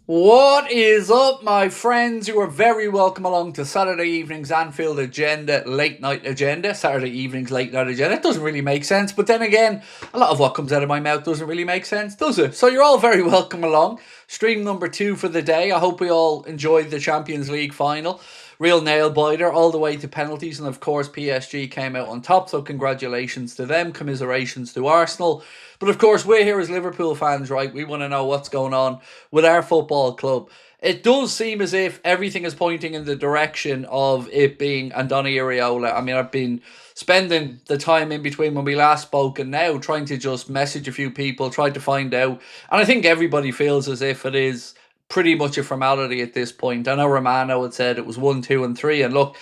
What is up, my friends? You are very welcome along to Saturday evening's Anfield Agenda, late night agenda. Saturday evening's late night agenda. It doesn't really make sense, but then again, a lot of what comes out of my mouth doesn't really make sense, does it? So you're all very welcome along. Stream number 2 for the day. I hope we all enjoyed the Champions League final. Real nail biter all the way to penalties, and of course PSG came out on top, so congratulations to them, commiserations to Arsenal. But of course we're here as Liverpool fans, right? We want to know what's going on with our football club. It does seem as if everything is pointing in the direction of it being Diamonde and Iraola. I mean, I've been spending the time in between when we last spoke and now trying to just message a few people, try to find out, and I think everybody feels as if it is pretty much a formality at this point. I know Romano had said it was 1, 2, and 3, and look,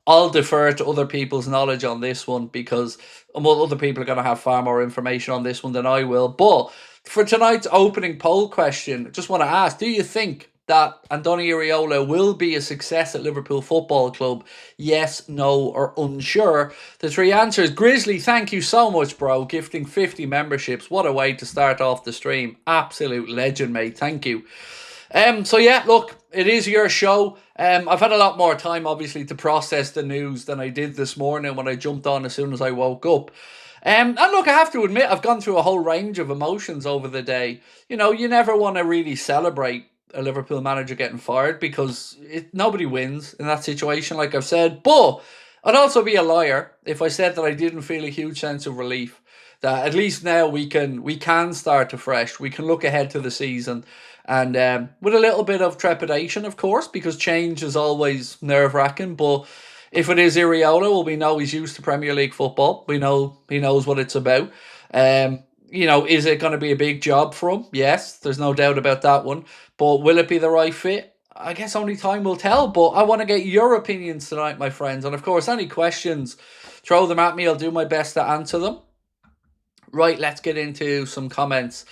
I'll defer to other people's knowledge on this one because other people are going to have far more information on this one than I will. But for tonight's opening poll question, I just want to ask, do you think that Diamonde and Iraola will be a success at Liverpool Football Club? Yes, no, or unsure. The 3 answers. Grizzly, thank you so much, bro. Gifting 50 memberships. What a way to start off the stream. Absolute legend, mate. Thank you. So yeah, look, it is your show. I've had a lot more time, obviously, to process the news than I did this morning when I jumped on as soon as I woke up. And look, I have to admit, I've gone through a whole range of emotions over the day. You know, you never want to really celebrate a Liverpool manager getting fired because nobody wins in that situation, like I've said. But I'd also be a liar if I said that I didn't feel a huge sense of relief. That at least now we can start afresh. We can look ahead to the season. And with a little bit of trepidation, of course, because change is always nerve-wracking. But if it is Iraola, well, we know he's used to Premier League football. We know he knows what it's about. Is it going to be a big job for him? Yes, there's no doubt about that one. But will it be the right fit? I guess only time will tell. But I want to get your opinions tonight, my friends. And of course, any questions, throw them at me. I'll do my best to answer them. Right, let's get into some comments.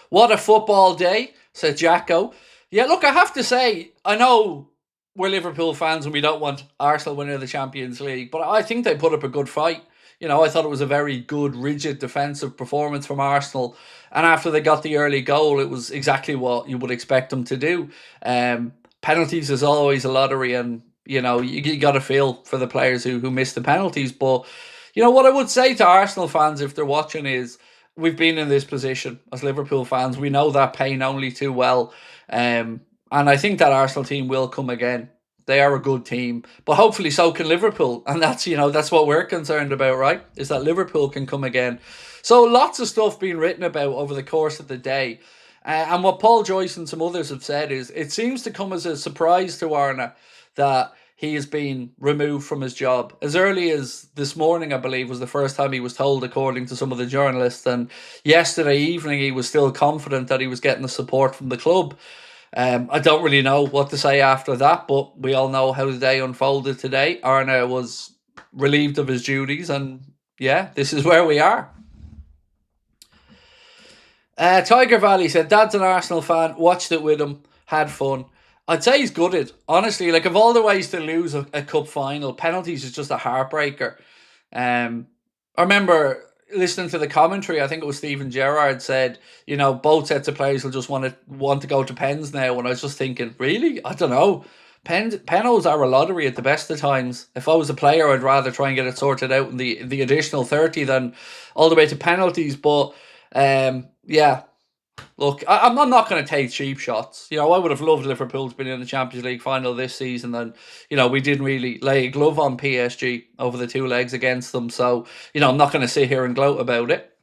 What a football day, said Jacko. Yeah, look, I have to say, I know we're Liverpool fans and we don't want Arsenal winning the Champions League, but I think they put up a good fight. You know, I thought it was a very good, rigid defensive performance from Arsenal. And after they got the early goal, it was exactly what you would expect them to do. Penalties is always a lottery, and, you know, you got to feel for the players who miss the penalties. But, you know, what I would say to Arsenal fans if they're watching is, we've been in this position as Liverpool fans. We know that pain only too well. And I think that Arsenal team will come again. They are a good team, but hopefully so can Liverpool. And that's what we're concerned about, right? Is that Liverpool can come again. So lots of stuff being written about over the course of the day. And what Paul Joyce and some others have said is it seems to come as a surprise to Arna that he has been removed from his job. As early as this morning, I believe, was the first time he was told, according to some of the journalists. And yesterday evening, he was still confident that he was getting the support from the club. I don't really know what to say after that, but we all know how the day unfolded today. Arna was relieved of his duties, and yeah, this is where we are. Tiger Valley said, Dad's an Arsenal fan, watched it with him, had fun. I'd say he's gutted. Honestly, like, of all the ways to lose a cup final, penalties is just a heartbreaker. I remember listening to the commentary. I think it was Steven Gerrard said, you know, both sets of players will just want to go to pens now. And I was just thinking, really? I don't know. Penalties are a lottery at the best of times. If I was a player, I'd rather try and get it sorted out in the additional 30 than all the way to penalties. But yeah. Look, I'm not going to take cheap shots. You know, I would have loved Liverpool to be in the Champions League final this season, and, you know, we didn't really lay a glove on PSG over the 2 legs against them. So, you know, I'm not going to sit here and gloat about it.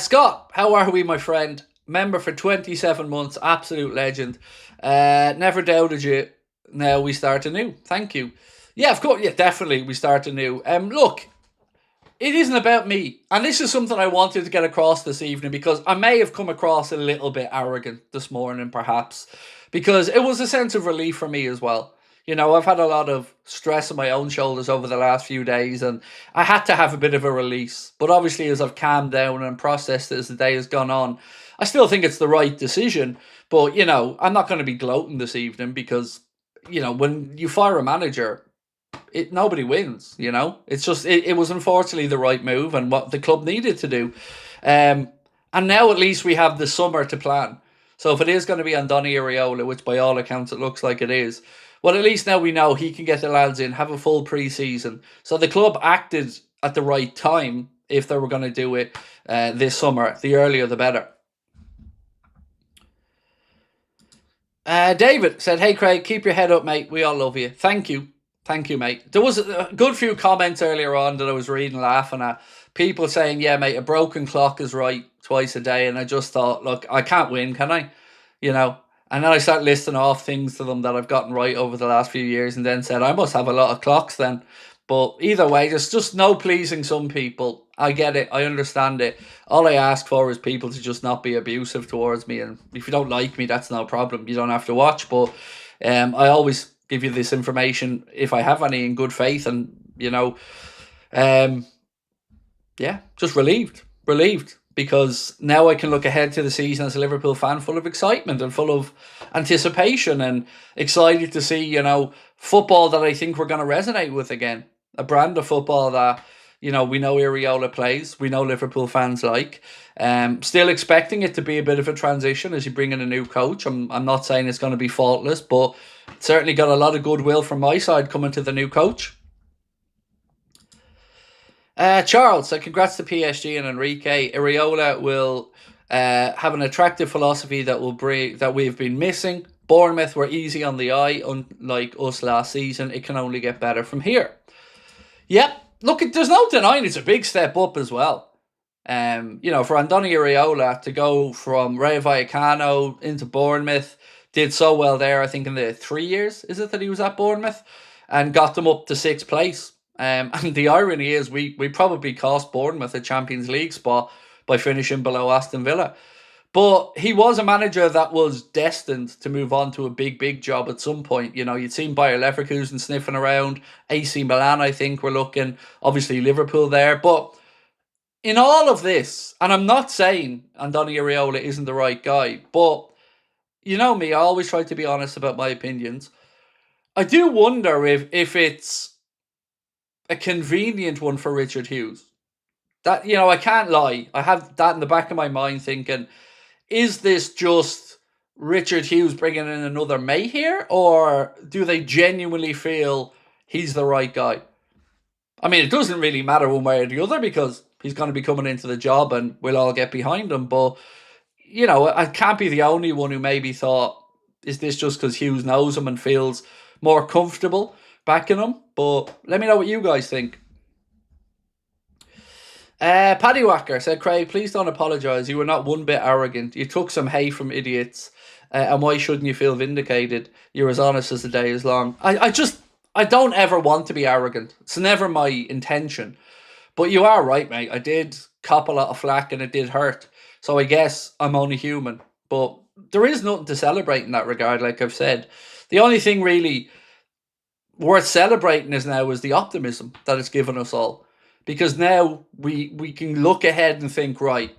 Scott, how are we, my friend? Member for 27 months, absolute legend. Never doubted you. Now we start anew. Thank you. Yeah, of course. Yeah, definitely we start anew. Look, it isn't about me. And this is something I wanted to get across this evening because I may have come across a little bit arrogant this morning, perhaps, because it was a sense of relief for me as well. You know, I've had a lot of stress on my own shoulders over the last few days, and I had to have a bit of a release. But obviously, as I've calmed down and processed it as the day has gone on, I still think it's the right decision. But, you know, I'm not going to be gloating this evening because, you know, when you fire a manager, nobody wins, it was unfortunately the right move and what the club needed to do. And now at least we have the summer to plan. So if it is going to be on Diamonde and Iraola, which by all accounts it looks like it is, well, at least now we know he can get the lads in, have a full pre-season. So the club acted at the right time if they were going to do it this summer. The earlier, the better. David said, "Hey Craig, keep your head up, mate. We all love you. Thank you. Thank you, mate." There was a good few comments earlier on that I was reading, laughing at. People saying, "Yeah, mate, a broken clock is right twice a day." And I just thought, look, I can't win, can I? You know? And then I started listing off things to them that I've gotten right over the last few years and then said, I must have a lot of clocks then. But either way, there's just no pleasing some people. I get it. I understand it. All I ask for is people to just not be abusive towards me. And if you don't like me, that's no problem. You don't have to watch. But I always give you this information if I have any in good faith. And, yeah, just relieved. Because now I can look ahead to the season as a Liverpool fan full of excitement and full of anticipation and excited to see, football that I think we're going to resonate with again. A brand of football that, we know Iraola plays, we know Liverpool fans like. Still expecting it to be a bit of a transition as you bring in a new coach. I'm not saying it's going to be faultless, but certainly got a lot of goodwill from my side coming to the new coach. Charles, so congrats to PSG and Enrique. Iraola will have an attractive philosophy that will bring that we've been missing. Bournemouth were easy on the eye, unlike us last season. It can only get better from here. Yep, look, there's no denying it's a big step up as well. For Andoni Iraola to go from Rayo Vallecano into Bournemouth, did so well there, I think in the 3 years, is it, that he was at Bournemouth? And got them up to 6th place. And the irony is we probably cost Bournemouth a Champions League spot by finishing below Aston Villa. But he was a manager that was destined to move on to a big job at some point. You'd seen Bayer Leverkusen sniffing around, AC Milan, I think, were looking, obviously Liverpool there. But in all of this, and I'm not saying Andoni Iraola isn't the right guy, but you know me, I always try to be honest about my opinions. I do wonder if it's a convenient one for Richard Hughes. That, I can't lie. I have that in the back of my mind thinking, is this just Richard Hughes bringing in another May here? Or do they genuinely feel he's the right guy? I mean, it doesn't really matter one way or the other because he's going to be coming into the job and we'll all get behind him. But, I can't be the only one who maybe thought, is this just because Hughes knows him and feels more comfortable backing him? But let me know what you guys think. Paddy Wacker said, Craig, please don't apologise. You were not one bit arrogant. You took some hay from idiots. And why shouldn't you feel vindicated? You're as honest as the day is long. I don't ever want to be arrogant. It's never my intention. But you are right, mate. I did cop a lot of flack and it did hurt. So I guess I'm only human. But there is nothing to celebrate in that regard, like I've said. The only thing really worth celebrating is the optimism that it's given us all. Because now we can look ahead and think, right,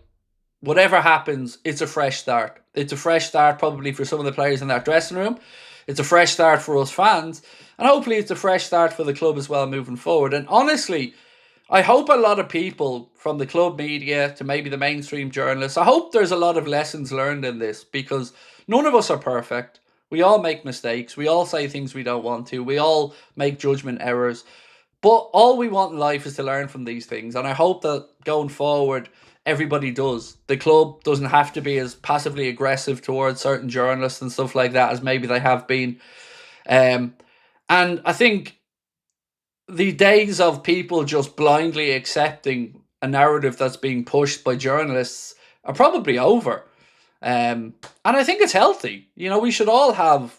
whatever happens, it's a fresh start. It's a fresh start probably for some of the players in that dressing room. It's a fresh start for us fans. And hopefully it's a fresh start for the club as well moving forward. And honestly, I hope a lot of people from the club media to maybe the mainstream journalists, I hope there's a lot of lessons learned in this because none of us are perfect. We all make mistakes. We all say things we don't want to. We all make judgment errors. But all we want in life is to learn from these things. And I hope that going forward, everybody does. The club doesn't have to be as passively aggressive towards certain journalists and stuff like that as maybe they have been. And I think the days of people just blindly accepting a narrative that's being pushed by journalists are probably over. And I think it's healthy. We should all have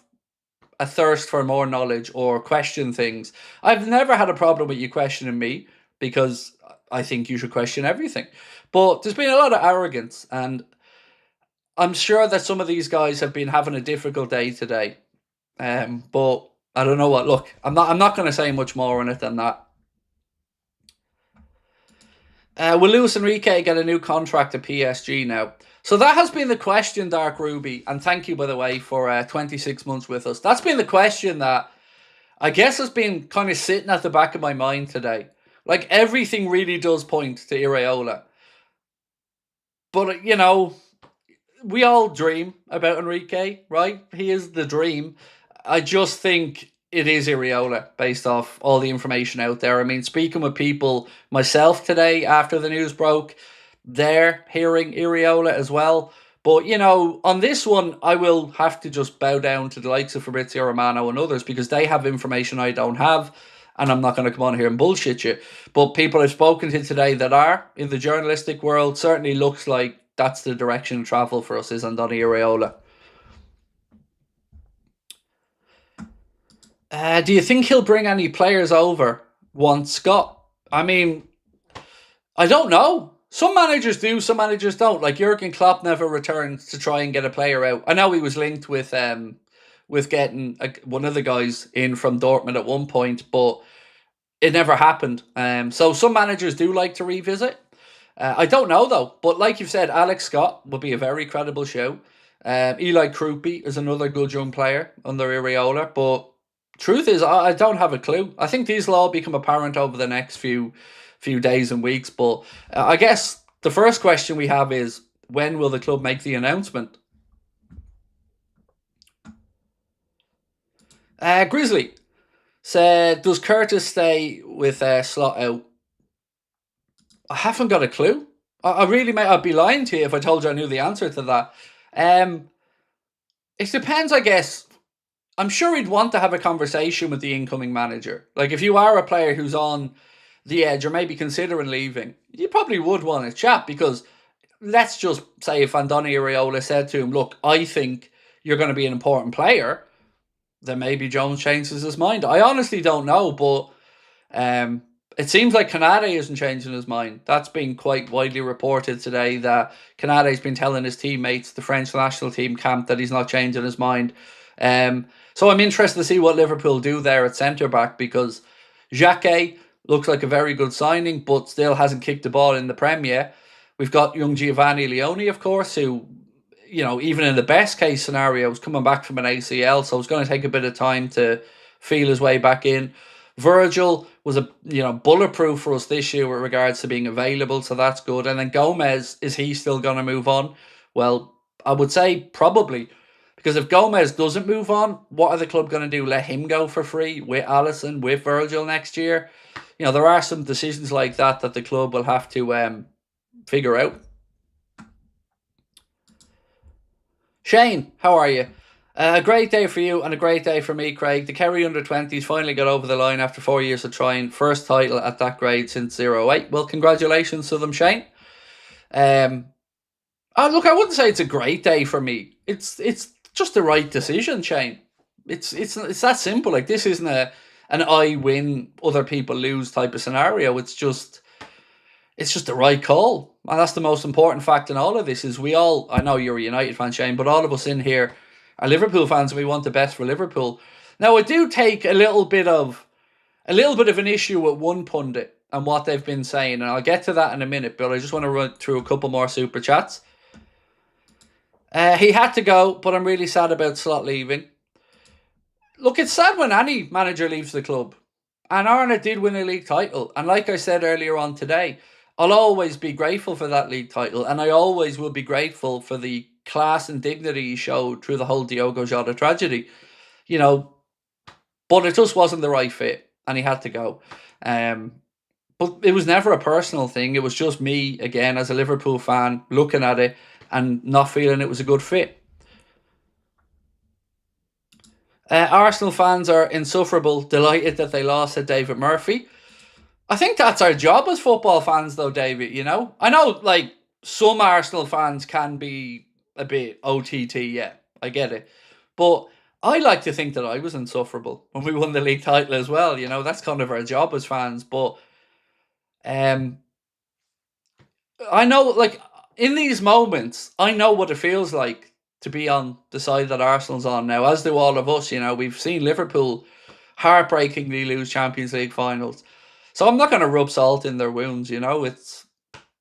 a thirst for more knowledge or question things. I've never had a problem with you questioning me because I think you should question everything. But there's been a lot of arrogance and I'm sure that some of these guys have been having a difficult day today. But I don't know what. Look, I'm not going to say much more on it than that. Will Luis Enrique get a new contract at PSG now? So that has been the question, Dark Ruby, and thank you, by the way, for 26 months with us. That's been the question that I guess has been kind of sitting at the back of my mind today. Like, everything really does point to Iraola. But, we all dream about Enrique, right? He is the dream. I just think it is Iraola based off all the information out there. I mean, speaking with people myself today after the news broke, they're hearing Iraola as well. But, on this one, I will have to just bow down to the likes of Fabrizio Romano and others because they have information I don't have. And I'm not going to come on here and bullshit you. But people I've spoken to today that are in the journalistic world certainly looks like that's the direction of travel for us is Andoni Iraola. Do you think he'll bring any players over once Scott? I mean, I don't know. Some managers do, some managers don't. Like Jurgen Klopp never returned to try and get a player out. I know he was linked with getting one of the guys in from Dortmund at one point, but it never happened. So some managers do like to revisit. I don't know though, but like you've said, Alex Scott would be a very credible show. Eli Krupi is another good young player under Iraola, but truth is, I don't have a clue. I think these will all become apparent over the next few days and weeks. But I guess the first question we have is, when will the club make the announcement? Grizzly said, does Curtis stay with Slot out? I haven't got a clue. I really might. I'd be lying to you if I told you I knew the answer to that. It depends, I guess. I'm sure he'd want to have a conversation with the incoming manager. Like, if you are a player who's on the edge or maybe considering leaving, you probably would want to chat because let's just say if Andoni Iraola said to him, look, I think you're going to be an important player, then maybe Jones changes his mind. I honestly don't know, but it seems like Canade isn't changing his mind. That's been quite widely reported today that Canade's been telling his teammates, the French national team camp, that he's not changing his mind. So I'm interested to see what Liverpool do there at centre-back because Jacquet looks like a very good signing, but still hasn't kicked the ball in the Prem yet. We've got young Giovanni Leone, of course, who, even in the best case scenario, was coming back from an ACL, so it's going to take a bit of time to feel his way back in. Virgil was bulletproof for us this year with regards to being available, so that's good. And then Gomez, is he still going to move on? Well, I would say probably. Because if Gomez doesn't move on, what are the club going to do? Let him go for free with Alisson, with Virgil next year? There are some decisions like that the club will have to figure out. Shane, how are you? A great day for you and a great day for me, Craig. The Kerry under-20s finally got over the line after 4 years of trying. First title at that grade since 08. Well, congratulations to them, Shane. Look, I wouldn't say it's a great day for me. It's just the right decision, Shane. It's that simple. Like, this isn't an I win, other people lose type of scenario. It's just the right call. And that's the most important fact in all of this is we all, I know you're a United fan, Shane, but all of us in here are Liverpool fans and we want the best for Liverpool. Now, I do take a little bit of an issue with one pundit and what they've been saying, and I'll get to that in a minute, but I just want to run through a couple more super chats. He had to go, but I'm really sad about Slot leaving. Look, it's sad when any manager leaves the club. And Arna did win a league title. And like I said earlier on today, I'll always be grateful for that league title. And I always will be grateful for the class and dignity he showed through the whole Diogo Jota tragedy. But it just wasn't the right fit. And he had to go. But it was never a personal thing. It was just me, again, as a Liverpool fan, looking at it and not feeling it was a good fit. Arsenal fans are insufferable, delighted that they lost to David Murphy. I think that's our job as football fans, though, David, I know, like, some Arsenal fans can be a bit OTT, yeah, I get it. But I like to think that I was insufferable when we won the league title as well, that's kind of our job as fans. But I know, like, in these moments, I know what it feels like to be on the side that Arsenal's on now, as do all of us. We've seen Liverpool heartbreakingly lose Champions League finals. So I'm not going to rub salt in their wounds, it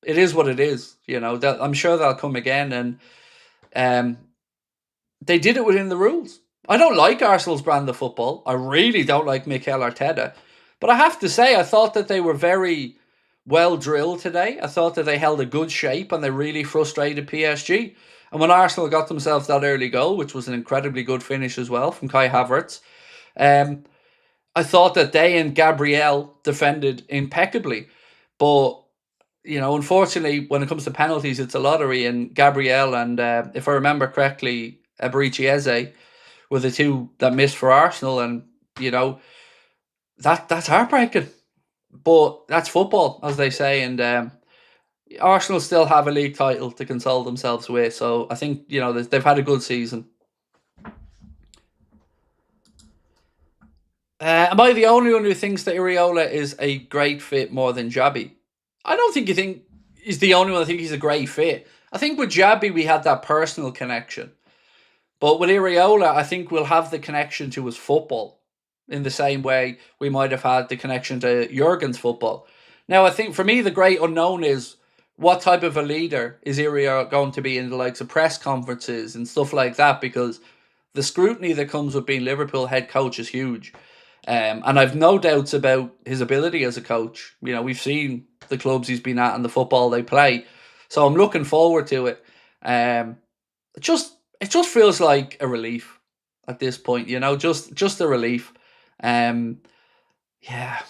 is what it is, I'm sure they'll come again, and they did it within the rules. I don't like Arsenal's brand of football. I really don't like Mikel Arteta. But I have to say, I thought that they were very well drilled today. I thought that they held a good shape and they really frustrated PSG. And when Arsenal got themselves that early goal, which was an incredibly good finish as well from Kai Havertz, um, I thought that they and Gabriel defended impeccably. But, unfortunately, when it comes to penalties, it's a lottery. And Gabriel and, if I remember correctly, Eze were the two that missed for Arsenal. And, that's heartbreaking. But that's football, as they say. And Arsenal still have a league title to console themselves with. So I think, they've had a good season. Am I the only one who thinks that Iraola is a great fit more than Jabi? I don't think you think he's the only one. I think he's a great fit. I think with Jabi we had that personal connection. But with Iraola, I think we'll have the connection to his football in the same way we might have had the connection to Jurgen's football. Now, I think for me, the great unknown is what type of a leader is Iraola going to be in the likes of press conferences and stuff like that, because the scrutiny that comes with being Liverpool head coach is huge. And I've no doubts about his ability as a coach. We've seen the clubs he's been at and the football they play. So I'm looking forward to it. It just feels like a relief at this point, just a relief. Yeah.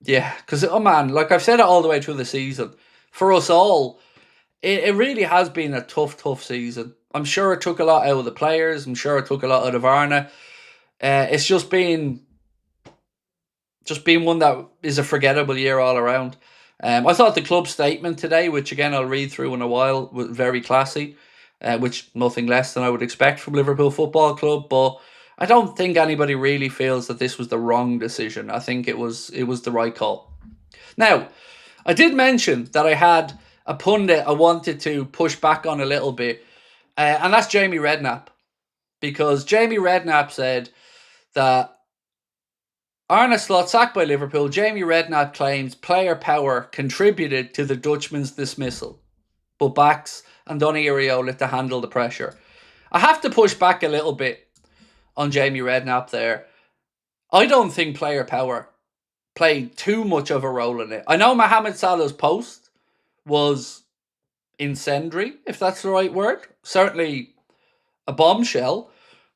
Yeah, because, oh man, like I've said it all the way through the season, for us all, it really has been a tough season. I'm sure it took a lot out of the players. I'm sure it took a lot out of Varna. It's just been one that is a forgettable year all around. I thought the club statement today, which again I'll read through in a while, was very classy, which nothing less than I would expect from Liverpool Football Club. But I don't think anybody really feels that this was the wrong decision. I think it was the right call. Now, I did mention that I had a pundit I wanted to push back on a little bit, and that's Jamie Redknapp, because Jamie Redknapp said that Arne Slot sacked by Liverpool. Jamie Redknapp claims player power contributed to the Dutchman's dismissal, but backs Andoni Iraola to handle the pressure. I have to push back a little bit on Jamie Redknapp there. I don't think player power played too much of a role in it. I know Mohamed Salah's post was incendiary, if that's the right word. Certainly a bombshell.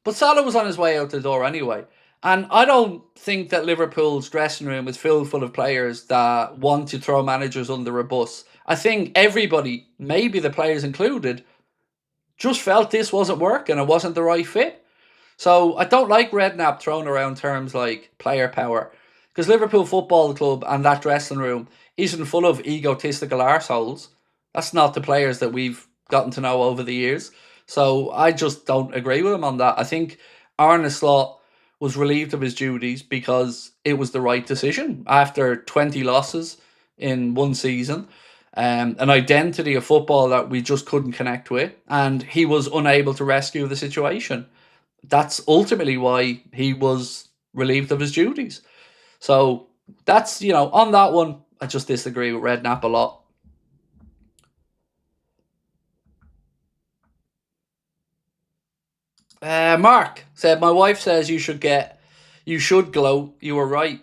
But Salah was on his way out the door anyway. And I don't think that Liverpool's dressing room is filled full of players that want to throw managers under a bus. I think everybody, maybe the players included, just felt this wasn't working. It wasn't the right fit. So I don't like Redknapp throwing around terms like player power, because Liverpool Football Club and that dressing room isn't full of egotistical arseholes. That's not the players that we've gotten to know over the years. So I just don't agree with him on that. I think Arne Slot was relieved of his duties because it was the right decision after 20 losses in one season, an identity of football that we just couldn't connect with, and he was unable to rescue the situation. That's ultimately why he was relieved of his duties. So that's, on that one, I just disagree with Redknapp a lot. Mark said, my wife says you should gloat. You were right.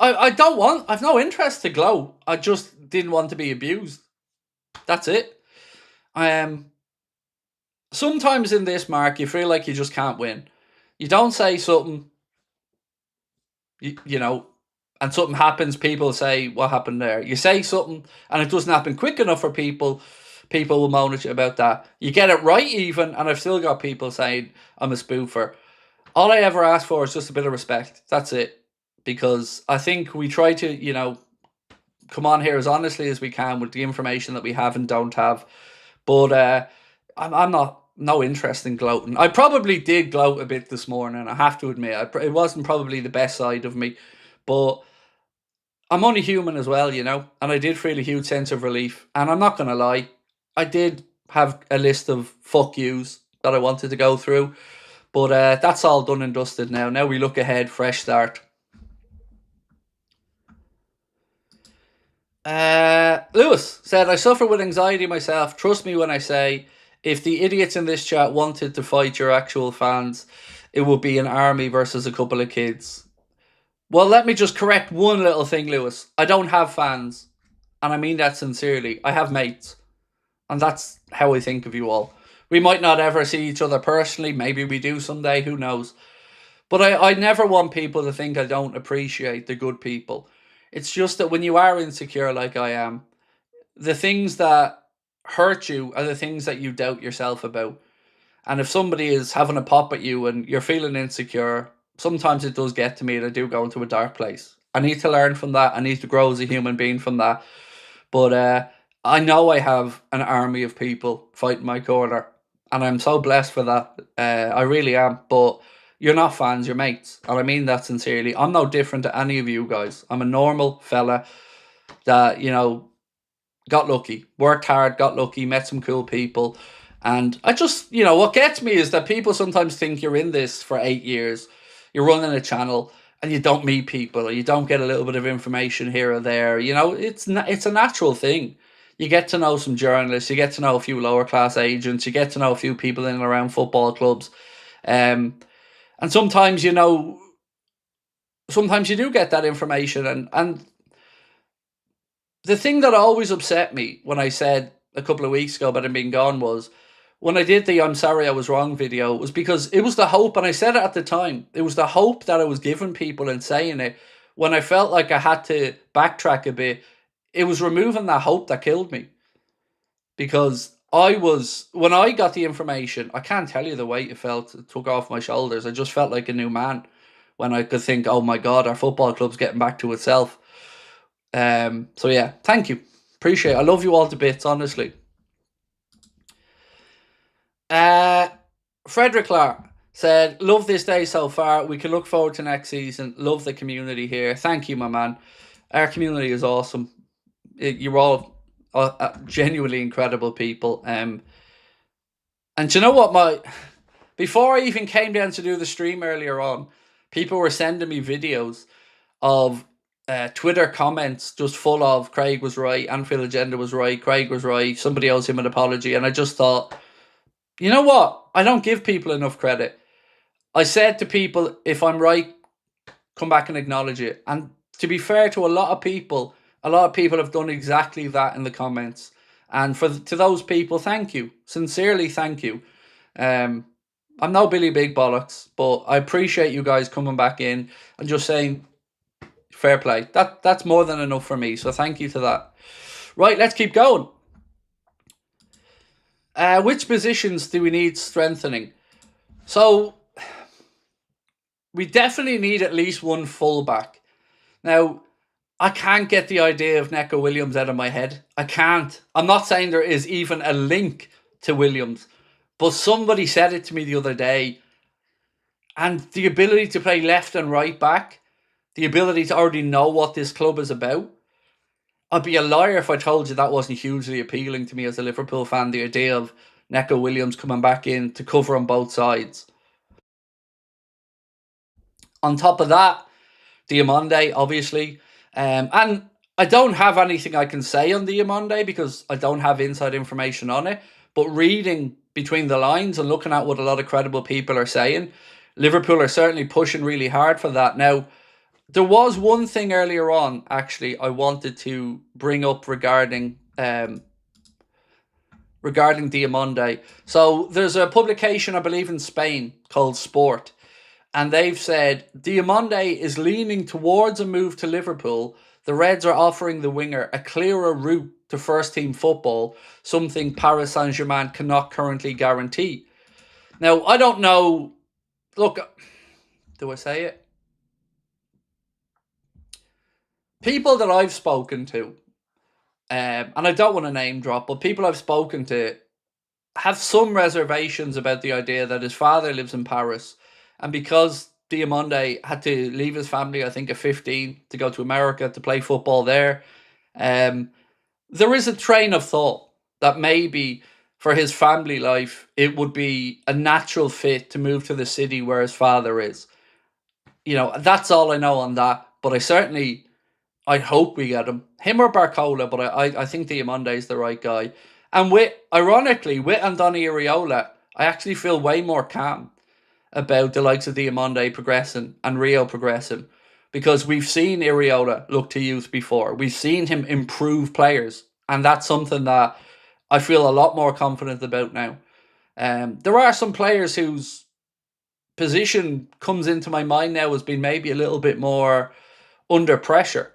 I've no interest to gloat. I just didn't want to be abused. That's it. Sometimes in this, Mark, you feel like you just can't win. You don't say something, and something happens, people say, what happened there? You say something, and it doesn't happen quick enough for people will moan at you about that. You get it right even, and I've still got people saying I'm a spoofer. All I ever ask for is just a bit of respect. That's it. Because I think we try to, come on here as honestly as we can with the information that we have and don't have. But I'm not no interest in gloating. I probably did gloat a bit this morning, I have to admit. It wasn't probably the best side of me. But I'm only human as well, and I did feel a huge sense of relief. And I'm not going to lie, I did have a list of fuck yous that I wanted to go through. But that's all done and dusted now. Now we look ahead, fresh start. Lewis said, I suffer with anxiety myself. Trust me when I say, if the idiots in this chat wanted to fight your actual fans, it would be an army versus a couple of kids. Well, let me just correct one little thing, Lewis. I don't have fans, and I mean that sincerely. I have mates, and that's how I think of you all. We might not ever see each other personally. Maybe we do someday. Who knows? But I never want people to think I don't appreciate the good people. It's just that when you are insecure like I am, the things that hurt you are the things that you doubt yourself about. And if somebody is having a pop at you and you're feeling insecure, sometimes it does get to me and I do go into a dark place. I need to learn from that. I need to grow as a human being from that. But I know I have an army of people fighting my corner. And I'm so blessed for that. I really am. But you're not fans, you're mates. And I mean that sincerely. I'm no different to any of you guys. I'm a normal fella that, got lucky, worked hard, got lucky, met some cool people. And I just, what gets me is that people sometimes think you're in this for 8 years, you're running a channel, and you don't meet people, or you don't get a little bit of information here or there. It's a natural thing. You get to know some journalists, you get to know a few lower class agents, you get to know a few people in and around football clubs. And sometimes, sometimes you do get that information. And the thing that always upset me when I said a couple of weeks ago about him being gone was when I did the "I'm sorry I was wrong" video, was because it was the hope, and I said it at the time, it was the hope that I was giving people in saying it. When I felt like I had to backtrack a bit, it was removing that hope that killed me. Because when I got the information, I can't tell you the weight it felt. It took off my shoulders. I just felt like a new man when I could think, oh my God, our football club's getting back to itself. So yeah, thank you. Appreciate it. I love you all to bits, honestly. Frederick Clark said, love this day so far. We can look forward to next season. Love the community here. Thank you, my man. Our community is awesome. You're all genuinely incredible people. And do you know what? Before I even came down to do the stream earlier on, people were sending me videos of Twitter comments just full of Craig was right, Anfield Agenda was right, Craig was right, somebody owes him an apology. And I just thought, you know what? I don't give people enough credit. I said to people, if I'm right, come back and acknowledge it. And to be fair to a lot of people have done exactly that in the comments. And to those people, thank you. Sincerely, thank you. I'm no Billy Big Bollocks, but I appreciate you guys coming back in and just saying, fair play. That's more than enough for me. So thank you to that. Right, let's keep going. Which positions do we need strengthening? So we definitely need at least one fullback. Now, I can't get the idea of Neco Williams out of my head. I can't. I'm not saying there is even a link to Williams, but somebody said it to me the other day. And the ability to play left and right back, the ability to already know what this club is about. I'd be a liar if I told you that wasn't hugely appealing to me as a Liverpool fan, the idea of Neco Williams coming back in to cover on both sides. On top of that, Diamonde, obviously. And I don't have anything I can say on Diamonde because I don't have inside information on it. But reading between the lines and looking at what a lot of credible people are saying, Liverpool are certainly pushing really hard for that. Now, there was one thing earlier on, actually, I wanted to bring up regarding Diamonde. So there's a publication, I believe, in Spain called Sport. And they've said Diamonde is leaning towards a move to Liverpool. The Reds are offering the winger a clearer route to first-team football, something Paris Saint-Germain cannot currently guarantee. Now, I don't know. Look, do I say it? People that I've spoken to, and I don't want to name drop, but people I've spoken to have some reservations about the idea that his father lives in Paris. And because Diamonde had to leave his family, I think, at 15 to go to America to play football there, there is a train of thought that maybe for his family life, it would be a natural fit to move to the city where his father is. That's all I know on that. But I hope we get him or Barcola, but I think Diamonde is the right guy. And ironically, with Diamonde and Iraola, I actually feel way more calm about the likes of Diamonde progressing and Rio progressing, because we've seen Iraola look to youth before. We've seen him improve players, and that's something that I feel a lot more confident about now. There are some players whose position comes into my mind now as being maybe a little bit more under pressure.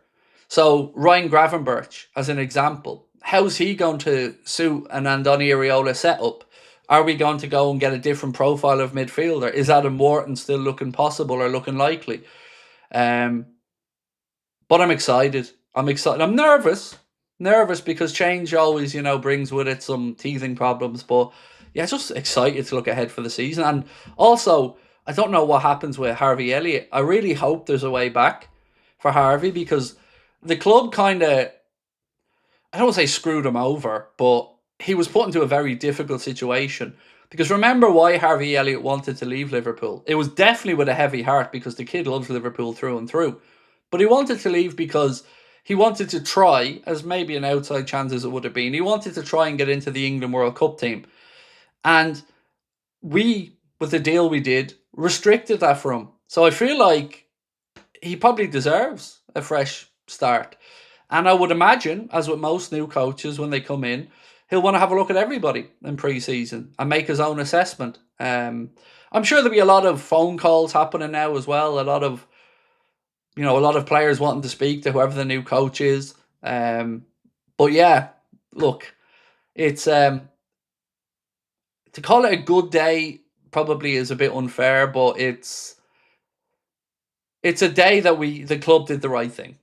So Ryan Gravenberch, as an example, how's he going to suit an Andoni Iraola setup? Are we going to go and get a different profile of midfielder? Is Adam Wharton still looking possible or looking likely? But I'm excited. I'm excited. I'm nervous because change always, brings with it some teething problems. But yeah, just excited to look ahead for the season. And also, I don't know what happens with Harvey Elliott. I really hope there's a way back for Harvey, because the club kind of, I don't want to say screwed him over, but he was put into a very difficult situation. Because remember why Harvey Elliott wanted to leave Liverpool. It was definitely with a heavy heart, because the kid loves Liverpool through and through. But he wanted to leave because he wanted to try, as maybe an outside chance as it would have been, he wanted to try and get into the England World Cup team. And we, with the deal we did, restricted that for him. So I feel like he probably deserves a fresh start. And I would imagine, as with most new coaches, when they come in, he'll want to have a look at everybody in pre-season and make his own assessment. I'm sure there'll be a lot of phone calls happening now as well. A lot of players wanting to speak to whoever the new coach is. But yeah, look, it's to call it a good day probably is a bit unfair, but it's a day that the club did the right thing.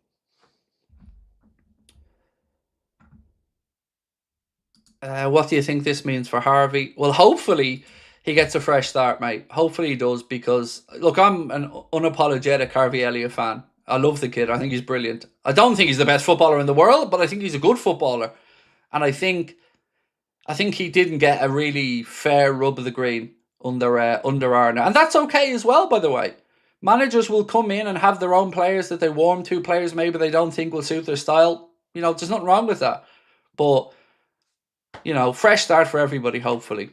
What do you think this means for Harvey? Well, hopefully he gets a fresh start, mate. Hopefully he does, because look, I'm an unapologetic Harvey Elliott fan. I love the kid. I think he's brilliant. I don't think he's the best footballer in the world, but I think he's a good footballer. And I think he didn't get a really fair rub of the green under Arna. And that's okay as well, by the way. Managers will come in and have their own players that they warm to, players maybe they don't think will suit their style. There's nothing wrong with that. But fresh start for everybody, hopefully.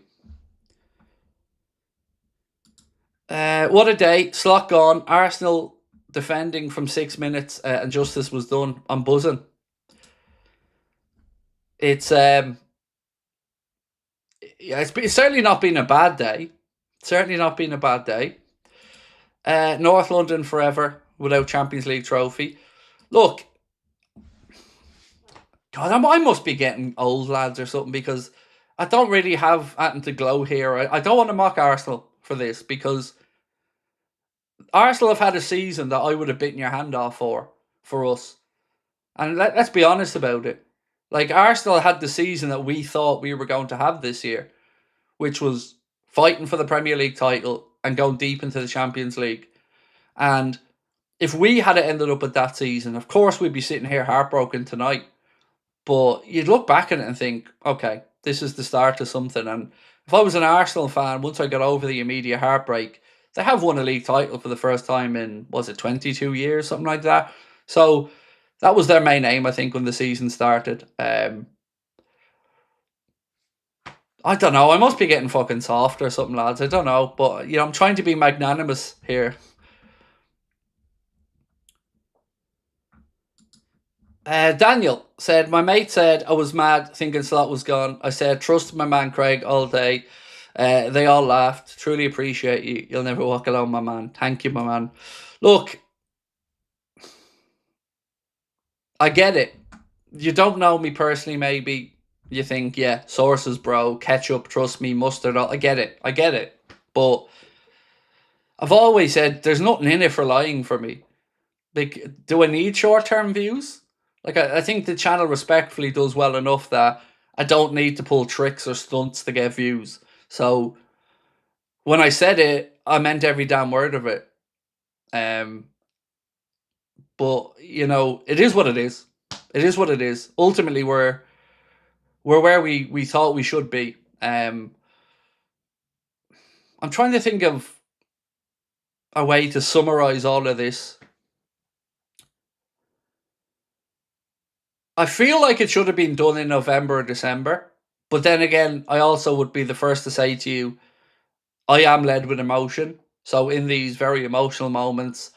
What a day. Slot gone. Arsenal defending from 6 minutes and justice was done. I'm buzzing. It's certainly not been a bad day. Certainly not been a bad day. North London forever without Champions League trophy. Look, God, I must be getting old, lads, or something, because I don't really have anything to glow here. I don't want to mock Arsenal for this, because Arsenal have had a season that I would have bitten your hand off for us. And let's be honest about it. Like, Arsenal had the season that we thought we were going to have this year, which was fighting for the Premier League title and going deep into the Champions League. And if we had ended up at that season, of course we'd be sitting here heartbroken tonight. But you'd look back at it and think, okay, this is the start of something. And if I was an Arsenal fan, once I got over the immediate heartbreak, they have won a league title for the first time in, 22 years, something like that. So that was their main aim, I think, when the season started. I don't know. I must be getting fucking soft or something, lads. I don't know. But, I'm trying to be magnanimous here. Daniel said, my mate said I was mad thinking Slot was gone. I said, trust my man Craig all day. They all laughed. Truly appreciate you. You'll never walk alone, my man. Thank you, my man. Look, I get it. You don't know me personally, maybe. You think, yeah, sources, bro. Ketchup, trust me, mustard. I get it. But I've always said there's nothing in it for lying for me. Like, do I need short-term views? Like, I think the channel respectfully does well enough that I don't need to pull tricks or stunts to get views. So when I said it, I meant every damn word of it. But, it is what it is. It is what it is. Ultimately, we're where we thought we should be. I'm trying to think of a way to summarize all of this. I feel like it should have been done in November or December. But then again, I also would be the first to say to you, I am led with emotion. So in these very emotional moments,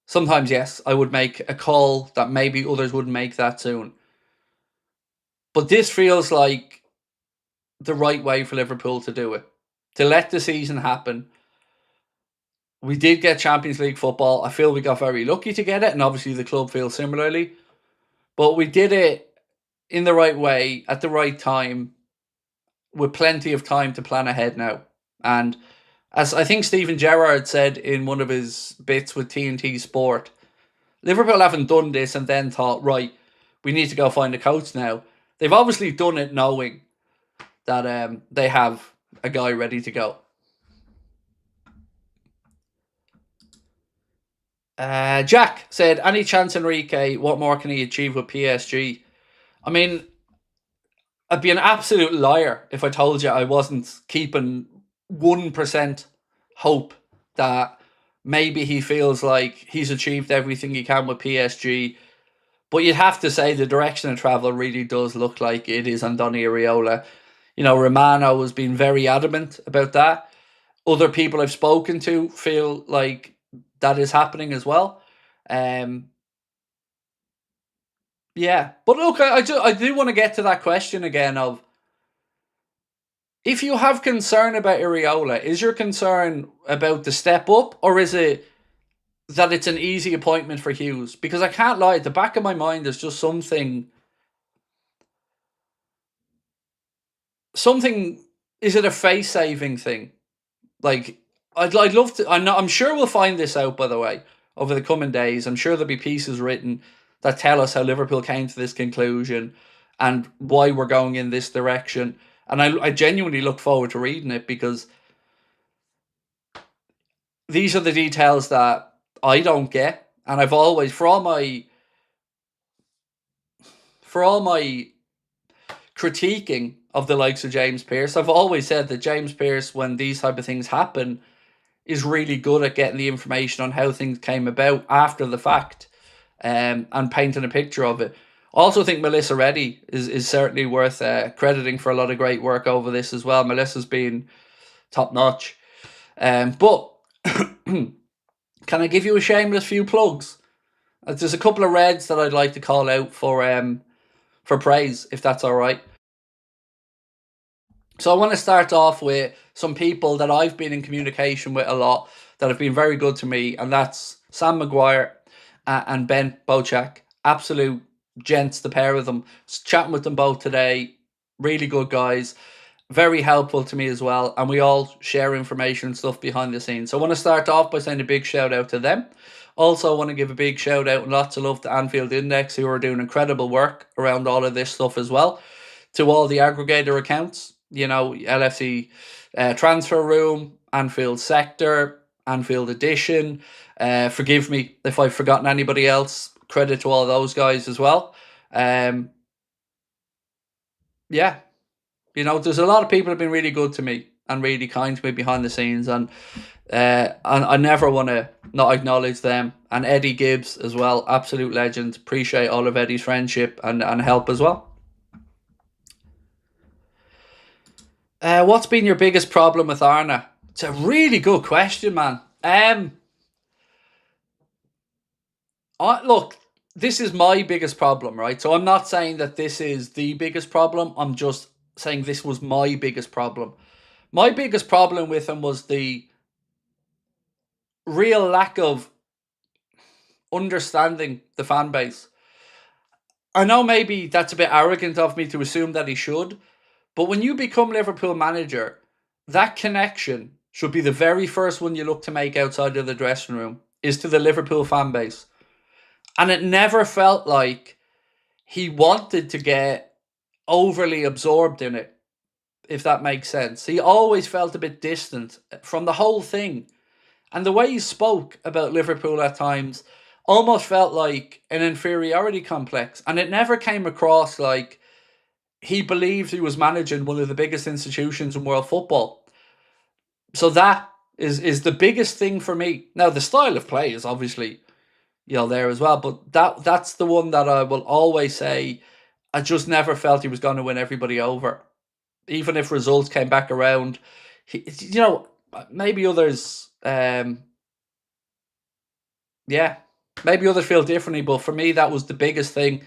Sometimes, yes, I would make a call that maybe others wouldn't make that soon. But this feels like the right way for Liverpool to do it. To let the season happen. We did get Champions League football. I feel we got very lucky to get it, and obviously the club feels similarly. But we did it in the right way, at the right time, with plenty of time to plan ahead now. And as I think Stephen Gerrard said in one of his bits with TNT Sport, Liverpool haven't done this and then thought, right, we need to go find a coach now. They've obviously done it knowing that they have a guy ready to go. Jack said, any chance Enrique, what more can he achieve with PSG? I mean, I'd be an absolute liar if I told you I wasn't keeping 1% hope that maybe he feels like he's achieved everything he can with PSG. But you'd have to say the direction of travel really does look like it is Diamonde and Iraola. You know, Romano has been very adamant about that. Other people I've spoken to feel like that is happening as well. Um, yeah, but look, I do want to get to that question again of, if you have concern about Iraola, is your concern about the step up, or is it that it's an easy appointment for Hughes? Because I can't lie, at the back of my mind there's just something. Is it a face saving thing? Like, I'd love to. I'm sure we'll find this out, by the way, over the coming days. I'm sure there'll be pieces written that tell us how Liverpool came to this conclusion and why we're going in this direction. And I genuinely look forward to reading it, because these are the details that I don't get. And I've always, for all my critiquing of the likes of James Pearce, I've always said that James Pearce, when these type of things happen, is really good at getting the information on how things came about after the fact, and painting a picture of it. I also think Melissa Reddy is certainly worth crediting for a lot of great work over this as well. Melissa's been top notch. But can I give you a shameless few plugs? There's a couple of Reds that I'd like to call out for praise, if that's all right. So I want to start off with some people that I've been in communication with a lot that have been very good to me, and that's Sam Maguire and Ben Bochak. Absolute gents, the pair of them. Chatting with them both today. Really good guys. Very helpful to me as well, and we all share information and stuff behind the scenes. So I want to start off by saying a big shout out to them. Also, I want to give a big shout out and lots of love to Anfield Index, who are doing incredible work around all of this stuff as well. To all the aggregator accounts, you know, LFC Transfer Room, Anfield Sector, Anfield Edition. Forgive me if I've forgotten anybody else. Credit to all those guys as well. Yeah, you know, there's a lot of people who have been really good to me and really kind to me behind the scenes, and I never want to not acknowledge them. And Eddie Gibbs as well, absolute legend. Appreciate all of Eddie's friendship and help as well. What's been your biggest problem with Arna? It's a really good question, man. Look, this is my biggest problem, right? So I'm not saying that this is the biggest problem. I'm just saying this was my biggest problem. My biggest problem with him was the real lack of understanding the fan base. I know maybe that's a bit arrogant of me to assume that he should, but when you become Liverpool manager, that connection should be the very first one you look to make outside of the dressing room, is to the Liverpool fan base. And it never felt like he wanted to get overly absorbed in it, if that makes sense. He always felt a bit distant from the whole thing. And the way he spoke about Liverpool at times almost felt like an inferiority complex. And it never came across like he believed he was managing one of the biggest institutions in world football. So that is the biggest thing for me. Now, the style of play is obviously, you know, there as well, but that's the one that I will always say I just never felt he was going to win everybody over. Even if results came back around, you know, maybe others, yeah. Maybe others feel differently, but for me, that was the biggest thing.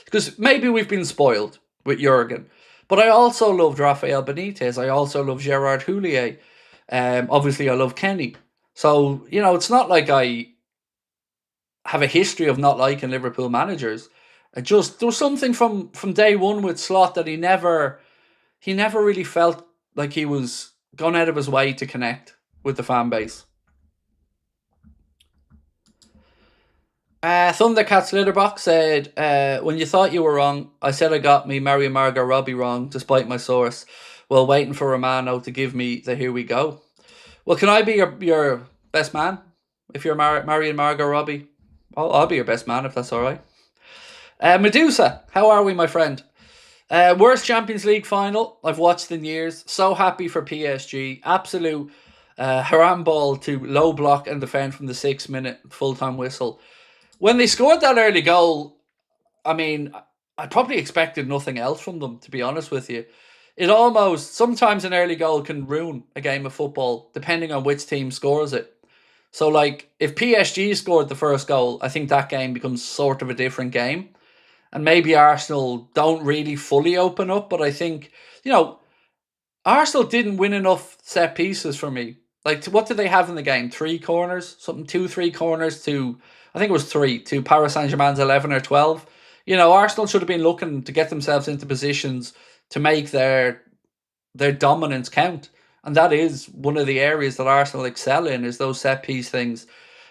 Because maybe we've been spoiled with Jurgen. But I also loved Rafael Benitez. I also love Gerard Houllier. Obviously, I love Kenny. So, it's not like I have a history of not liking Liverpool managers. There was something from day one with Slot that he never really felt like he was gone out of his way to connect with the fan base. Thundercats Litterbox said, when you thought you were wrong, I said I got me Mario Margot Robbie wrong, despite my source, while waiting for Romano to give me the here we go. Well, can I be your best man? If you're Mario and Margot Robbie? I'll be your best man if that's all right. Medusa, how are we, my friend? Worst Champions League final I've watched in years. So happy for PSG. Absolute haram ball to low block and defend from the 6-minute full-time whistle. When they scored that early goal, I mean, I probably expected nothing else from them, to be honest with you. Sometimes an early goal can ruin a game of football, depending on which team scores it. So, if PSG scored the first goal, I think that game becomes sort of a different game. And maybe Arsenal don't really fully open up, but I think, Arsenal didn't win enough set pieces for me. What did they have in the game? 3 corners? 3 corners to, I think it was 3, to Paris Saint-Germain's 11 or 12. Arsenal should have been looking to get themselves into positions to make their dominance count. And that is one of the areas that Arsenal excel in, is those set piece things.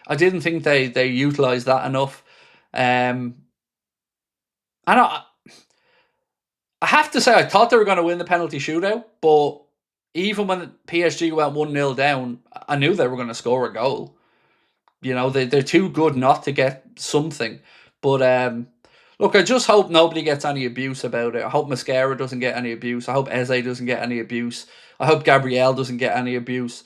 I didn't think they utilised that enough. And I have to say, I thought they were going to win the penalty shootout, but even when PSG went 1-0 down, I knew they were going to score a goal. They're too good not to get something. But look, I just hope nobody gets any abuse about it. I hope Mascara doesn't get any abuse. I hope Eze doesn't get any abuse. I hope Gabriel doesn't get any abuse.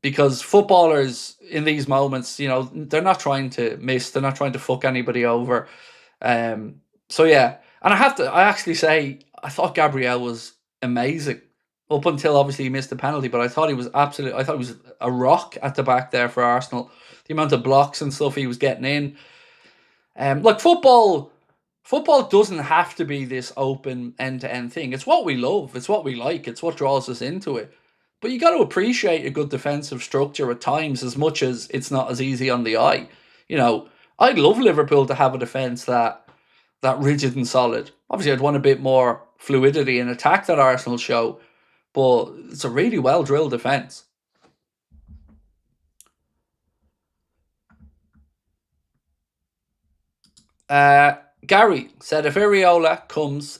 Because footballers in these moments, they're not trying to miss. They're not trying to fuck anybody over. So yeah. And I actually say, I thought Gabriel was amazing. Up until obviously he missed the penalty, but I thought he was a rock at the back there for Arsenal. The amount of blocks and stuff he was getting in. Football doesn't have to be this open end-to-end thing. It's what we love. It's what we like. It's what draws us into it. But you got to appreciate a good defensive structure at times, as much as it's not as easy on the eye. I'd love Liverpool to have a defence that rigid and solid. Obviously, I'd want a bit more fluidity in attack that Arsenal show, but it's a really well-drilled defence. Gary said, if Iraola comes,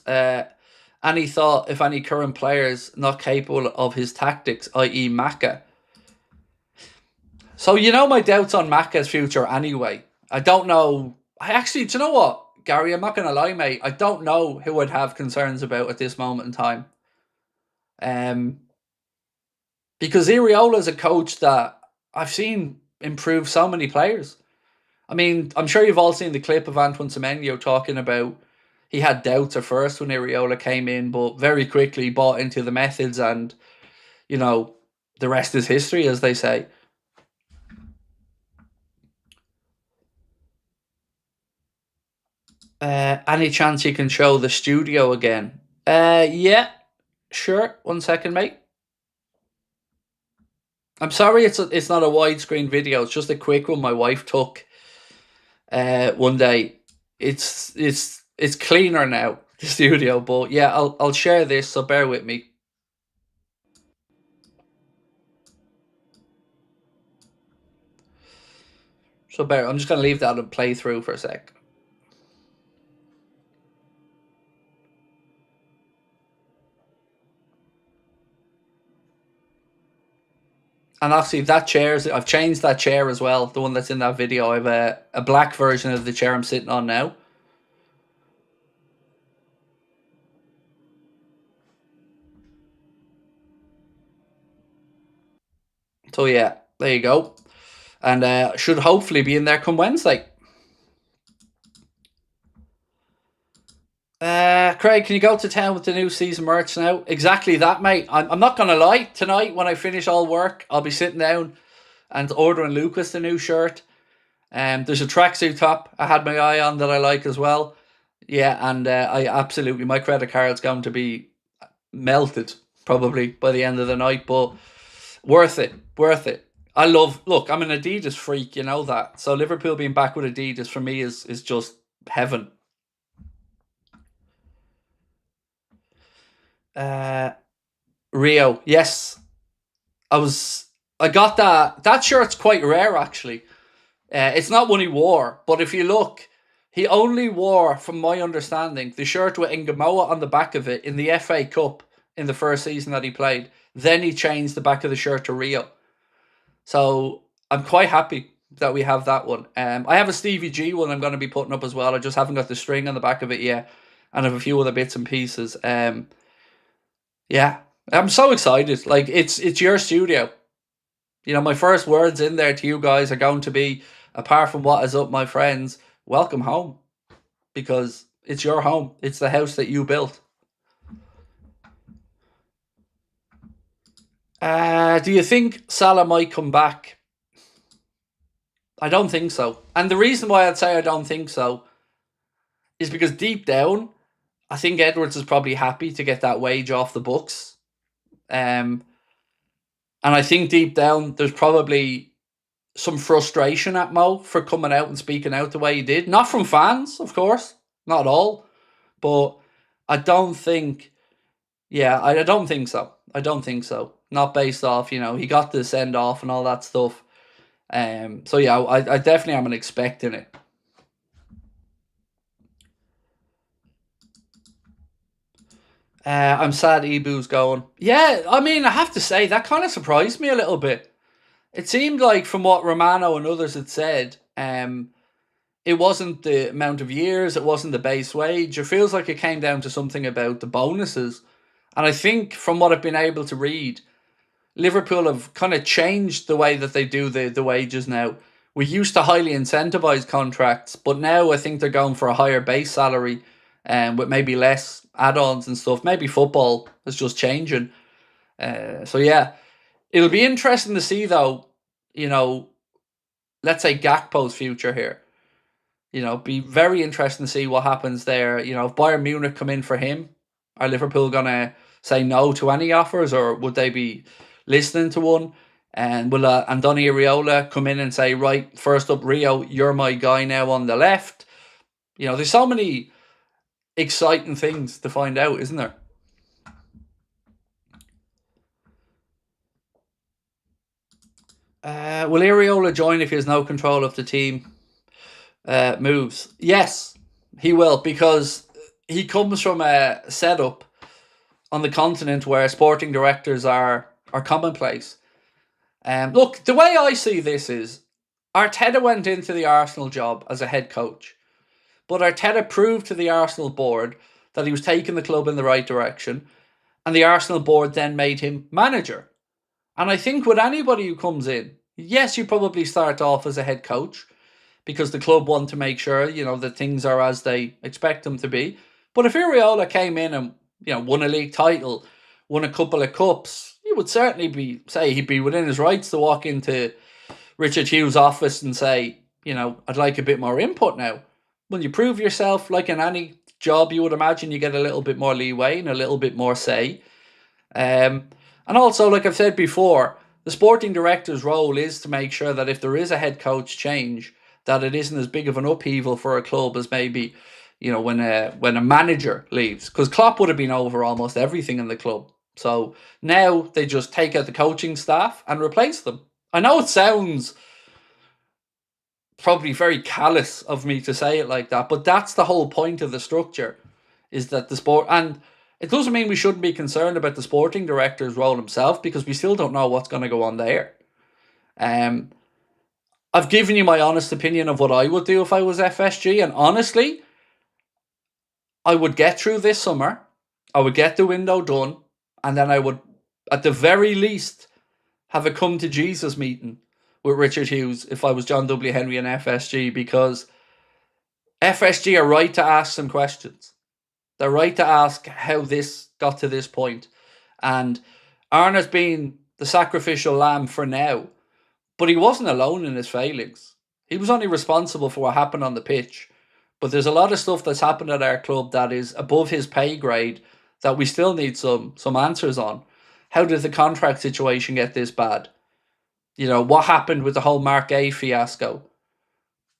any thought if any current players not capable of his tactics, i.e. Maka? So my doubts on Maka's future anyway. I don't know. Do you know what, Gary? I'm not going to lie, mate. I don't know who I'd have concerns about at this moment in time. Because Iraola is a coach that I've seen improve so many players. I mean, I'm sure you've all seen the clip of Antoine Semenyo talking about he had doubts at first when Iraola came in, but very quickly bought into the methods, and, the rest is history, as they say. Any chance you can show the studio again? Yeah, sure. 1 second, mate. I'm sorry, it's not a widescreen video. It's just a quick one my wife took one day. It's cleaner now, the studio, but yeah, I'll share this, so bear with me. I'm just going to leave that and play through for a sec. And actually, I've changed that chair as well, the one that's in that video. I have a black version of the chair I'm sitting on now. So yeah, there you go. And should hopefully be in there come Wednesday. Craig, can you go to town with the new season merch now? Exactly that, mate. I'm not going to lie. Tonight, when I finish all work, I'll be sitting down and ordering Lucas the new shirt. There's a tracksuit top I had my eye on that I like as well. Yeah, and my credit card's going to be melted probably by the end of the night, but worth it, worth it. Look, I'm an Adidas freak, you know that. So Liverpool being back with Adidas for me is just heaven. Uh, Rio, yes, I was. I got that. That shirt's quite rare, actually. It's not one he wore, but if you look, he only wore, from my understanding, the shirt with Ngamoa on the back of it in the FA Cup in the first season that he played. Then he changed the back of the shirt to Rio. So I'm quite happy that we have that one. I have a Stevie G one I'm going to be putting up as well. I just haven't got the string on the back of it yet, and I have a few other bits and pieces. Yeah, I'm so excited. Like it's your studio. You know, my first words in there to you guys are going to be, apart from what is up, my friends, welcome home, because it's your home. It's the house that you built. Do you think Salah might come back? I don't think so. And the reason why I'd say I don't think so is because deep down, I think Edwards is probably happy to get that wage off the books. And I think deep down, there's probably some frustration at Mo for coming out and speaking out the way he did. Not from fans, of course, not at all. But I don't think, yeah, I don't think so. I don't think so. Not based off, he got the send off and all that stuff. So yeah, I definitely am expecting it. I'm sad Ibu's going. Yeah, I mean, I have to say, that kind of surprised me a little bit. It seemed like, from what Romano and others had said, it wasn't the amount of years, it wasn't the base wage. It feels like it came down to something about the bonuses. And I think, from what I've been able to read, Liverpool have kind of changed the way that they do the wages now. We used to highly incentivize contracts, but now I think they're going for a higher base salary, with maybe less add-ons and stuff. Maybe football is just changing. So yeah, it'll be interesting to see, though, let's say Gakpo's future here. Be very interesting to see what happens there. If Bayern Munich come in for him, are Liverpool going to say no to any offers, or would they be listening to one? And will Diamonde and Iraola come in and say, right, first up, Rio, you're my guy now on the left? There's so many exciting things to find out, isn't there? Will Iraola join if he has no control of the team moves? Yes, he will, because he comes from a setup on the continent where sporting directors are commonplace. Look, the way I see this is, Arteta went into the Arsenal job as a head coach, but Arteta proved to the Arsenal board that he was taking the club in the right direction, and the Arsenal board then made him manager. And I think with anybody who comes in, yes, you probably start off as a head coach because the club want to make sure, that things are as they expect them to be. But if Iraola came in and, won a league title, won a couple of cups, you would certainly say he'd be within his rights to walk into Richard Hughes' office and say, I'd like a bit more input now. When you prove yourself, like in any job, you would imagine you get a little bit more leeway and a little bit more say. And also, like I've said before, the sporting director's role is to make sure that if there is a head coach change, that it isn't as big of an upheaval for a club as maybe, when a manager leaves. Because Klopp would have been over almost everything in the club. So now they just take out the coaching staff and replace them. I know it sounds probably very callous of me to say it like that, but that's the whole point of the structure, is that the sport, and it doesn't mean we shouldn't be concerned about the sporting director's role himself, because we still don't know what's going to go on there. I've given you my honest opinion of what I would do if I was FSG, and honestly, I would get through this summer, I would get the window done, and then I would, at the very least, have a come to Jesus meeting with Richard Hughes if I was John W. Henry and FSG, because FSG are right to ask some questions. They're right to ask how this got to this point. And Arna's been the sacrificial lamb for now, but he wasn't alone in his failings. He was only responsible for what happened on the pitch. But there's a lot of stuff that's happened at our club that is above his pay grade that we still need some answers on. How did the contract situation get this bad? What happened with the whole Mark A fiasco?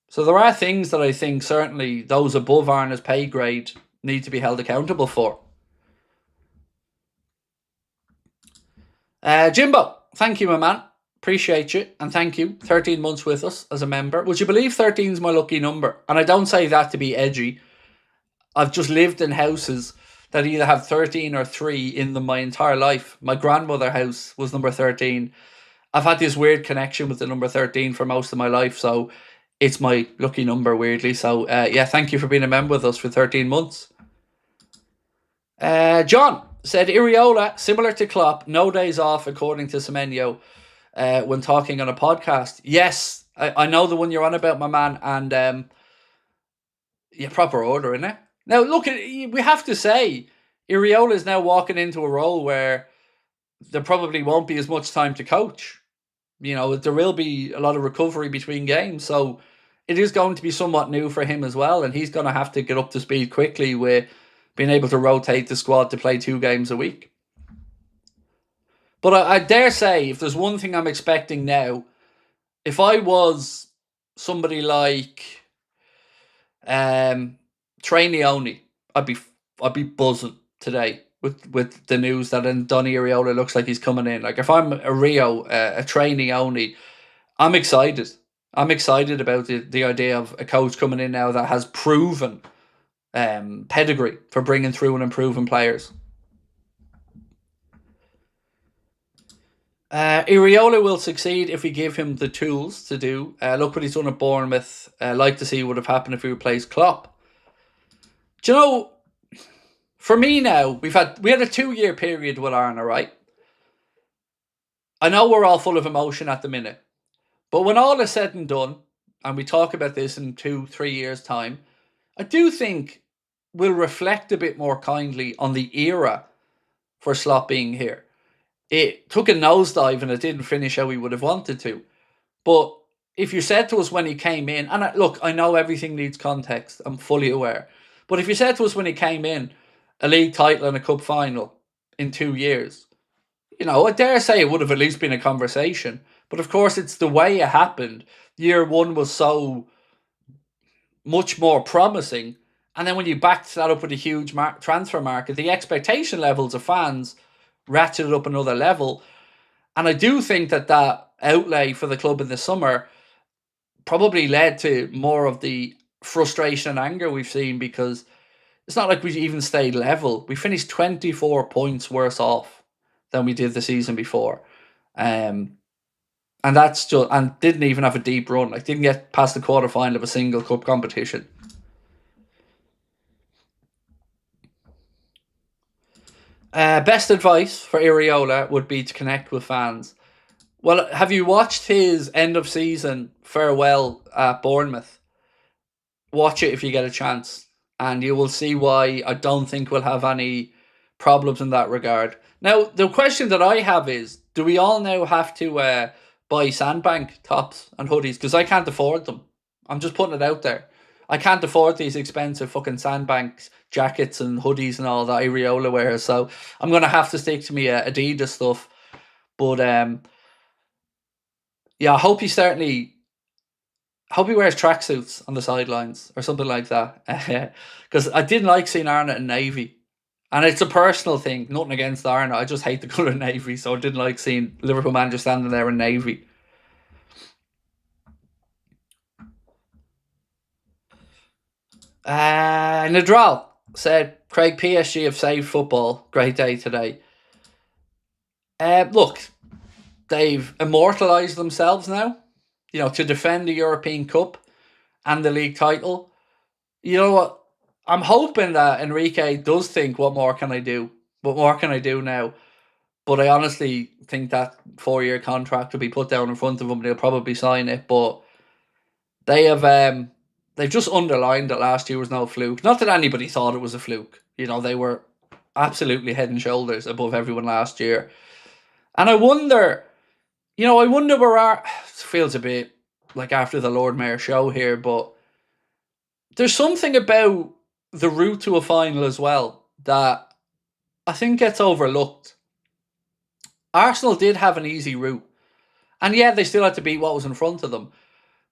So there are things that I think certainly those above Arna's pay grade need to be held accountable for. Jimbo, thank you, my man. Appreciate you, and thank you. 13 months with us as a member. Would you believe 13 is my lucky number? And I don't say that to be edgy. I've just lived in houses that either have 13 or 3 in them my entire life. My grandmother's house was number 13. I've had this weird connection with the number 13 for most of my life, so it's my lucky number, weirdly. So, yeah, thank you for being a member with us for 13 months. John said, Iraola, similar to Klopp, no days off, according to Semenyo, when talking on a podcast. Yes, I know the one you're on about, my man, and yeah, proper order, isn't it? Now, look, we have to say, Iraola is now walking into a role where there probably won't be as much time to coach. There will be a lot of recovery between games, so it is going to be somewhat new for him as well, and he's going to have to get up to speed quickly with being able to rotate the squad to play 2 games a week. But I dare say, if there's one thing I'm expecting now, if I was somebody like trainee only, I'd be buzzing today with the news that Donny Iraola looks like he's coming in. Like, if I'm a Rio, a trainee only, I'm excited. I'm excited about the idea of a coach coming in now that has proven pedigree for bringing through and improving players. Iraola will succeed if we give him the tools to do. Look what he's done at Bournemouth. Like to see what would have happened if he replaced Klopp. Do you know, for me now, we had a 2-year period with Arna, right? I know we're all full of emotion at the minute, but when all is said and done, and we talk about this in 2-3 years' time, I do think we'll reflect a bit more kindly on the era for Slot being here. It took a nosedive and it didn't finish how we would have wanted to. But if you said to us when he came in, and look, I know everything needs context, I'm fully aware. But if you said to us when he came in, a league title and a cup final in 2 years, I dare say it would have at least been a conversation. But of course, it's the way it happened. Year 1 was so much more promising. And then when you backed that up with a huge transfer market, the expectation levels of fans ratcheted up another level. And I do think that outlay for the club in the summer probably led to more of the frustration and anger we've seen, because it's not like we even stayed level. We finished 24 points worse off than we did the season before. And that's just, and didn't even have a deep run. Like, didn't get past the quarterfinal of a single cup competition. Best advice for Iraola would be to connect with fans. Well, have you watched his end of season farewell at Bournemouth? Watch it if you get a chance, and you will see why I don't think we'll have any problems in that regard. Now, the question that I have is, do we all now have to buy Sandbank tops and hoodies? Because I can't afford them. I'm just putting it out there. I can't afford these expensive fucking Sandbank jackets and hoodies and all that Iraola wears. So I'm going to have to stick to me Adidas stuff. But yeah, I hope he wears tracksuits on the sidelines or something like that. Because I didn't like seeing Arna in navy. And it's a personal thing, nothing against Arna. I just hate the colour navy, so I didn't like seeing Liverpool manager standing there in navy. Nadral said, Craig, PSG have saved football. Great day today. Look, they've immortalised themselves now, to defend the European Cup and the league title. You know what? I'm hoping that Enrique does think, what more can I do? What more can I do now? But I honestly think that 4-year contract will be put down in front of him. They'll probably sign it. But they've just underlined that last year was no fluke. Not that anybody thought it was a fluke. They were absolutely head and shoulders above everyone last year. And I wonder where it feels a bit like after the Lord Mayor show here, but there's something about the route to a final as well that I think gets overlooked. Arsenal did have an easy route. And yeah, they still had to beat what was in front of them.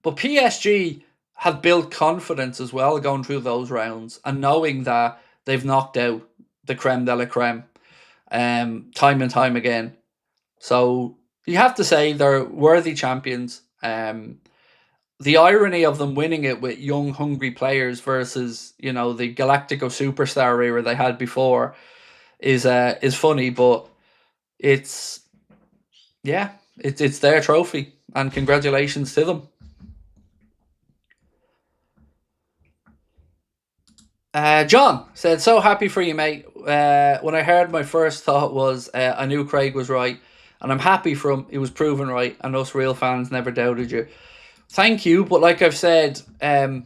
But PSG have built confidence as well going through those rounds and knowing that they've knocked out the creme de la creme time and time again. So you have to say they're worthy champions. The irony of them winning it with young, hungry players versus, you know, the Galactico superstar era they had before is funny, but it's yeah, it's their trophy, and congratulations to them. John said, "So happy for you, mate. When I heard, my first thought was I knew Craig was right, and I'm happy for him. He was proven right, and us real fans never doubted you. Thank you, but like I've said, I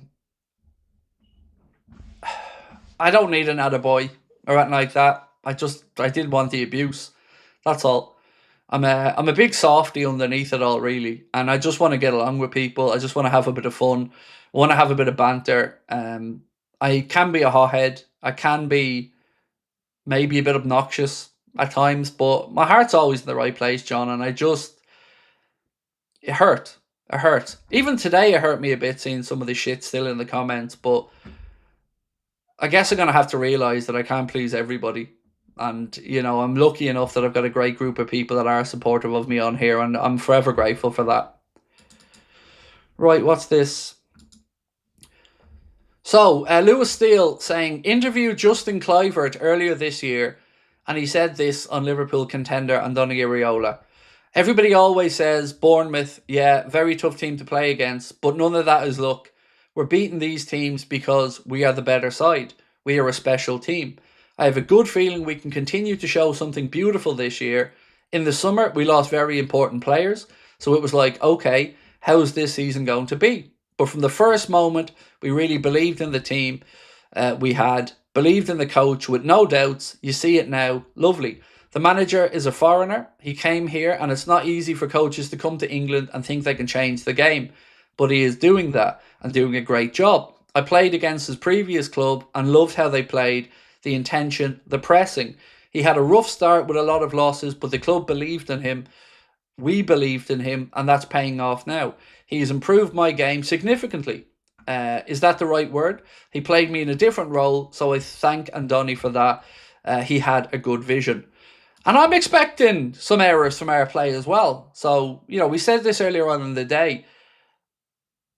don't need an attaboy or anything like that. I did want the abuse. That's all. I'm a big softy underneath it all, really, and I just want to get along with people. I just want to have a bit of fun. I want to have a bit of banter. I can be a hothead. I can be maybe a bit obnoxious at times, but my heart's always in the right place, John. And it hurt. It hurt. Even today, it hurt me a bit seeing some of the shit still in the comments. But I guess I'm gonna have to realize that I can't please everybody. And you know, I'm lucky enough that I've got a great group of people that are supportive of me on here, and I'm forever grateful for that. Right, what's this? So, Lewis Steele saying, interviewed Justin Kluivert earlier this year, and he said this on Liverpool contender Diamonde and Iraola. Everybody always says, Bournemouth, yeah, very tough team to play against, but none of that is luck. We're beating these teams because we are the better side. We are a special team. I have a good feeling we can continue to show something beautiful this year. In the summer, we lost very important players, so it was like, okay, how's this season going to be? But from the first moment, we really believed in the team we had, believed in the coach with no doubts. You see it now. Lovely. The manager is a foreigner. He came here, and it's not easy for coaches to come to England and think they can change the game. But he is doing that and doing a great job. I played against his previous club and loved how they played, the intention, the pressing. He had a rough start with a lot of losses, but the club believed in him. We believed in him, and that's paying off now. He's improved my game significantly. Is that the right word? He played me in a different role, so I thank Andoni for that. He had a good vision. And I'm expecting some errors from our play as well. So, you know, we said this earlier on in the day.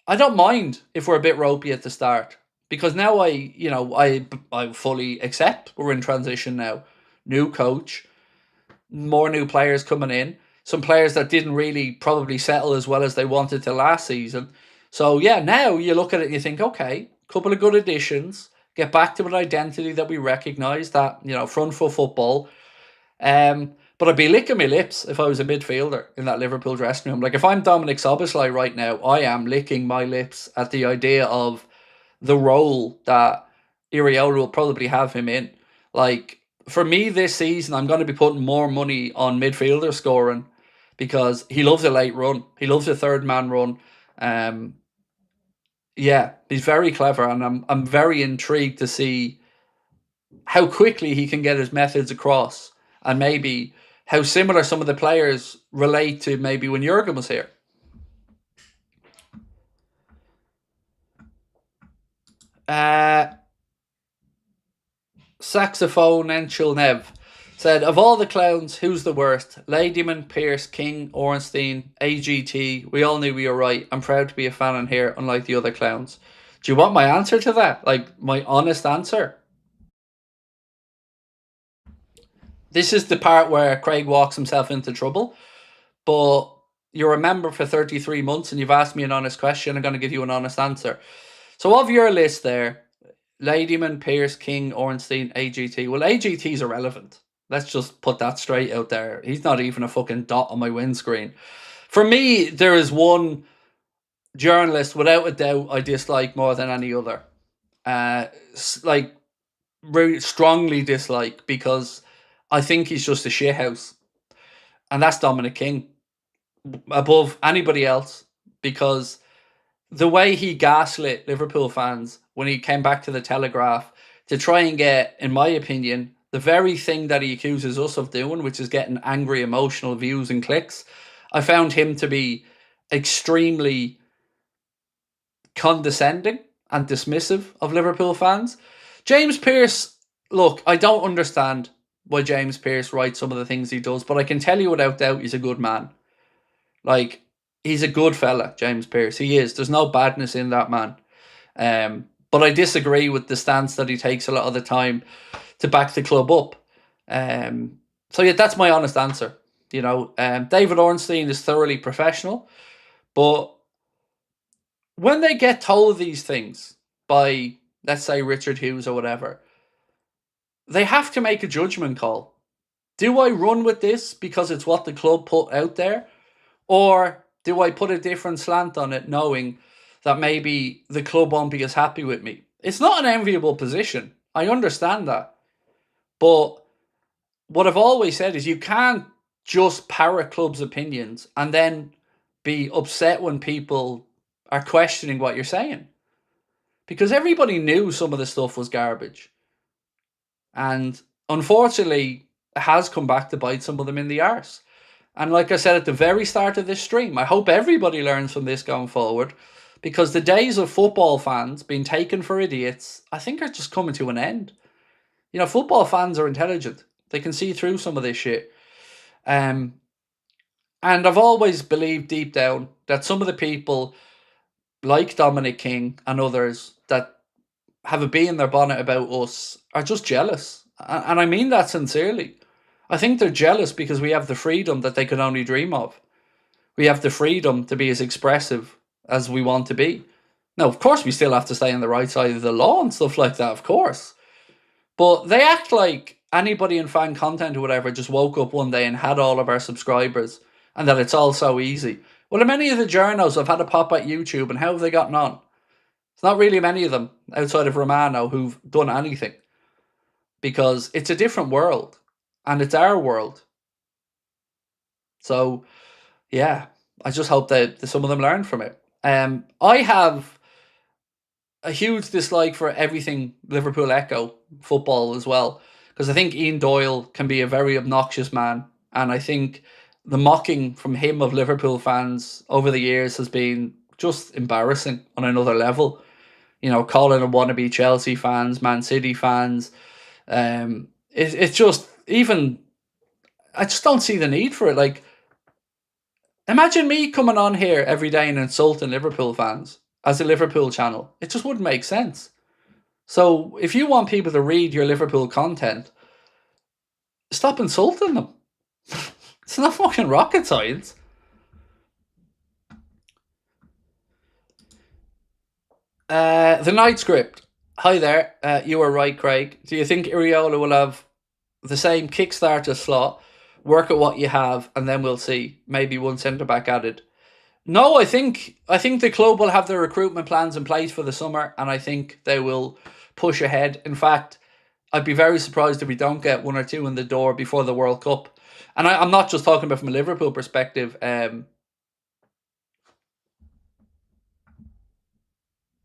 I don't mind if we're a bit ropey at the start, because now I fully accept we're in transition now. New coach, more new players coming in, some players that didn't really probably settle as well as they wanted to last season. So yeah, now you look at it and you think, okay, couple of good additions, get back to an identity that we recognise, that, you know, front foot football. But I'd be licking my lips if I was a midfielder in that Liverpool dressing room. Like if I'm Dominic Szoboszlai right now, I am licking my lips at the idea of the role that Iraola will probably have him in. Like for me this season, I'm going to be putting more money on midfielder scoring because he loves a late run. He loves a third man run. Um, yeah, he's very clever, and I'm very intrigued to see how quickly he can get his methods across, and maybe how similar some of the players relate to maybe when Jurgen was here. Saxophone Enchil Nev said, of all the clowns, who's the worst? Ladyman, Pierce, King, Ornstein, AGT. We all knew we were right. I'm proud to be a fan in here, unlike the other clowns. Do you want my answer to that? Like, my honest answer? This is the part where Craig walks himself into trouble. But you're a member for 33 months and you've asked me an honest question. I'm going to give you an honest answer. So of your list there, Ladyman, Pierce, King, Ornstein, AGT. Well, AGT's irrelevant. Let's just put that straight out there. He's not even a fucking dot on my windscreen. For me, there is one journalist, without a doubt, I dislike more than any other. Like, really strongly dislike, because I think he's just a shithouse. And that's Dominic King, above anybody else, because the way he gaslit Liverpool fans when he came back to the Telegraph to try and get, in my opinion, the very thing that he accuses us of doing, which is getting angry, emotional views and clicks. I found him to be extremely condescending and dismissive of Liverpool fans. James Pearce, look, I don't understand why James Pearce writes some of the things he does, but I can tell you without doubt he's a good man. Like, he's a good fella, James Pearce. He is. There's no badness in that man. But I disagree with the stance that he takes a lot of the time to back the club up. So yeah, that's my honest answer. David Ornstein is thoroughly professional, but when they get told these things by, let's say, Richard Hughes or whatever, they have to make a judgment call. Do I run with this because it's what the club put out there? Or do I put a different slant on it knowing that maybe the club won't be as happy with me? It's not an enviable position. I understand that. But what I've always said is you can't just parrot clubs' opinions and then be upset when people are questioning what you're saying. Because everybody knew some of the stuff was garbage. And unfortunately, it has come back to bite some of them in the arse. And like I said at the very start of this stream, I hope everybody learns from this going forward, because the days of football fans being taken for idiots, I think, are just coming to an end. Football fans are intelligent. They can see through some of this shit. And I've always believed deep down that some of the people like Dominic King and others that have a bee in their bonnet about us are just jealous. And I mean that sincerely. I think they're jealous because we have the freedom that they could only dream of. We have the freedom to be as expressive as we want to be. Now, of course, we still have to stay on the right side of the law and stuff like that, of course. But they act like anybody in fan content or whatever just woke up one day and had all of our subscribers and that it's all so easy. Well, many of the journos have had a pop at YouTube, and how have they gotten on? It's not really many of them outside of Romano who've done anything, because it's a different world and it's our world. So, yeah, I just hope that some of them learn from it. I have a huge dislike for everything Liverpool Echo football as well, because I think Ian Doyle can be a very obnoxious man, and I think the mocking from him of Liverpool fans over the years has been just embarrassing on another level. Calling them wannabe Chelsea fans, Man City fans. It's just, even, I just don't see the need for it. Like, imagine me coming on here every day and insulting Liverpool fans as a Liverpool channel. It just wouldn't make sense. So if you want people to read your Liverpool content, stop insulting them. It's not fucking rocket science. The night script. Hi there. You were right, Craig. Do you think Iraola will have the same Kickstarter slot? Work at what you have, and then we'll see. Maybe one centre back added. No, I think the club will have their recruitment plans in place for the summer, and I think they will push ahead. In fact, I'd be very surprised if we don't get one or two in the door before the World Cup. And I'm not just talking about from a Liverpool perspective.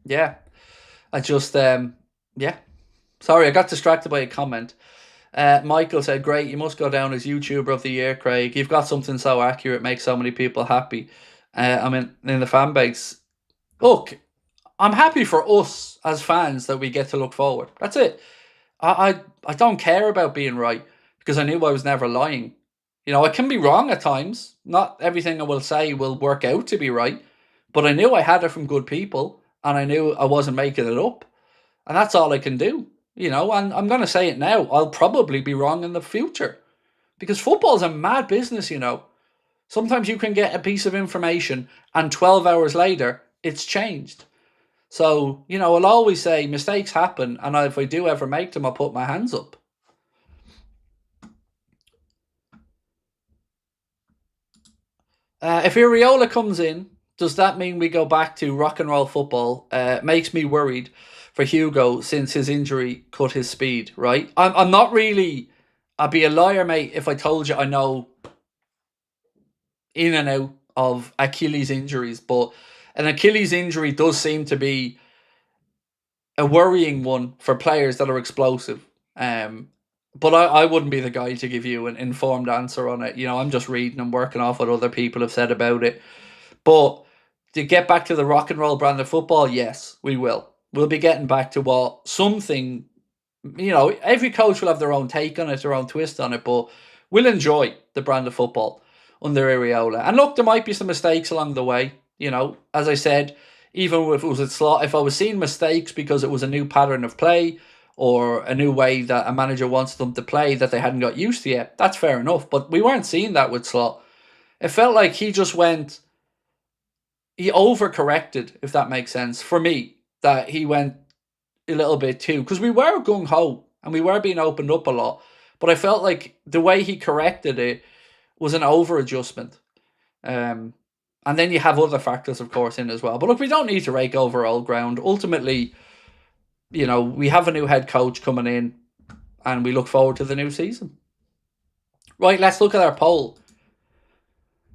Yeah, I just yeah. Sorry, I got distracted by a comment. Michael said, "Great, you must go down as YouTuber of the year, Craig. You've got something so accurate, makes so many people happy." I mean, in the fan base. Look, I'm happy for us as fans that we get to look forward. That's it. I don't care about being right, because I knew I was never lying. I can be wrong at times. Not everything I will say will work out to be right, but I knew I had it from good people, and I knew I wasn't making it up. And that's all I can do. And I'm going to say it now. I'll probably be wrong in the future, because football's a mad business, Sometimes you can get a piece of information and 12 hours later, it's changed. So, I'll always say mistakes happen, and if I do ever make them, I'll put my hands up. If Iraola comes in, does that mean we go back to rock and roll football? Makes me worried for Hugo, since his injury cut his speed, right? I'm not really... I'd be a liar, mate, if I told you I know in and out of Achilles injuries, but An Achilles injury does seem to be a worrying one for players that are explosive. But I wouldn't be the guy to give you an informed answer on it. I'm just reading and working off what other people have said about it. But to get back to the rock and roll brand of football, yes, we will. We'll be getting back to what something, every coach will have their own take on it, their own twist on it, but we'll enjoy the brand of football under Iraola. And look, there might be some mistakes along the way. As I said, even if it was a slot, if I was seeing mistakes because it was a new pattern of play or a new way that a manager wants them to play that they hadn't got used to yet, that's fair enough. But we weren't seeing that with Slot. It felt like he overcorrected, if that makes sense, for me, that he went a little bit too, because we were gung-ho and we were being opened up a lot. But I felt like the way he corrected it was an over-adjustment. And then you have other factors, of course, in as well. But look, we don't need to rake over old ground. Ultimately, we have a new head coach coming in and we look forward to the new season. Right, let's look at our poll.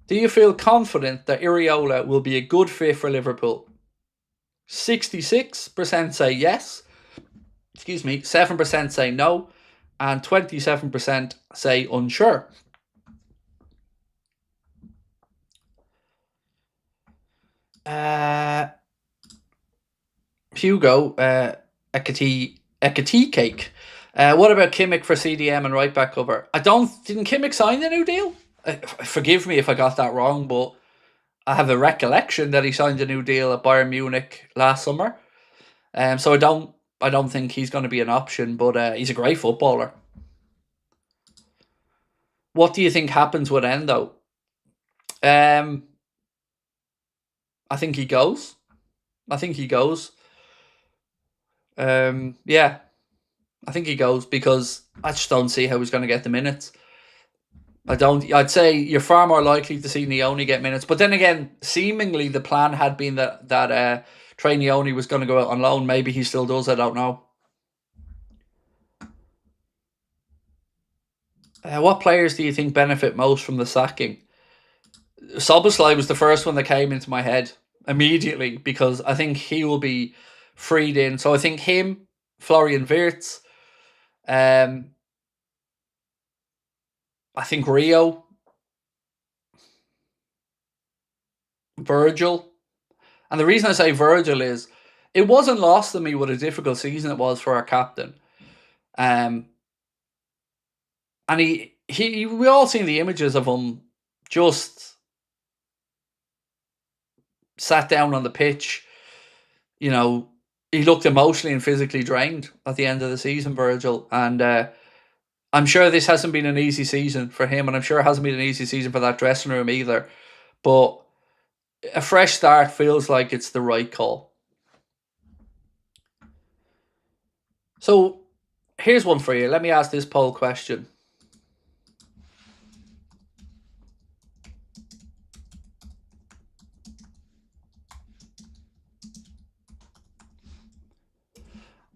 Do you feel confident that Iraola will be a good fit for Liverpool? 66% say yes. 7% say no. And 27% say unsure. Hugo, Ekati cake. What about Kimmich for CDM and right back cover? Didn't Kimmich sign the new deal? Forgive me if I got that wrong, but I have a recollection that he signed a new deal at Bayern Munich last summer. So I don't think he's going to be an option, but he's a great footballer. What do you think happens with Endo? I think he goes. Yeah, I think he goes because I just don't see how he's going to get the minutes. I'd say you're far more likely to see Nioni get minutes. But then again, seemingly the plan had been that Trey Nioni was going to go out on loan. Maybe he still does, I don't know. What players do you think benefit most from the sacking? Szoboszlai was the first one that came into my head immediately because I think he will be freed in. So I think him, Florian Wirtz, I think Rio, Virgil. And the reason I say Virgil is it wasn't lost to me what a difficult season it was for our captain. And we all seen the images of him just sat down on the pitch. He looked emotionally and physically drained at the end of the season, Virgil. And I'm sure this hasn't been an easy season for him, and I'm sure it hasn't been an easy season for that dressing room either. But a fresh start feels like it's the right call. So here's one for you. Let me ask this poll question.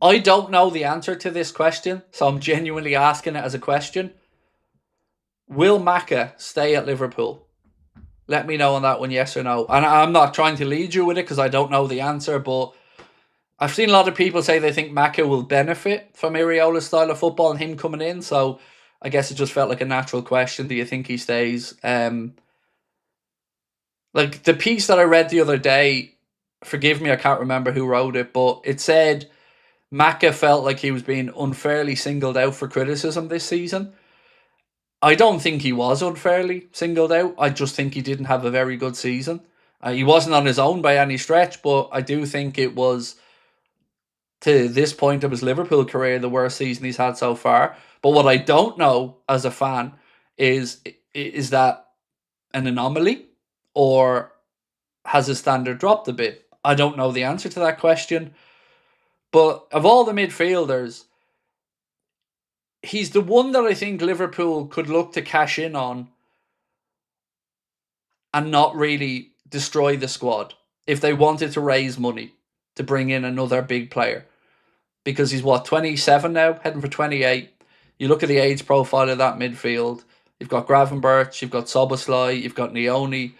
I don't know the answer to this question, so I'm genuinely asking it as a question. Will Maka stay at Liverpool? Let me know on that one, yes or no. And I'm not trying to lead you with it because I don't know the answer, but I've seen a lot of people say they think Maka will benefit from Iraola's style of football and him coming in, so I guess it just felt like a natural question. Do you think he stays? Like the piece that I read the other day, forgive me, I can't remember who wrote it, but it said Maka felt like he was being unfairly singled out for criticism this season. I don't think he was unfairly singled out. I just think he didn't have a very good season. He wasn't on his own by any stretch, but I do think it was, to this point of his Liverpool career, the worst season he's had so far. But what I don't know as a fan is that an anomaly or has his standard dropped a bit? I don't know the answer to that question. But of all the midfielders, he's the one that I think Liverpool could look to cash in on and not really destroy the squad if they wanted to raise money to bring in another big player. Because he's 27 now, heading for 28. You look at the age profile of that midfield. You've got Gravenberch, you've got Szoboszlai, you've got Nioni.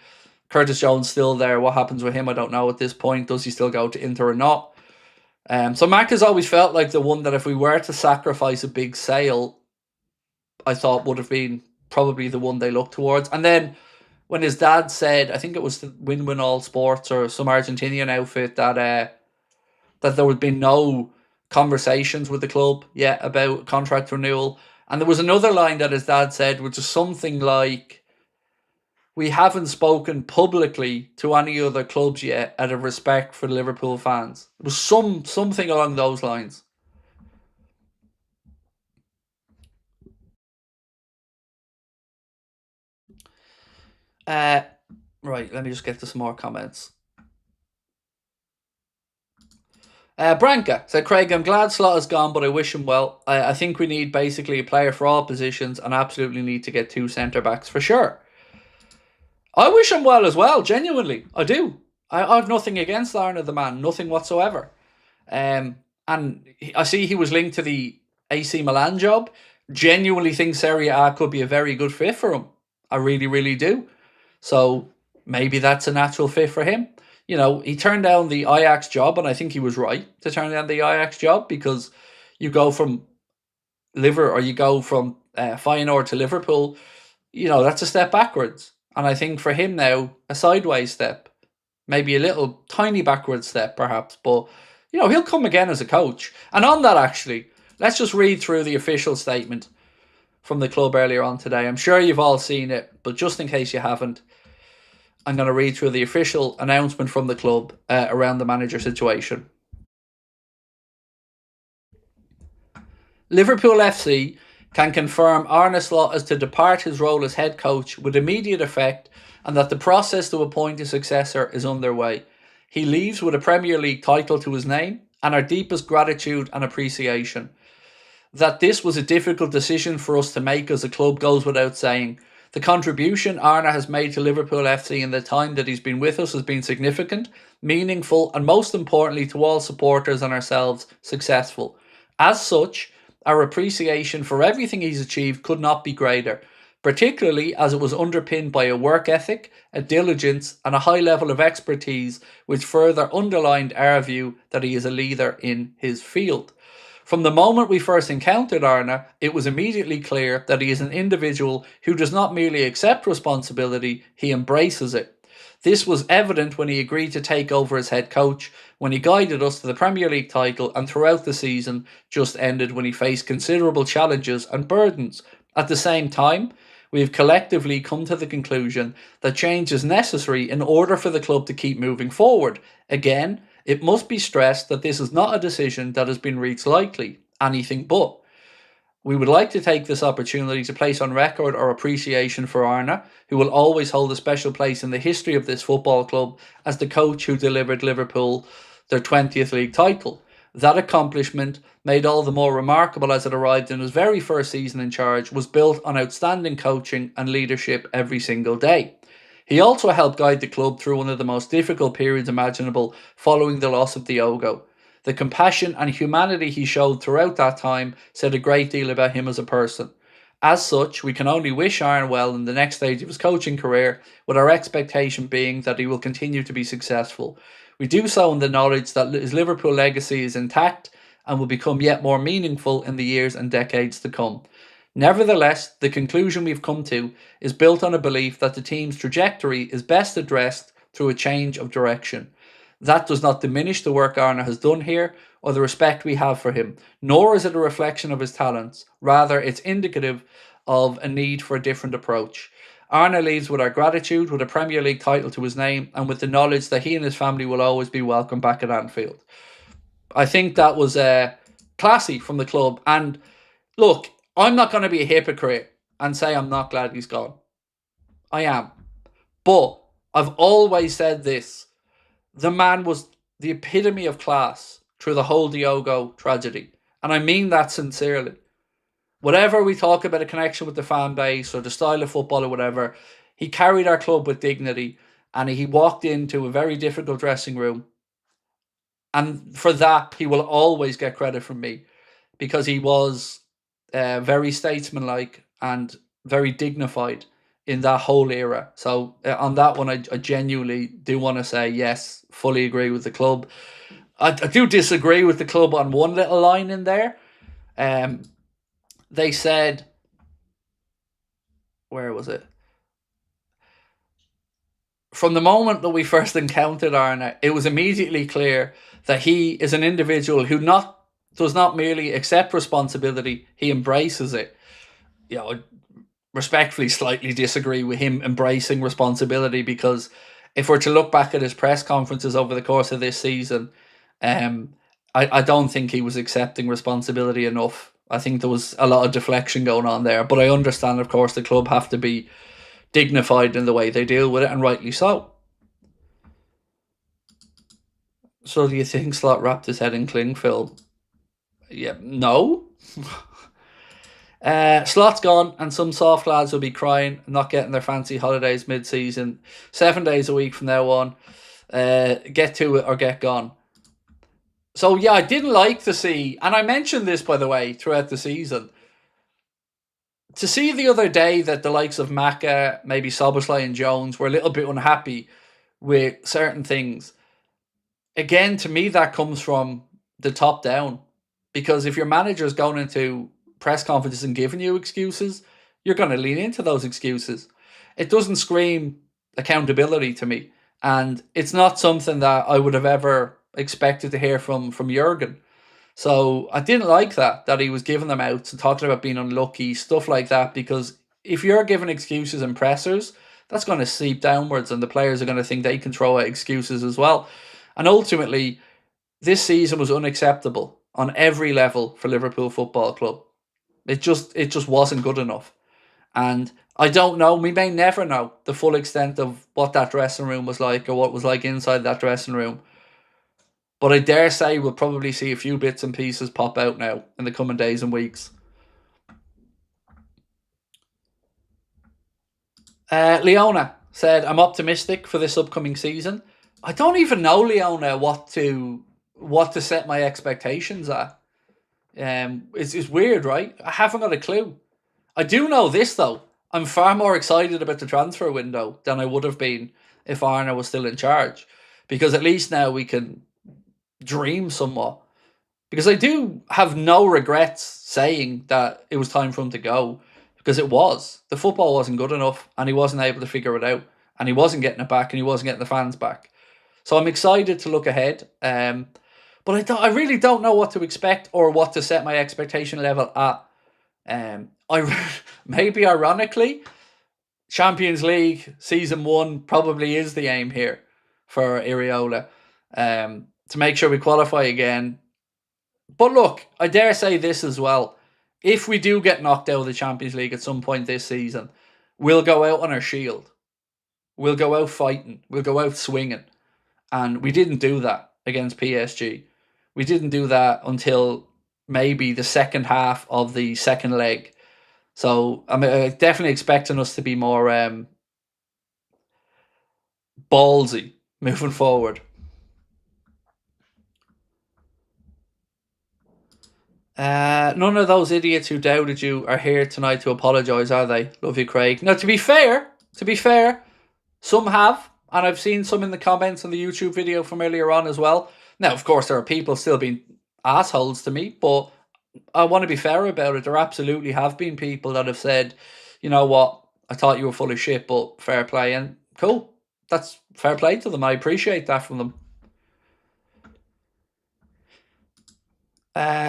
Curtis Jones still there. What happens with him, I don't know at this point. Does he still go to Inter or not? So Mac has always felt like the one that if we were to sacrifice a big sale, I thought would have been probably the one they look towards. And then when his dad said, I think it was the Win All Sports or some Argentinian outfit, that there would be no conversations with the club yet about contract renewal. And there was another line that his dad said, which is something like, we haven't spoken publicly to any other clubs yet out of respect for the Liverpool fans. It was something along those lines. Right, let me just get to some more comments. Branca said, Craig, I'm glad Slot is gone, but I wish him well. I think we need basically a player for all positions and absolutely need to get 2 centre-backs for sure. I wish him well as well, genuinely. I do. I have nothing against Arna, the man, nothing whatsoever. And I see he was linked to the AC Milan job. Genuinely think Serie A could be a very good fit for him. I really, really do. So maybe that's a natural fit for him. You know, he turned down the Ajax job, and I think he was right to turn down the Ajax job, because you go from Feyenoord to Liverpool, you know, that's a step backwards. And I think for him now, a sideways step, maybe a little tiny backward step perhaps, but you know, he'll come again as a coach. And on that, actually, let's just read through the official statement from the club earlier on today. I'm sure you've all seen it, but just in case you haven't, I'm going to read through the official announcement from the club around the manager situation. Liverpool FC can confirm Arne Slot is to depart his role as head coach with immediate effect, and that the process to appoint a successor is underway. He leaves with a Premier League title to his name, and our deepest gratitude and appreciation. That this was a difficult decision for us to make as a club goes without saying. The contribution Arne has made to Liverpool FC in the time that he's been with us has been significant, meaningful, and most importantly to all supporters and ourselves, successful. As such, our appreciation for everything he's achieved could not be greater, particularly as it was underpinned by a work ethic, a diligence, and a high level of expertise, which further underlined our view that he is a leader in his field. From the moment we first encountered Arne, it was immediately clear that he is an individual who does not merely accept responsibility, he embraces it. This was evident when he agreed to take over as head coach, when he guided us to the Premier League title, and throughout the season just ended when he faced considerable challenges and burdens. At the same time, we have collectively come to the conclusion that change is necessary in order for the club to keep moving forward. Again, it must be stressed that this is not a decision that has been reached lightly, anything but. We would like to take this opportunity to place on record our appreciation for Arne, who will always hold a special place in the history of this football club as the coach who delivered Liverpool their 20th league title. That accomplishment, made all the more remarkable as it arrived in his very first season in charge, was built on outstanding coaching and leadership every single day. He also helped guide the club through one of the most difficult periods imaginable following the loss of Diogo. The compassion and humanity he showed throughout that time said a great deal about him as a person. As such, we can only wish Arne well in the next stage of his coaching career, with our expectation being that he will continue to be successful. We do so in the knowledge that his Liverpool legacy is intact and will become yet more meaningful in the years and decades to come. Nevertheless, the conclusion we've come to is built on a belief that the team's trajectory is best addressed through a change of direction. That does not diminish the work Arne has done here or the respect we have for him, nor is it a reflection of his talents. Rather, it's indicative of a need for a different approach. Arne leaves with our gratitude, with a Premier League title to his name, and with the knowledge that he and his family will always be welcome back at Anfield. I think that was classy from the club. And look, I'm not going to be a hypocrite and say I'm not glad he's gone. I am. But I've always said this. The man was the epitome of class through the whole Diogo tragedy. And I mean that sincerely. Whatever we talk about a connection with the fan base or the style of football or whatever, he carried our club with dignity, and he walked into a very difficult dressing room. And for that, he will always get credit from me, because he was very statesmanlike and very dignified in that whole era. So on that one, I genuinely do want to say yes, fully agree with the club. I do disagree with the club on one little line in there. They said, where was it? From the moment that we first encountered Arna, it was immediately clear that he is an individual who does not merely accept responsibility, he embraces it. You know, I respectfully slightly disagree with him embracing responsibility, because if we're to look back at his press conferences over the course of this season, I don't think he was accepting responsibility enough. I think there was a lot of deflection going on there. But I understand, of course, the club have to be dignified in the way they deal with it, and rightly so. So do you think Slot wrapped his head in cling film? Yeah, no. Slot's gone, and some soft lads will be crying, not getting their fancy holidays mid-season. 7 days a week from now on. Get to it or get gone. So yeah, I didn't like to see, and I mentioned this, by the way, throughout the season, to see the other day that the likes of Maka, maybe Szoboszlai and Jones were a little bit unhappy with certain things. Again, to me, that comes from the top down. Because if your manager's going into press conferences and giving you excuses, you're going to lean into those excuses. It doesn't scream accountability to me. And it's not something that I would have ever expected to hear from Jurgen. So I didn't like that he was giving them out and talking about being unlucky, stuff like that, because if you're giving excuses and pressers, that's going to seep downwards, and the players are going to think they can throw out excuses as well. And ultimately, this season was unacceptable on every level for Liverpool Football Club. It just wasn't good enough. And I don't know, we may never know the full extent of what that dressing room was like, or what was like inside that dressing room. But I dare say we'll probably see a few bits and pieces pop out now in the coming days and weeks. Leona said, I'm optimistic for this upcoming season. I don't even know, Leona, what to set my expectations at. It's weird, right? I haven't got a clue. I do know this, though. I'm far more excited about the transfer window than I would have been if Arna was still in charge. Because at least now we can dream somewhat. Because I do have no regrets saying that it was time for him to go, because it was. The football wasn't good enough, and he wasn't able to figure it out, and he wasn't getting it back, and he wasn't getting the fans back. So I'm excited to look ahead, but I really don't know what to expect or what to set my expectation level at. Maybe ironically, Champions League season 1 probably is the aim here for Iraola. To make sure we qualify again. But look, I dare say this as well. If we do get knocked out of the Champions League at some point this season, we'll go out on our shield. We'll go out fighting. We'll go out swinging. And we didn't do that against PSG. We didn't do that until maybe the second half of the second leg. So I'm definitely expecting us to be more ballsy moving forward. None of those idiots who doubted you are here tonight to apologise, are they? Love you, Craig. Now, to be fair, some have, and I've seen some in the comments on the YouTube video from earlier on as well. Now, of course, there are people still being assholes to me, but I want to be fair about it. There absolutely have been people that have said, you know what, I thought you were full of shit, but fair play. And cool, that's fair play to them. I appreciate that from them.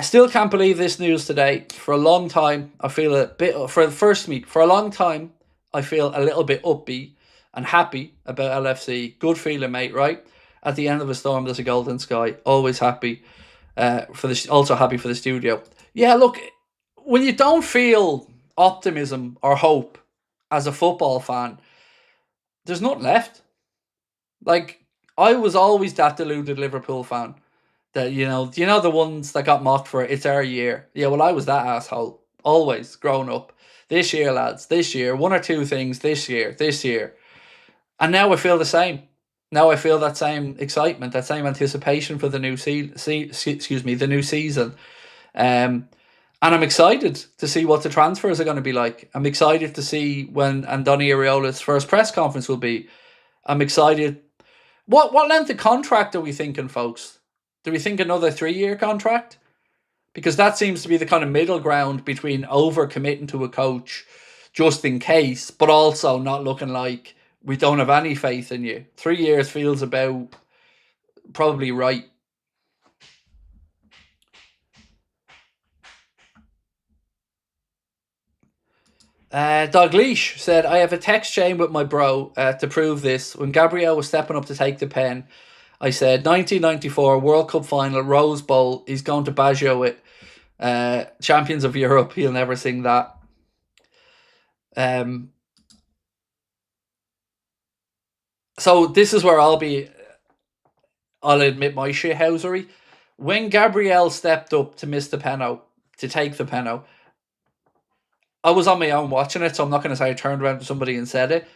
Still can't believe this news today. For a long time, I feel a bit, for a long time, I feel a little bit upbeat and happy about LFC. Good feeling, mate, right? At the end of a storm, there's a golden sky. Always happy. Also happy for the studio. Yeah, look, when you don't feel optimism or hope as a football fan, there's nothing left. Like, I was always that deluded Liverpool fan. That, you know the ones that got mocked for it's our year. Yeah, well, I was that asshole. Always, growing up. This year, lads, this year. One or two things this year. And now I feel the same. Now I feel that same excitement, that same anticipation for the new the new season. And I'm excited to see what the transfers are going to be like. I'm excited to see when Diamonde and Iraola's first press conference will be. I'm excited. What length of contract are we thinking, folks? Do we think another 3-year contract? Because that seems to be the kind of middle ground between over-committing to a coach just in case, but also not looking like we don't have any faith in you. 3 years feels about probably right. Dalgleish said, I have a text chain with my bro to prove this. When Gabriel was stepping up to take the pen, I said, 1994 World Cup final, Rose Bowl. He's going to Baggio it. Champions of Europe. He'll never sing that. So this is where I'll admit my shithousery. When Gabriel stepped up to miss the penalty, to take the penalty, I was on my own watching it, so I'm not going to say I turned around to somebody and said it.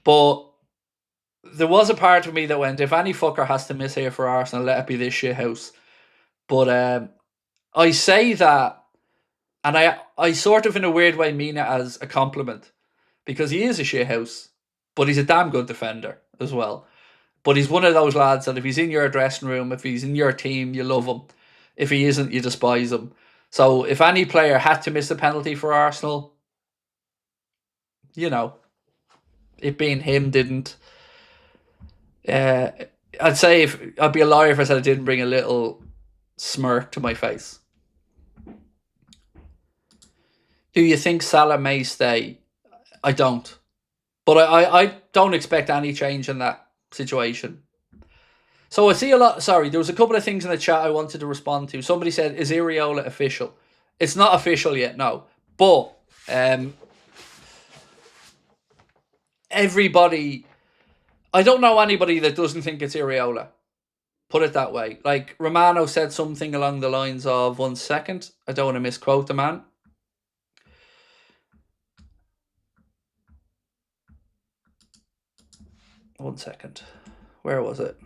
But there was a part of me that went, if any fucker has to miss here for Arsenal, let it be this shithouse. But I say that, and I sort of in a weird way mean it as a compliment, because he is a shithouse, but he's a damn good defender as well. But he's one of those lads that if he's in your dressing room, if he's in your team, you love him. If he isn't, you despise him. So if any player had to miss a penalty for Arsenal, you know, it being him didn't. I'd say I'd be a liar if I said I didn't bring a little smirk to my face. Do you think Salah may stay? I don't. But I don't expect any change in that situation. So I see a lot. Sorry, there was a couple of things in the chat I wanted to respond to. Somebody said, is Iraola official? It's not official yet, no. But everybody, I don't know anybody that doesn't think it's Iraola. Put it that way. Like, Romano said something along the lines of, 1 second, I don't want to misquote the man. One second. Where was it?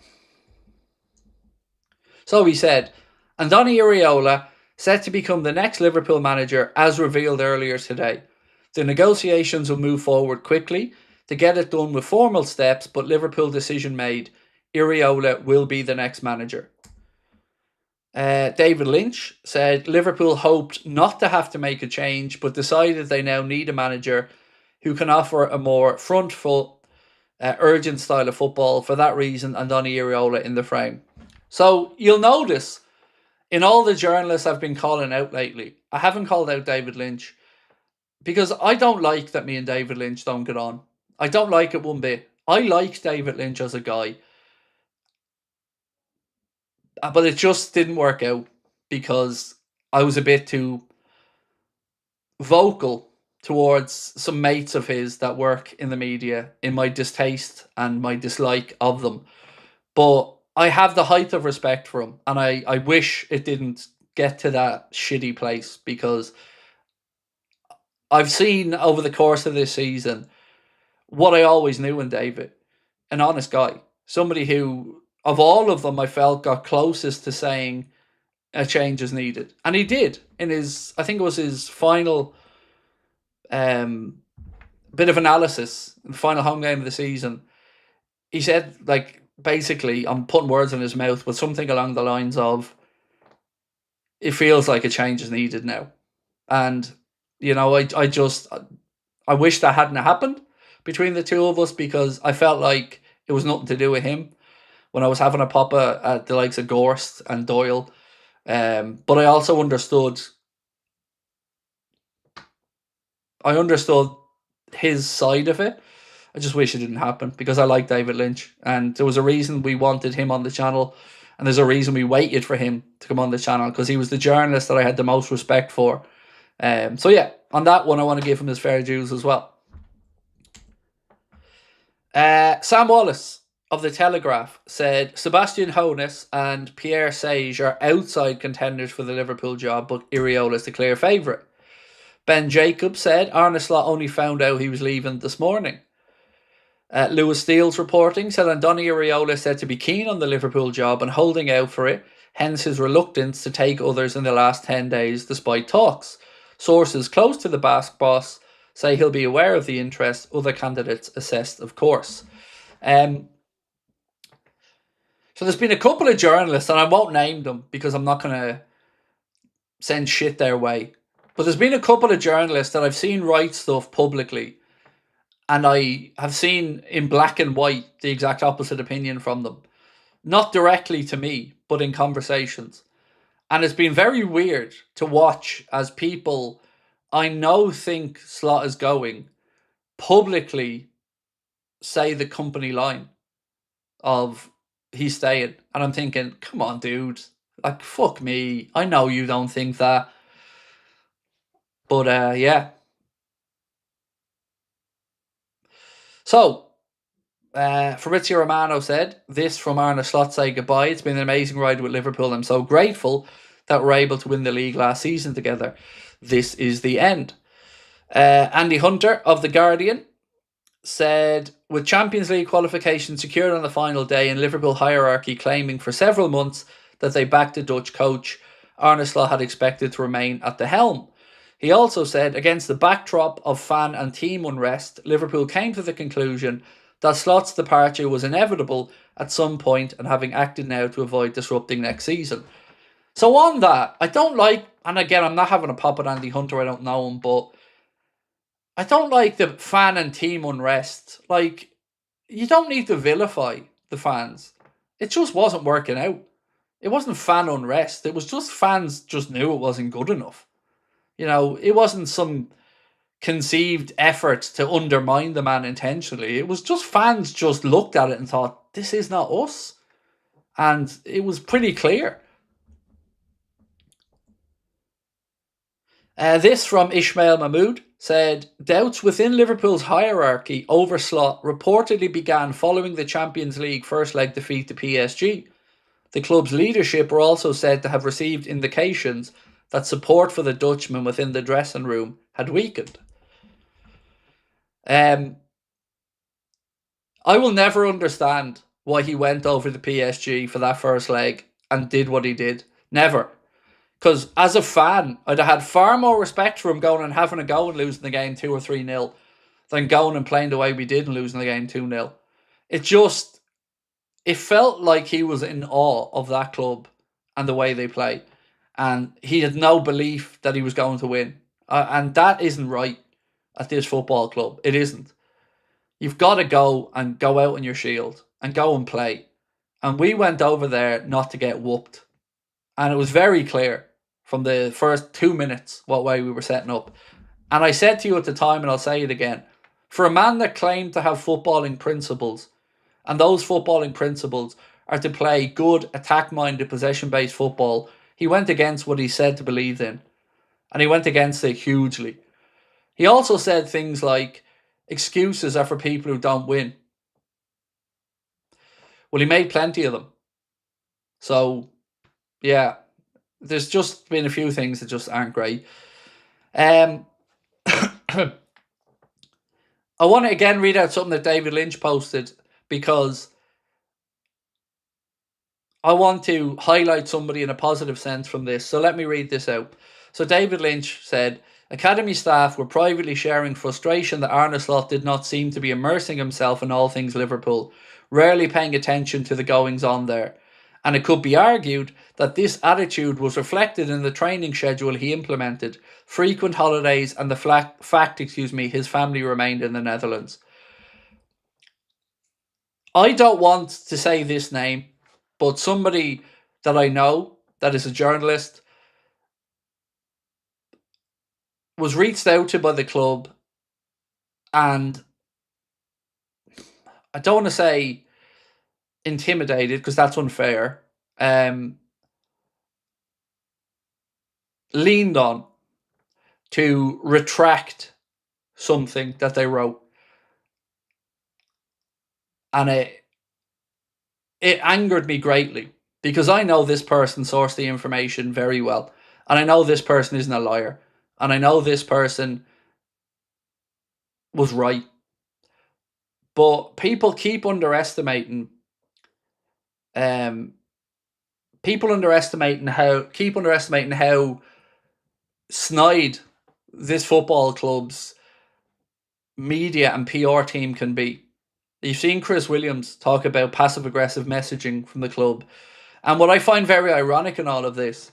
So he said, Andoni Iraola set to become the next Liverpool manager as revealed earlier today. The negotiations will move forward quickly to get it done with formal steps, but Liverpool decision made. Iraola will be the next manager. David Lynch said Liverpool hoped not to have to make a change, but decided they now need a manager who can offer a more front foot, urgent style of football. For that reason, Andoni Iraola in the frame. So you'll notice in all the journalists I've been calling out lately, I haven't called out David Lynch because I don't like that me and David Lynch don't get on. I don't like it one bit. I like David Lynch as a guy, but it just didn't work out because I was a bit too vocal towards some mates of his that work in the media in my distaste and my dislike of them. But I have the height of respect for him, and I wish it didn't get to that shitty place, because I've seen over the course of this season what I always knew in David. An honest guy. Somebody who, of all of them, I felt got closest to saying a change is needed. And he did in his, I think it was his final bit of analysis, the final home game of the season. He said, like, basically, I'm putting words in his mouth, but something along the lines of, it feels like a change is needed now. And, you know, I wish that hadn't happened between the two of us, because I felt like it was nothing to do with him when I was having a pop at the likes of Gorst and Doyle. But I also understood his side of it. I just wish it didn't happen, because I like David Lynch, and there was a reason we wanted him on the channel, and there's a reason we waited for him to come on the channel, because he was the journalist that I had the most respect for. So yeah, on that one, I want to give him his fair dues as well. Sam Wallace of The Telegraph said Sebastian Hoeneß and Pierre Sage are outside contenders for the Liverpool job, but Iraola is the clear favourite. Ben Jacobs said Arne Slot only found out he was leaving this morning. Lewis Steele's reporting said Andoni Iraola said to be keen on the Liverpool job and holding out for it. hence his reluctance to take others in the last 10 days despite talks. Sources close to the Basque boss say he'll be aware of the interest, other candidates assessed, of course. So there's been a couple of journalists, and I won't name them because I'm not going to send shit their way, but there's been a couple of journalists that I've seen write stuff publicly, and I have seen in black and white the exact opposite opinion from them. Not directly to me, but in conversations. And it's been very weird to watch as people I know think Slot is going publicly say the company line of he's staying. And I'm thinking, come on, dude. Like, fuck me. I know you don't think that. But, yeah. So, Fabrizio Romano said, this from Arne Slot say goodbye. It's been an amazing ride with Liverpool. I'm so grateful that we're able to win the league last season together. This is the end. Andy Hunter of The Guardian said, with Champions League qualification secured on the final day and Liverpool hierarchy claiming for several months that they backed a Dutch coach, Arne Slot had expected to remain at the helm. He also said, against the backdrop of fan and team unrest, Liverpool came to the conclusion that Slot's departure was inevitable at some point and having acted now to avoid disrupting next season. So on that, I don't like, and again, I'm not having a pop at Andy Hunter, I don't know him, but I don't like the fan and team unrest. Like, you don't need to vilify the fans. It just wasn't working out. It wasn't fan unrest. It was just fans just knew it wasn't good enough. You know, it wasn't some conceived effort to undermine the man intentionally. It was just fans just looked at it and thought, this is not us. And it was pretty clear. This from Ismail Mahmood said, doubts within Liverpool's hierarchy over Slot reportedly began following the Champions League first leg defeat to PSG. The club's leadership were also said to have received indications that support for the Dutchman within the dressing room had weakened. I will never understand why he went over to PSG for that first leg and did what he did. Never. Because as a fan, I'd have had far more respect for him going and having a go and losing the game 2 or 3-0 than going and playing the way we did and losing the game 2-0. It felt like he was in awe of that club and the way they play. And he had no belief that he was going to win. And that isn't right at this football club. It isn't. You've got to go out on your shield and go and play. And we went over there not to get whooped. And it was very clear from the first 2 minutes what way we were setting up. And I said to you at the time, and I'll say it again, for a man that claimed to have footballing principles, and those footballing principles are to play good, attack-minded, possession-based football, he went against what he said to believe in. And he went against it hugely. He also said things like, excuses are for people who don't win. Well, he made plenty of them. So, yeah, there's just been a few things that just aren't great. I want to again read out something that David Lynch posted because I want to highlight somebody in a positive sense from this. So let me read this out. So David Lynch said, Academy staff were privately sharing frustration that Arne Slot did not seem to be immersing himself in all things Liverpool, rarely paying attention to the goings-on there. And it could be argued that this attitude was reflected in the training schedule he implemented, frequent holidays, and the fact his family remained in the Netherlands. I don't want to say this name, but somebody that I know that is a journalist was reached out to by the club, and I don't want to say intimidated because that's unfair, leaned on to retract something that they wrote. And it angered me greatly because I know this person sourced the information very well. And I know this person isn't a liar. And I know this person was right. But people keep underestimating keep underestimating how snide this football club's media and PR team can be. You've seen Chris Williams talk about passive aggressive messaging from the club. And what I find very ironic in all of this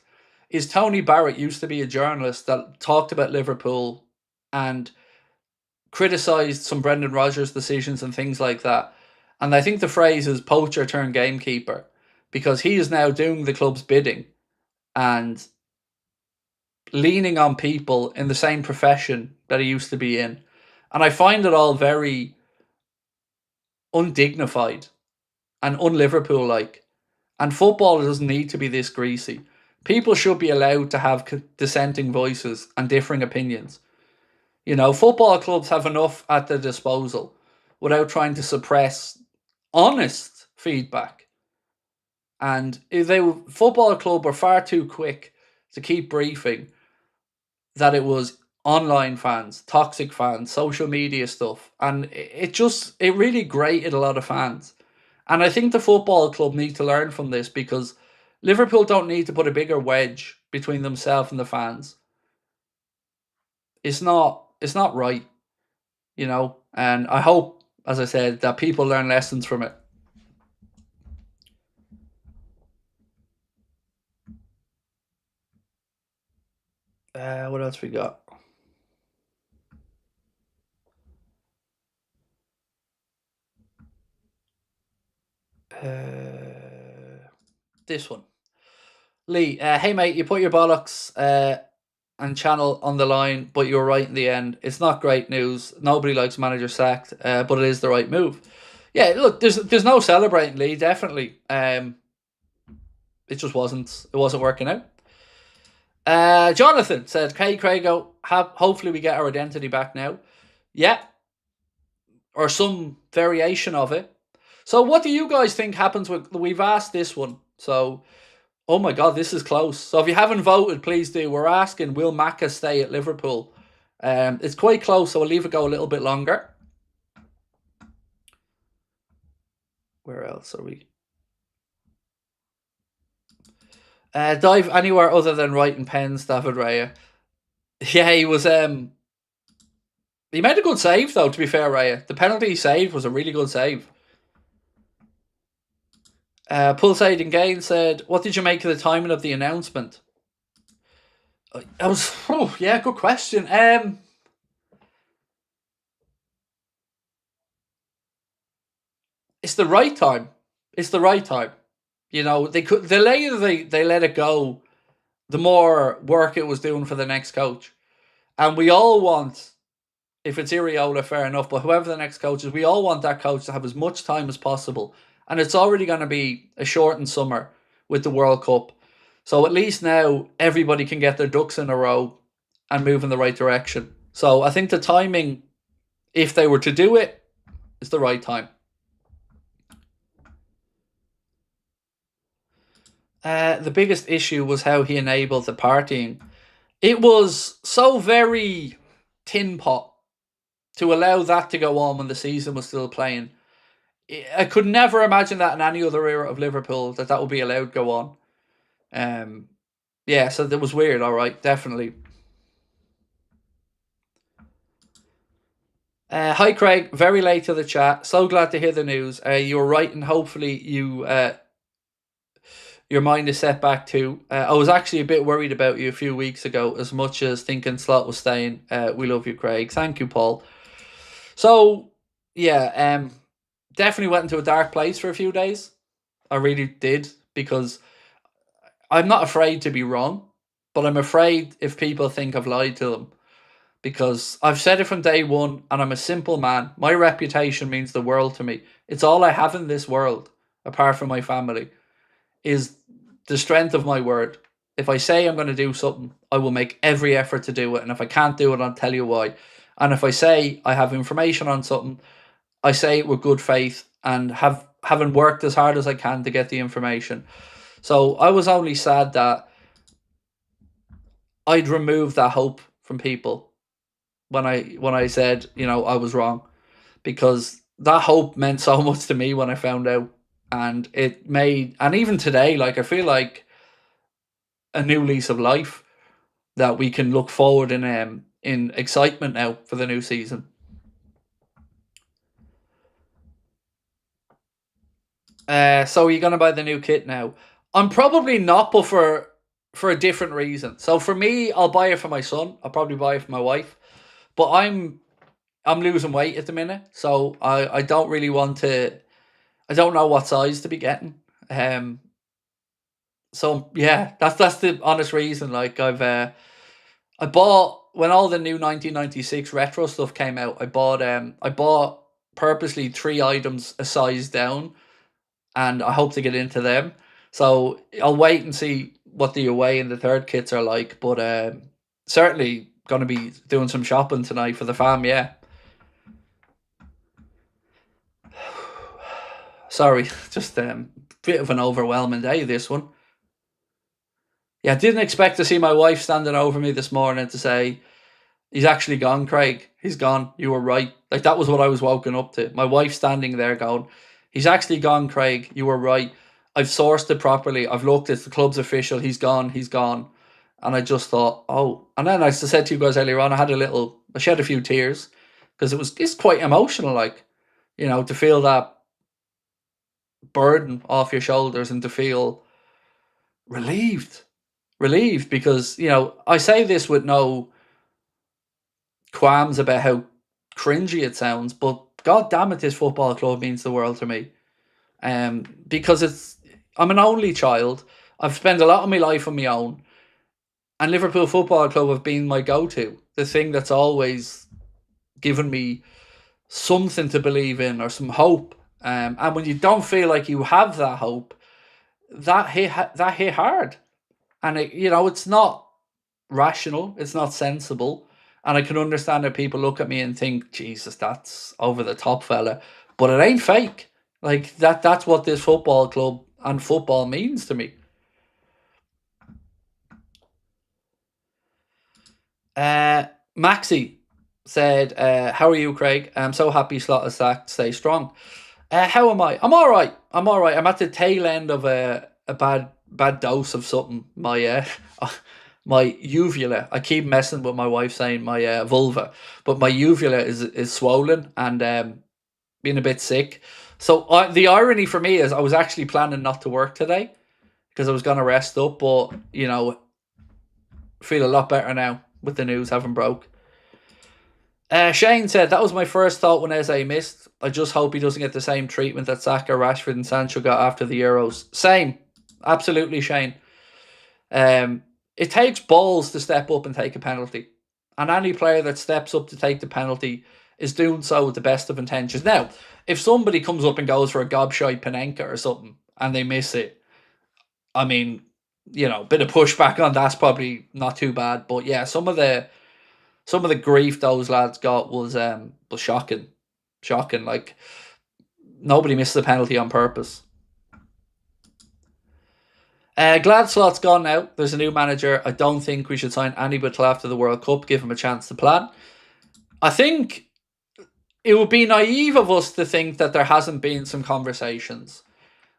is Tony Barrett used to be a journalist that talked about Liverpool and criticised some Brendan Rodgers decisions and things like that. And I think the phrase is poacher turned gamekeeper, because he is now doing the club's bidding and leaning on people in the same profession that he used to be in. And I find it all very undignified and un-Liverpool like. And football doesn't need to be this greasy. People should be allowed to have dissenting voices and differing opinions. You know, football clubs have enough at their disposal without trying to suppress honest feedback. And if football club were far too quick to keep briefing that it was online fans, toxic fans, social media stuff, and it really grated a lot of fans. And I think the football club need to learn from this, because Liverpool don't need to put a bigger wedge between themselves and the fans. It's not right, you know. And I hope, as I said, that people learn lessons from it. What else we got? This one. Lee, hey mate, you put your bollocks and channel on the line, but you were right in the end. It's not great news. Nobody likes manager sacked, but it is the right move. Yeah, look, there's no celebrating, Lee. Definitely, it just wasn't. It wasn't working out. Jonathan said, "Hey, Craigo, hopefully we get our identity back now." Yeah, or some variation of it. So, what do you guys think happens with? We've asked this one, so. Oh my God, this is close. So if you haven't voted, please do. We're asking, will Macca stay at Liverpool? It's quite close, so I'll leave it go a little bit longer. Where else are we? Dive anywhere other than writing pens, David Raya. Yeah, he was. He made a good save, though, to be fair, Raya. The penalty he saved was a really good save. Pulsating Gain said, what did you make of the timing of the announcement? Yeah, good question. It's the right time. It's the right time. You know, the later they let it go, the more work it was doing for the next coach. And we all want, if it's Iraola, fair enough, but whoever the next coach is, we all want that coach to have as much time as possible. And it's already going to be a shortened summer with the World Cup. So at least now everybody can get their ducks in a row and move in the right direction. So I think the timing, if they were to do it, is the right time. The biggest issue was how he enabled the partying. It was so very tin pot to allow that to go on when the season was still playing. I could never imagine that in any other era of Liverpool that would be allowed to go on. Yeah, so that was weird. All right, definitely. Hi Craig, very late to the chat. So glad to hear the news. You were right, and hopefully your mind is set back too. I was actually a bit worried about you a few weeks ago, as much as thinking Slot was staying. We love you, Craig. Thank you, Paul. So yeah, definitely went into a dark place for a few days. I really did, because I'm not afraid to be wrong, but I'm afraid if people think I've lied to them. Because I've said it from day one, and I'm a simple man. My reputation means the world to me. It's all I have in this world, apart from my family, is the strength of my word. If I say I'm going to do something, I will make every effort to do it. And if I can't do it, I'll tell you why. And if I say I have information on something, I say it with good faith and haven't worked as hard as I can to get the information. So I was only sad that I'd removed that hope from people when I said, I was wrong, because that hope meant so much to me when I found out. and it made, and even today, like I feel like a new lease of life that we can look forward in excitement now for the new season. So you're gonna buy the new kit now? I'm probably not, but for a different reason. So for me, I'll buy it for my son. I'll probably buy it for my wife. But I'm losing weight at the minute, so I don't really want to. I don't know what size to be getting. Um. So yeah, that's the honest reason. Like I bought when all the new 1996 retro stuff came out. I bought purposely 3 items a size down, and I hope to get into them. So I'll wait and see what the away and the third kits are like. But certainly going to be doing some shopping tonight for the fam. Yeah. Sorry, just bit of an overwhelming day this one. Yeah, I didn't expect to see my wife standing over me this morning to say, "He's actually gone, Craig. He's gone. You were right." Like that was what I was woken up to. My wife standing there going, "He's actually gone, Craig. You were right. I've sourced it properly. I've looked. It's the club's official. He's gone. He's gone." And I just thought, oh. And then I said to you guys earlier on, I shed a few tears because it's quite emotional, like, to feel that burden off your shoulders and to feel relieved. Relieved because, I say this with no qualms about how cringy it sounds, but god damn it, this football club means the world to me. Because I'm an only child. I've spent a lot of my life on my own, and Liverpool Football Club have been my go-to. The thing that's always given me something to believe in or some hope. And when you don't feel like you have that hope, that hit hard, and it's not rational, it's not sensible, and I can understand that people look at me and think, Jesus, that's over the top, fella, but it ain't fake. Like that's what this football club and football means to me. Maxi said, how are you, Craig? I'm so happy Slot is sacked. Stay strong. How am I? I'm all right. I'm at the tail end of a bad dose of something. My my uvula. I keep messing with my wife saying my vulva, but my uvula is swollen and being a bit sick. So the irony for me is I was actually planning not to work today because I was gonna rest up, but feel a lot better now with the news having broke. Shane said, that was my first thought when Eze missed. I just hope he doesn't get the same treatment that Saka, Rashford and Sancho got after the Euros. Same. Absolutely, Shane. It takes balls to step up and take a penalty. And any player that steps up to take the penalty is doing so with the best of intentions. Now, if somebody comes up and goes for a gobshite Panenka or something and they miss it, I mean, bit of pushback on that's probably not too bad. But yeah, some of the grief those lads got was shocking. Shocking. Like, nobody missed the penalty on purpose. Glad Slot's gone now. There's a new manager. I don't think we should sign anybody till after the World Cup. Give him a chance to plan. I think it would be naive of us to think that there hasn't been some conversations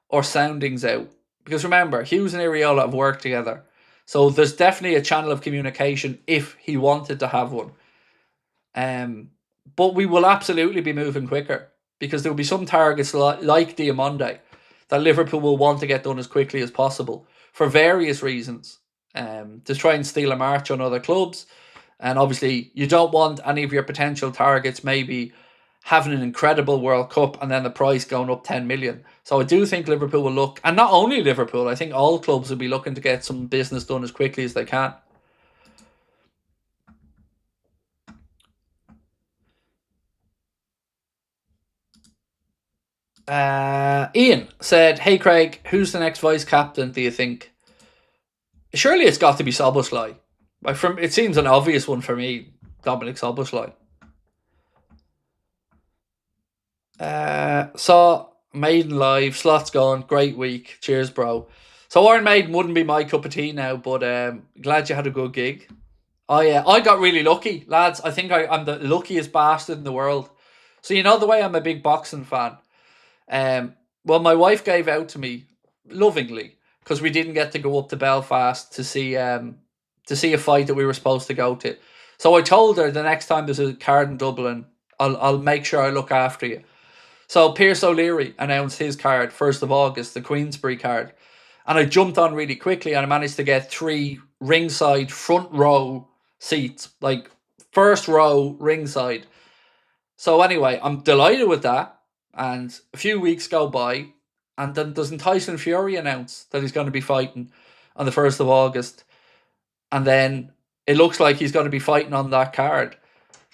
or soundings out. Because remember, Hughes and Iraola have worked together. So there's definitely a channel of communication if he wanted to have one. But we will absolutely be moving quicker because there will be some targets like Diamonde that Liverpool will want to get done as quickly as possible for various reasons. To try and steal a march on other clubs. And obviously, you don't want any of your potential targets maybe having an incredible World Cup and then the price going up 10 million. So I do think Liverpool will look, and not only Liverpool, I think all clubs will be looking to get some business done as quickly as they can. Ian said, hey Craig, who's the next vice captain, do you think? Surely it's got to be Szoboszlai. It seems an obvious one for me, Dominic Szoboszlai. Saw Maiden live, Slot's gone, great week, cheers bro. So Iron Maiden wouldn't be my cup of tea now, but glad you had a good gig. I got really lucky, lads. I think I'm the luckiest bastard in the world. So the way I'm a big boxing fan. Well, my wife gave out to me lovingly because we didn't get to go up to Belfast to see a fight that we were supposed to go to. So I told her the next time there's a card in Dublin, I'll make sure I look after you. So Pierce O'Leary announced his card 1st of August, the Queensbury card, and I jumped on really quickly and I managed to get 3 ringside front row seats, like first row ringside. So anyway, I'm delighted with that. And a few weeks go by, and then doesn't Tyson Fury announce that he's going to be fighting on the 1st of August? And then it looks like he's going to be fighting on that card.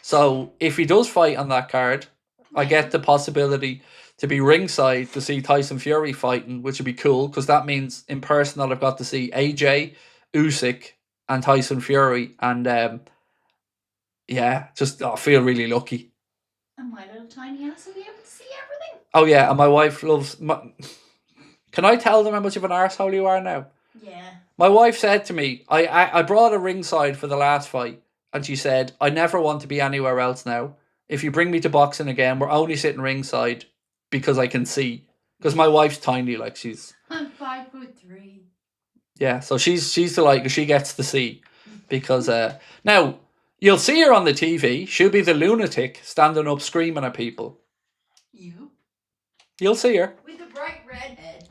So if he does fight on that card, I get the possibility to be ringside to see Tyson Fury fighting, which would be cool because that means in person I've got to see AJ, Usyk, and Tyson Fury. And yeah, just I feel really lucky. And my little tiny ass will be able to see everything. Oh yeah, and my wife loves. Can I tell them how much of an arsehole you are now? Yeah. My wife said to me, I brought a ringside for the last fight, and she said, I never want to be anywhere else now. If you bring me to boxing again, we're only sitting ringside because I can see. Because my wife's tiny, like she's. I'm 5'3". Yeah, so she's delighted she gets to see, because now you'll see her on the TV. She'll be the lunatic standing up screaming at people. You? You'll see her with a bright red head.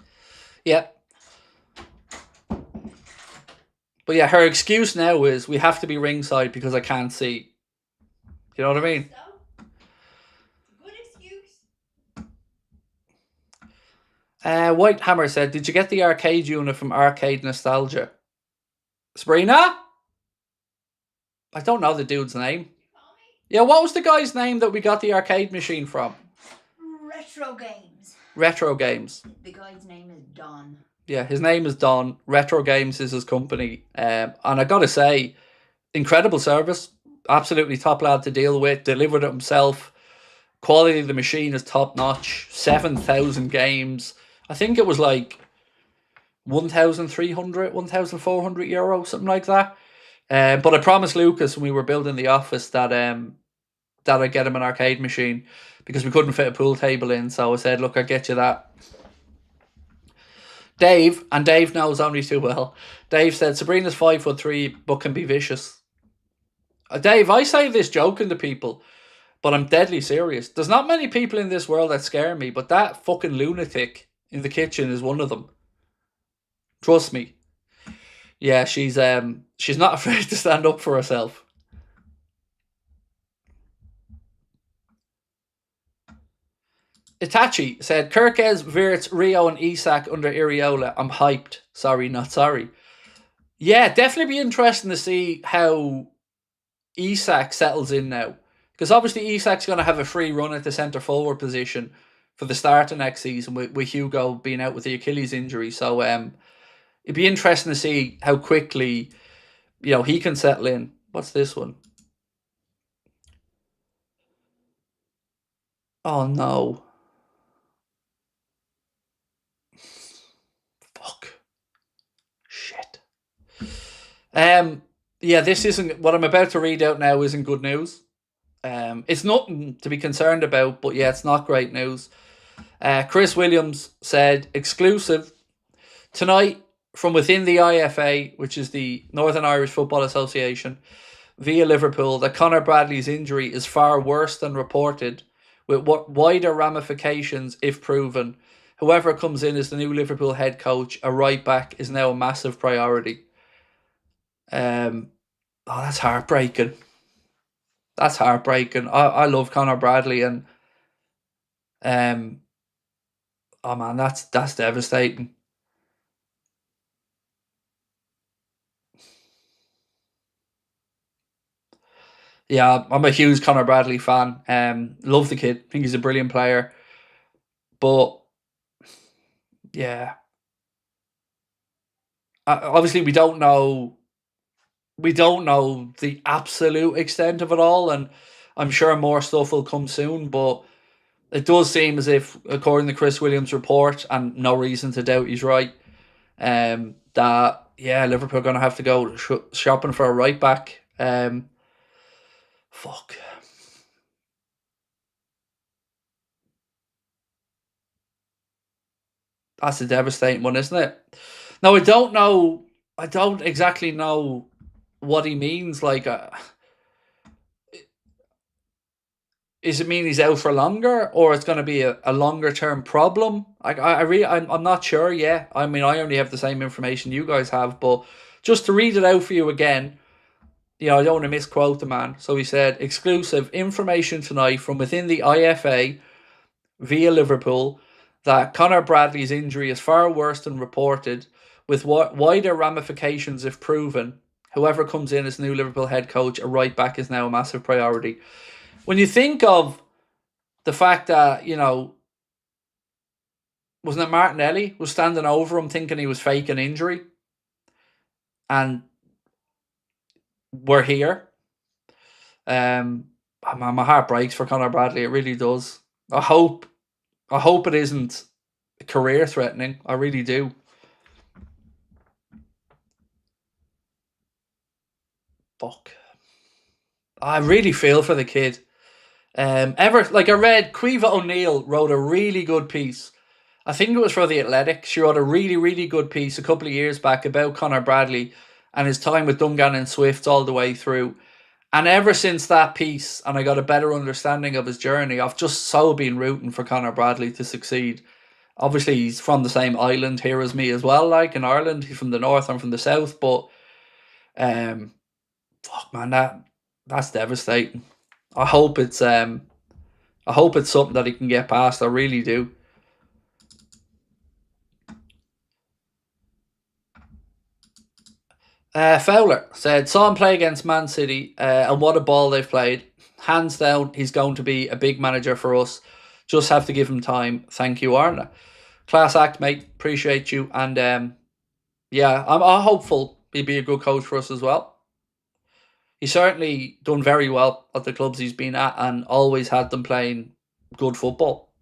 Yeah. But yeah, her excuse now is we have to be ringside because I can't see. You know what I mean? So, good excuse. White Hammer said, did you get the arcade unit from Arcade Nostalgia? Sabrina? I don't know the dude's name. Yeah, what was the guy's name that we got the arcade machine from? Retro Games. Retro Games. The guy's name is Don. Yeah, his name is Don. Retro Games is his company. And I gotta say, incredible service. Absolutely top lad to deal with. Delivered it himself. Quality of the machine is top notch. 7,000 games. I think it was like 1,300, 1,400 euro, something like that. But I promised Lucas when we were building the office that I'd get him an arcade machine because we couldn't fit a pool table in. So I said, look, I'll get you that. Dave, and Dave knows only too well, Dave said, Sabrina's 5'3", but can be vicious. Dave, I say this joking to people, but I'm deadly serious. There's not many people in this world that scare me, but that fucking lunatic in the kitchen is one of them. Trust me. Yeah, she's not afraid to stand up for herself. Itachi said, Kirkes, Wirtz, Rio and Isak under Iraola. I'm hyped. Sorry, not sorry. Yeah, definitely be interesting to see how Isak settles in now. Because obviously Isak's going to have a free run at the centre forward position for the start of next season with Hugo being out with the Achilles injury. So it'd be interesting to see how quickly he can settle in. What's this one? Oh no. Fuck. Shit. Yeah, this isn't what I'm about to read out now isn't good news. It's nothing to be concerned about, but yeah, it's not great news. Chris Williams said, exclusive, tonight from within the IFA, which is the Northern Irish Football Association, via Liverpool, that Conor Bradley's injury is far worse than reported, with wider ramifications if proven. Whoever comes in as the new Liverpool head coach, a right back is now a massive priority. That's heartbreaking. That's heartbreaking. I love Conor Bradley, and oh man, that's devastating. Yeah, I'm a huge Conor Bradley fan. Love the kid. Think he's a brilliant player. But yeah, obviously we don't know the absolute extent of it all, and I'm sure more stuff will come soon. But it does seem as if, according to Chris Williams' report, and no reason to doubt he's right, that Liverpool are going to have to go shopping for a right back. Fuck. That's a devastating one, isn't it? Now, I don't know. I don't exactly know what he means. Like, does it mean he's out for longer, or it's going to be a longer term problem? I'm not sure. Yeah, I mean, I only have the same information you guys have, but just to read it out for you again, I don't want to misquote the man. So he said, exclusive information tonight from within the IFA via Liverpool that Conor Bradley's injury is far worse than reported, with wider ramifications if proven. Whoever comes in as new Liverpool head coach, a right back is now a massive priority. When you think of the fact that, wasn't it Martinelli was standing over him thinking he was faking injury, and we're here. My heart breaks for Conor Bradley. It really does. I hope it isn't career threatening. I really do. Fuck. I really feel for the kid. I read Quiva O'Neill wrote a really good piece. I think it was for The Athletic. She wrote a really, really good piece a couple of years back about Conor Bradley and his time with Dungan and Swift all the way through. And ever since that piece, and I got a better understanding of his journey, I've just so been rooting for Conor Bradley to succeed. Obviously, he's from the same island here as me as well, like in Ireland. He's from the north, I'm from the south, but fuck man, that's devastating. I hope it's something that he can get past. I really do. Fowler said, saw him play against Man City, and what a ball they've played. Hands down, he's going to be a big manager for us. Just have to give him time. Thank you, Arna. Class act, mate. Appreciate you. And I'm hopeful he'll be a good coach for us as well. He's certainly done very well at the clubs he's been at and always had them playing good football.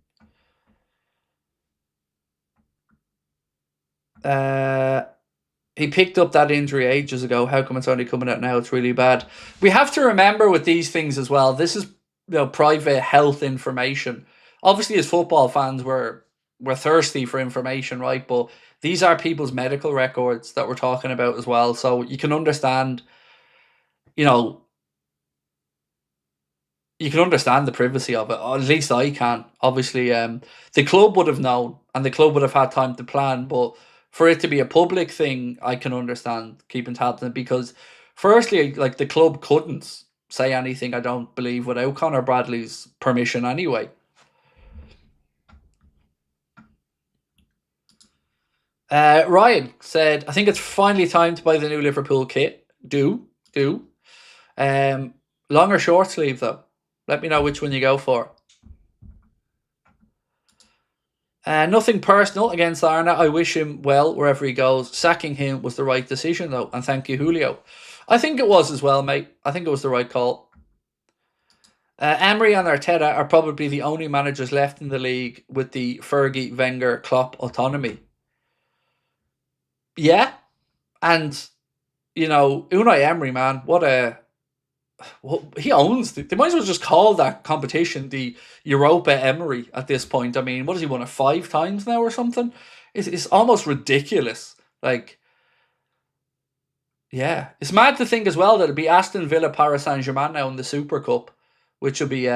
He picked up that injury ages ago. How come it's only coming out now? It's really bad. We have to remember with these things as well, this is private health information. Obviously, as football fans, we're thirsty for information, right? But these are people's medical records that we're talking about as well. So you can understand, you can understand the privacy of it. Or at least I can. Obviously, the club would have known and the club would have had time to plan, but for it to be a public thing, I can understand keeping tabs on it because, firstly, like the club couldn't say anything, I don't believe, without Conor Bradley's permission anyway. Ryan said, I think it's finally time to buy the new Liverpool kit. Do. Long or short sleeve, though? Let me know which one you go for. Nothing personal against Arna. I wish him well wherever he goes. Sacking him was the right decision, though. And thank you, Julio. I think it was as well, mate. I think it was the right call. Emery and Arteta are probably the only managers left in the league with the Fergie, Wenger, Klopp autonomy. Yeah. And, Unai Emery, man, he owns. They might as well just call that competition the Europa Emery at this point. I mean, what has he won it 5 times now or something? It's almost ridiculous. Like, yeah, it's mad to think as well that it'd be Aston Villa, Paris Saint-Germain now in the Super Cup, which would be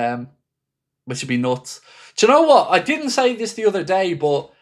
nuts. Do you know what? I didn't say this the other day, but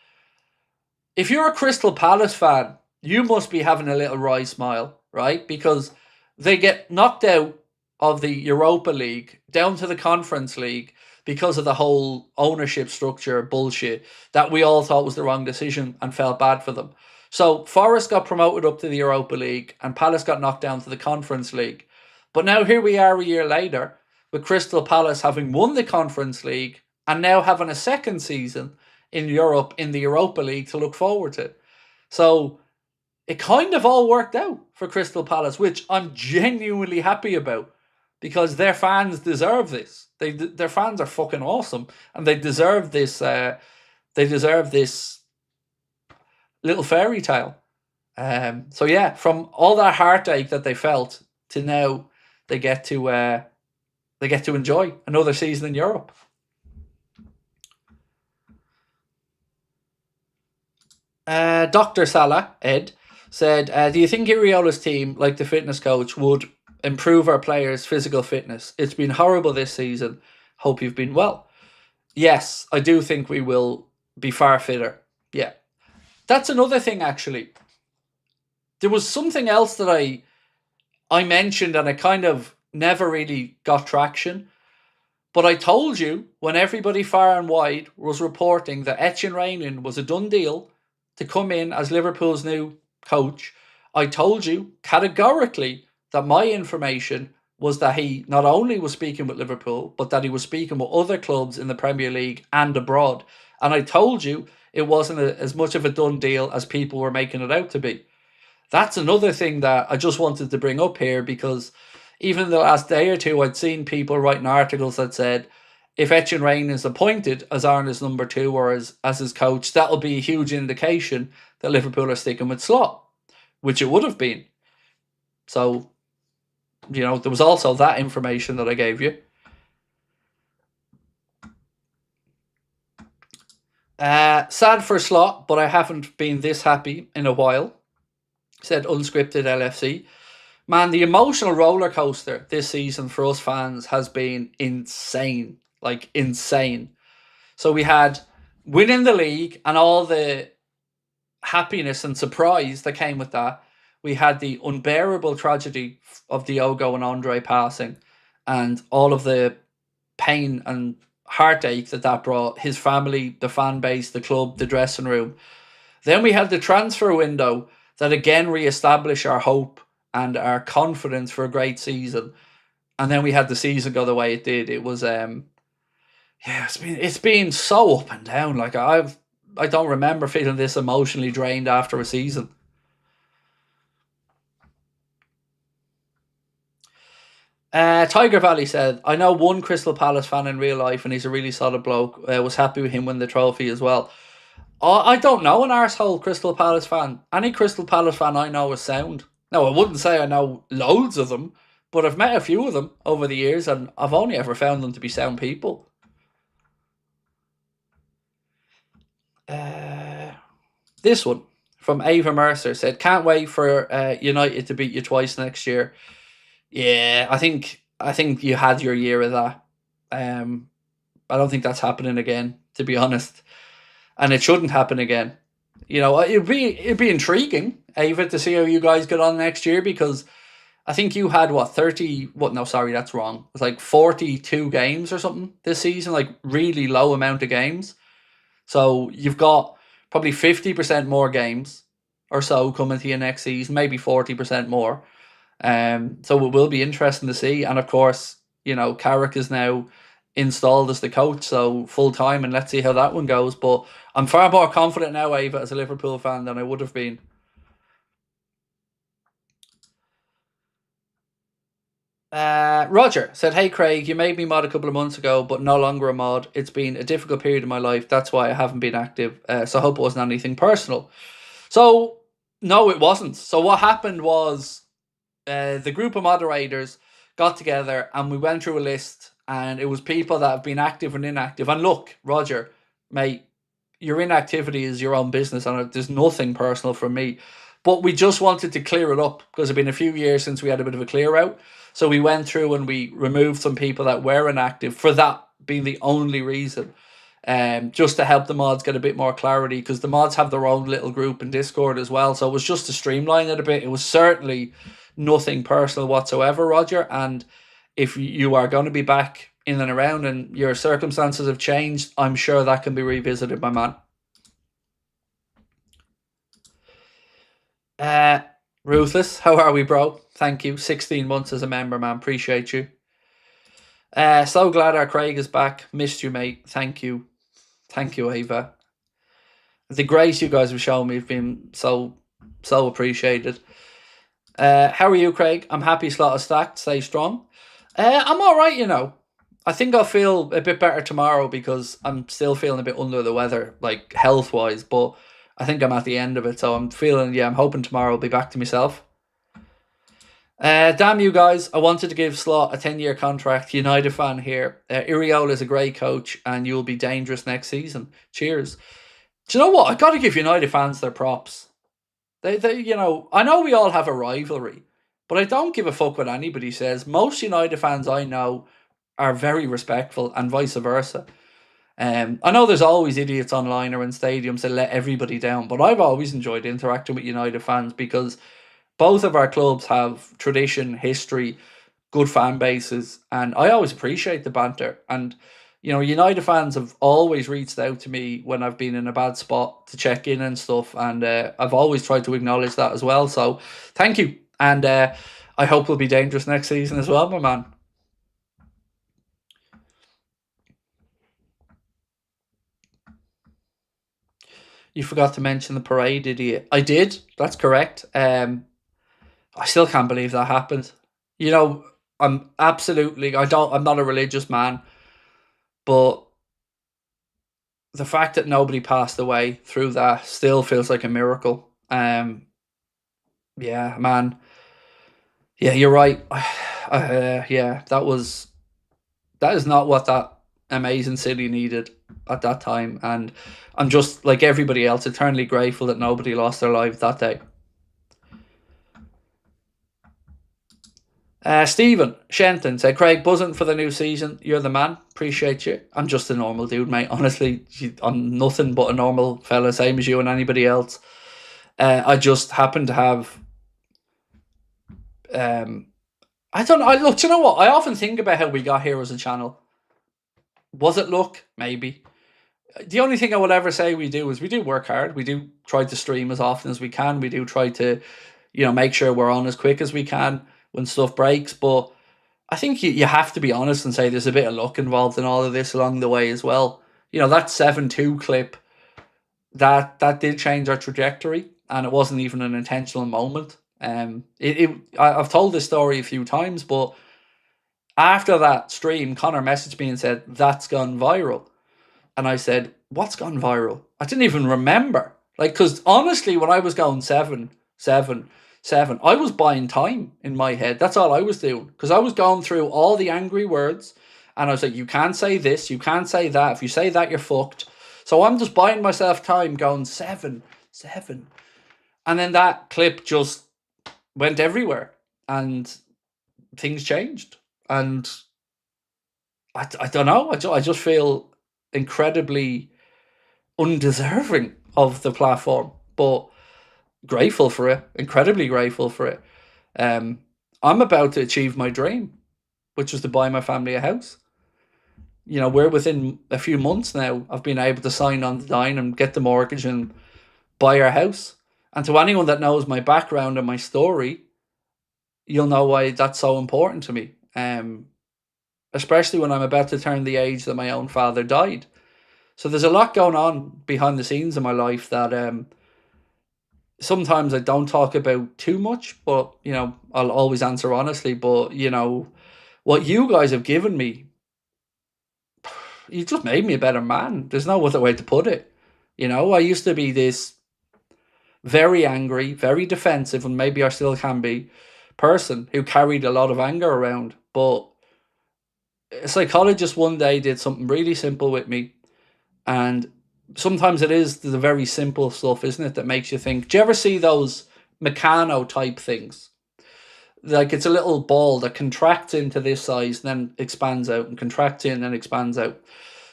if you're a Crystal Palace fan, you must be having a little wry smile, right? Because they get knocked out of the Europa League down to the Conference League because of the whole ownership structure bullshit that we all thought was the wrong decision and felt bad for them. So Forest got promoted up to the Europa League and Palace got knocked down to the Conference League. But now here we are a year later with Crystal Palace having won the Conference League and now having a second season in Europe in the Europa League to look forward to. So it kind of all worked out for Crystal Palace, which I'm genuinely happy about because their fans deserve this. Their fans are fucking awesome and they deserve this. They deserve this little fairy tale. So yeah, from all that heartache that they felt to now, they get to enjoy another season in Europe. Dr. Salah, Ed, said, do you think Iriola's team, like the fitness coach, would improve our players' physical fitness? It's been horrible this season. Hope you've been well. Yes, I do think we will be far fitter. Yeah. That's another thing, actually. There was something else that I mentioned and I kind of never really got traction. But I told you when everybody far and wide was reporting that Etienne was a done deal to come in as Liverpool's new coach, I told you categorically that my information was that he not only was speaking with Liverpool, but that he was speaking with other clubs in the Premier League and abroad. And I told you it wasn't as much of a done deal as people were making it out to be. That's another thing that I just wanted to bring up here, because even in the last day or two, I'd seen people writing articles that said, if Etienne is appointed as Arna's number 2 or as his coach, that'll be a huge indication that Liverpool are sticking with Slot, which it would have been. So, there was also that information that I gave you. Sad for Slot, but I haven't been this happy in a while, said Unscripted LFC. Man, the emotional roller coaster this season for us fans has been insane. Like, insane. So we had winning the league and all the happiness and surprise that came with that. We had the unbearable tragedy of Diogo and Andre passing and all of the pain and heartache that brought his family, the fan base, the club, the dressing room. Then we had the transfer window that again re-established our hope and our confidence for a great season. And then we had the season go the way it did. It was it's been so up and down. Like I don't remember feeling this emotionally drained after a season. Tiger Valley said, I know one Crystal Palace fan in real life and he's a really solid bloke. Was happy with him winning the trophy as well. I don't know an arsehole Crystal Palace fan. Any Crystal Palace fan I know is sound. Now, I wouldn't say I know loads of them, but I've met a few of them over the years and I've only ever found them to be sound people. This one from Ava Mercer said, can't wait for United to beat you twice next year. Yeah, I think you had your year of that. I don't think that's happening again, to be honest. And it shouldn't happen again. It'd be intriguing, Ava, to see how you guys get on next year, because I think you had 30. No, sorry, that's wrong. It's like 42 games or something this season, like really low amount of games. So you've got probably 50% more games or so coming to you next season, maybe 40% more. So it will be interesting to see. And of course, Carrick is now installed as the coach, so full time, and let's see how that one goes. But I'm far more confident now, Ava, as a Liverpool fan than I would have been. Roger said, hey Craig, you made me mod a couple of months ago, but no longer a mod. It's been a difficult period in my life. That's why I haven't been active. So I hope it wasn't anything personal. So no, it wasn't. So what happened was the group of moderators got together and we went through a list, and it was people that have been active and inactive. And look, Roger, mate, your inactivity is your own business and there's nothing personal from me. But we just wanted to clear it up because it's been a few years since we had a bit of a clear out. So we went through and we removed some people that were inactive, for that being the only reason. Just to help the mods get a bit more clarity, because the mods have their own little group in Discord as well. So it was just to streamline it a bit. It was certainly nothing personal whatsoever, Roger. And if you are going to be back in and around and your circumstances have changed, I'm sure that can be revisited, my man. Ruthless, how are we, bro? Thank you. 16 months as a member, man. Appreciate you. So glad our Craig is back. Missed you, mate. Thank you. Thank you, Ava. The grace you guys have shown me have been so appreciated. How are you, Craig? I'm happy Slot is stacked. Stay strong. I'm all right, I think I'll feel a bit better tomorrow because I'm still feeling a bit under the weather, like health-wise, but I think I'm at the end of it, so I'm hoping tomorrow I'll be back to myself. Damn you guys, I wanted to give Slot a 10-year contract. United fan here. Iraola is a great coach and you'll be dangerous next season. Cheers. Do you know what? I got to give United fans their props. You know, I know we all have a rivalry, but I don't give a fuck what anybody says. Most United fans I know are very respectful, and vice versa. I know there's always idiots online or in stadiums that let everybody down, but I've always enjoyed interacting with United fans because both of our clubs have tradition, history, good fan bases, and I always appreciate the banter. And you know, United fans have always reached out to me when I've been in a bad spot to check in and stuff, and I've always tried to acknowledge that as well. So, thank you, and I hope we'll be dangerous next season as well, my man. You forgot to mention the parade, did you? I did. That's correct. I still can't believe that happened. You know, I'm absolutely. I don't. I'm not a religious man, but the fact that nobody passed away through that still feels like a miracle. Yeah, man. Yeah, you're right. Yeah, that is not what that amazing city needed at that time, and I'm just like everybody else, eternally grateful that nobody lost their life that day. Stephen Shenton said, Craig, buzzing for the new season. You're the man. Appreciate you. I'm just a normal dude, mate. Honestly, I'm nothing but a normal fella, same as you and anybody else. I just happen to have. Um, I don't know. Look, do you know what? I often think about how we got here as a channel. Was it luck? Maybe. The only thing I will ever say we do is we do work hard. We do try to stream as often as we can. We do try to, you know, make sure we're on as quick as we can when stuff breaks. But I think you have to be honest and say there's a bit of luck involved in all of this along the way as well. You know, that 7-2 clip, that did change our trajectory, and it wasn't even an intentional moment. I've told this story a few times, but after that stream, Connor messaged me and said, "That's gone viral." And I said, "What's gone viral?" I didn't even remember. Like, because honestly, when I was going 7-7-7, I was buying time in my head. That's all I was doing. Because I was going through all the angry words. And I was like, you can't say this. You can't say that. If you say that, you're fucked. So I'm just buying myself time going 7-7. And then that clip just went everywhere. And things changed. And I don't know. I just feel incredibly undeserving of the platform, but grateful for it, incredibly grateful for it. Um, I'm about to achieve my dream, which was to buy my family a house. You know, we're within a few months now of being able to sign on the line and get the mortgage and buy our house. And to anyone that knows my background and my story, you'll know why that's so important to me. Especially when I'm about to turn the age that my own father died. So there's a lot going on behind the scenes in my life that sometimes I don't talk about too much, but you know, I'll always answer honestly. But you know, what you guys have given me, you just made me a better man. There's no other way to put it. You know, I used to be this very angry, very defensive, and maybe I still can be person who carried a lot of anger around. But a psychologist one day did something really simple with me, and sometimes it is the very simple stuff, isn't it, that makes you think. Do you ever see those Meccano type things? Like it's a little ball that contracts into this size and then expands out and contracts in and expands out.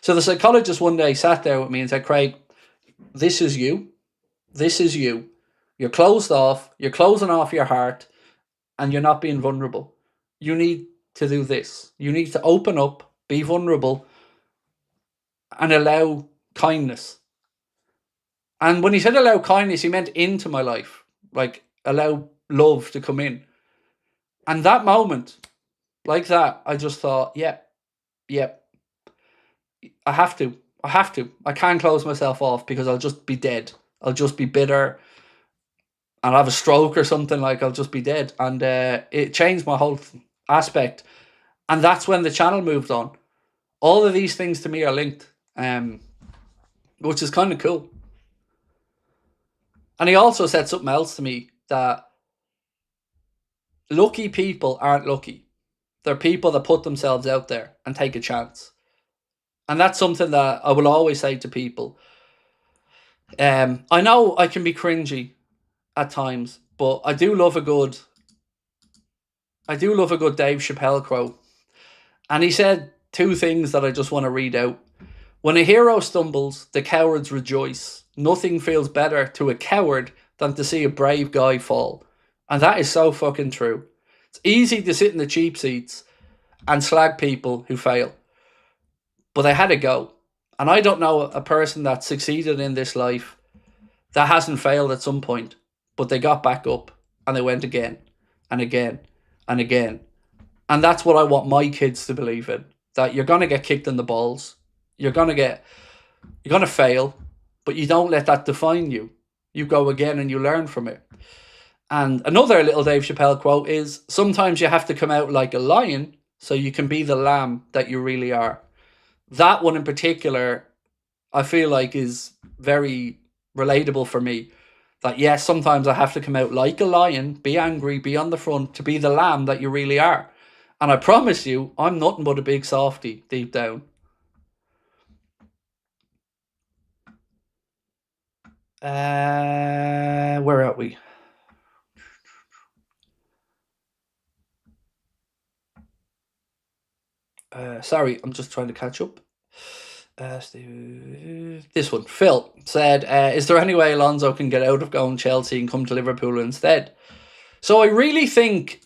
So the psychologist one day sat there with me and said, Craig, this is you. This is you. You're closed off. You're closing off your heart and you're not being vulnerable. You need to do this. You need to open up, be vulnerable, and allow kindness. And when he said allow kindness, he meant into my life, like allow love to come in. And that moment, like that, I just thought, yeah, yeah, I have to. I have to. I can't close myself off because I'll just be dead. I'll just be bitter. I'll have a stroke or something, like I'll just be dead. And it changed my whole aspect. And that's when the channel moved on. All of these things to me are linked, which is kind of cool. And he also said something else to me, that lucky people aren't lucky. They're people that put themselves out there and take a chance. And that's something that I will always say to people. I know I can be cringy at times, but I do love a good Dave Chappelle quote. And he said two things that I just want to read out. When a hero stumbles, the cowards rejoice. Nothing feels better to a coward than to see a brave guy fall. And that is so fucking true. It's easy to sit in the cheap seats and slag people who fail. But they had to go. And I don't know a person that succeeded in this life that hasn't failed at some point. But they got back up and they went again and again and again. And that's what I want my kids to believe in. That you're going to get kicked in the balls. You're going to fail, but you don't let that define you. You go again and you learn from it. And another little Dave Chappelle quote is, sometimes you have to come out like a lion so you can be the lamb that you really are. That one in particular, I feel like is very relatable for me. That yes, sometimes I have to come out like a lion, be angry, be on the front to be the lamb that you really are. And I promise you, I'm nothing but a big softie deep down. Where are we? Sorry, I'm just trying to catch up. This one, Phil said, "Is there any way Alonso can get out of going Chelsea and come to Liverpool instead?" So I really think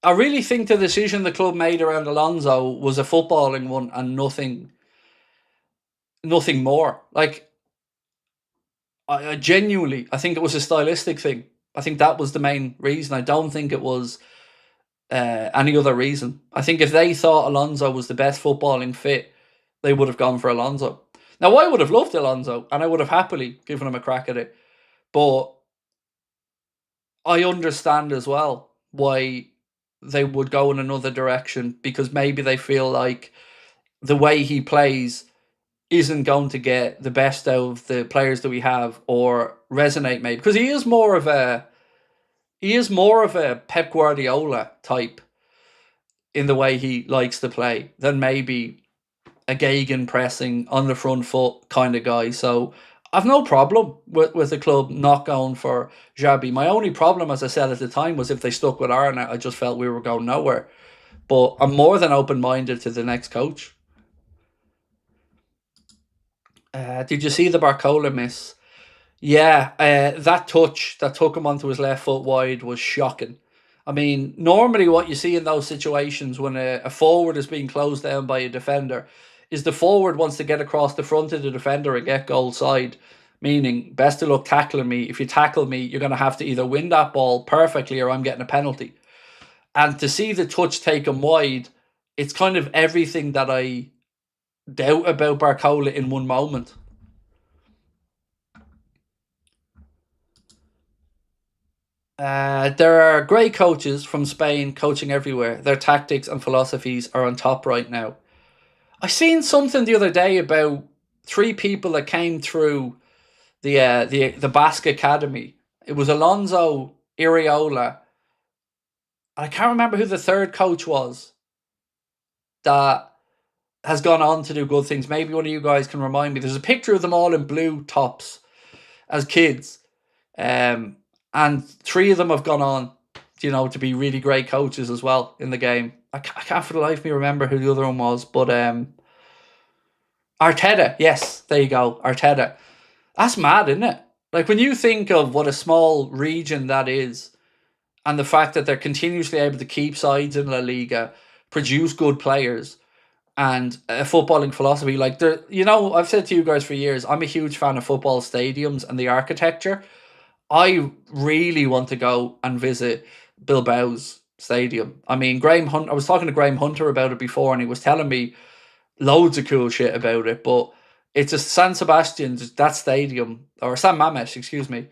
the decision the club made around Alonso was a footballing one and nothing more. Like, I genuinely, I think it was a stylistic thing. I think that was the main reason. I don't think it was any other reason. I think if they thought Alonso was the best footballing fit, they would have gone for Alonso. Now, I would have loved Alonso, and I would have happily given him a crack at it. But I understand as well why they would go in another direction, because maybe they feel like the way he plays isn't going to get the best out of the players that we have or resonate maybe, because he is more of a Pep Guardiola type in the way he likes to play than maybe a Gagan pressing on the front foot kind of guy. So I've no problem with the club not going for Xabi. My only problem, as I said at the time, was if they stuck with Arna, I just felt we were going nowhere. But I'm more than open-minded to the next coach. Did you see the Barcola miss? Yeah, that touch that took him onto his left foot wide was shocking. I mean, normally what you see in those situations when a forward is being closed down by a defender is the forward wants to get across the front of the defender and get goal side, meaning best of luck tackling me. If you tackle me, you're going to have to either win that ball perfectly or I'm getting a penalty. And to see the touch taken wide, it's kind of everything that I doubt about Barcola in one moment. There are great coaches from Spain coaching everywhere. Their tactics and philosophies are on top right now. I seen something the other day about three people that came through the Basque Academy. It was Alonso, Iraola. I can't remember who the third coach was that has gone on to do good things. Maybe one of you guys can remind me. There's a picture of them all in blue tops as kids. And three of them have gone on, to be really great coaches as well in the game. I can't for the life of me remember who the other one was, but Arteta. Yes, there you go, Arteta. That's mad, isn't it? Like, when you think of what a small region that is, and the fact that they're continuously able to keep sides in La Liga, produce good players, and a footballing philosophy. Like, I've said to you guys for years, I'm a huge fan of football stadiums and the architecture. I really want to go and visit Bilbao's stadium. I mean, Graham Hunt. I was talking to Graham Hunter about it before, and he was telling me loads of cool shit about it. But it's a San Sebastian, that stadium, or San Mamés, excuse me.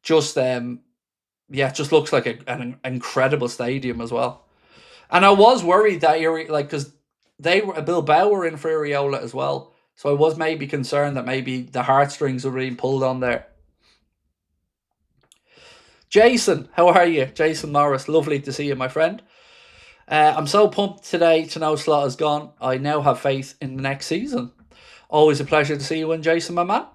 Just just looks like an incredible stadium as well. And I was worried that because Bilbao were in for Iraola as well, so I was maybe concerned that maybe the heartstrings were being pulled on there. Jason, how are you? Jason Morris, lovely to see you, my friend. I'm so pumped today to know Slot is gone. I now have faith in the next season. Always a pleasure to see you, and Jason, my man.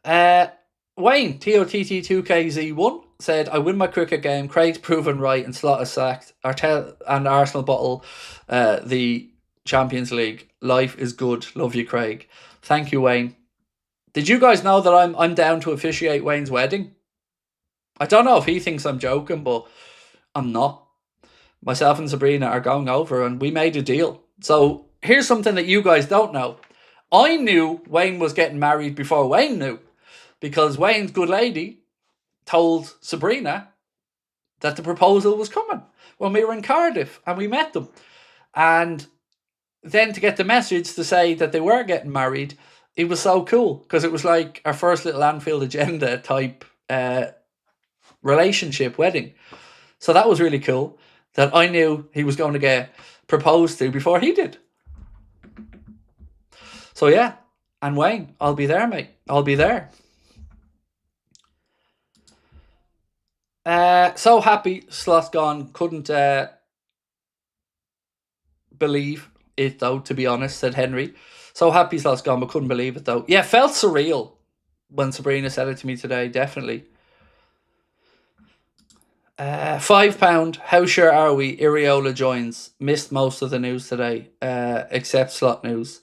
Wayne, TOTT2KZ1, said, I win my cricket game. Craig's proven right and Slot is sacked. And Arsenal bottle the Champions League. Life is good. Love you, Craig. Thank you, Wayne. Did you guys know that I'm down to officiate Wayne's wedding? I don't know if he thinks I'm joking, but I'm not. Myself and Sabrina are going over and we made a deal. So here's something that you guys don't know. I knew Wayne was getting married before Wayne knew, because Wayne's good lady told Sabrina that the proposal was coming when we were in Cardiff and we met them. And then to get the message to say that they were getting married, it was so cool because it was like our first little Anfield Agenda type relationship wedding. So that was really cool that I knew he was going to get proposed to before he did. So yeah, and Wayne, I'll be there, mate. I'll be there. So happy Slot's gone. Couldn't believe it though, to be honest, said Henry. So happy Slot's gone, but couldn't believe it though. Yeah, felt surreal when Sabrina said it to me today, definitely. £5. How sure are we? Iraola joins. Missed most of the news today, except Slot news.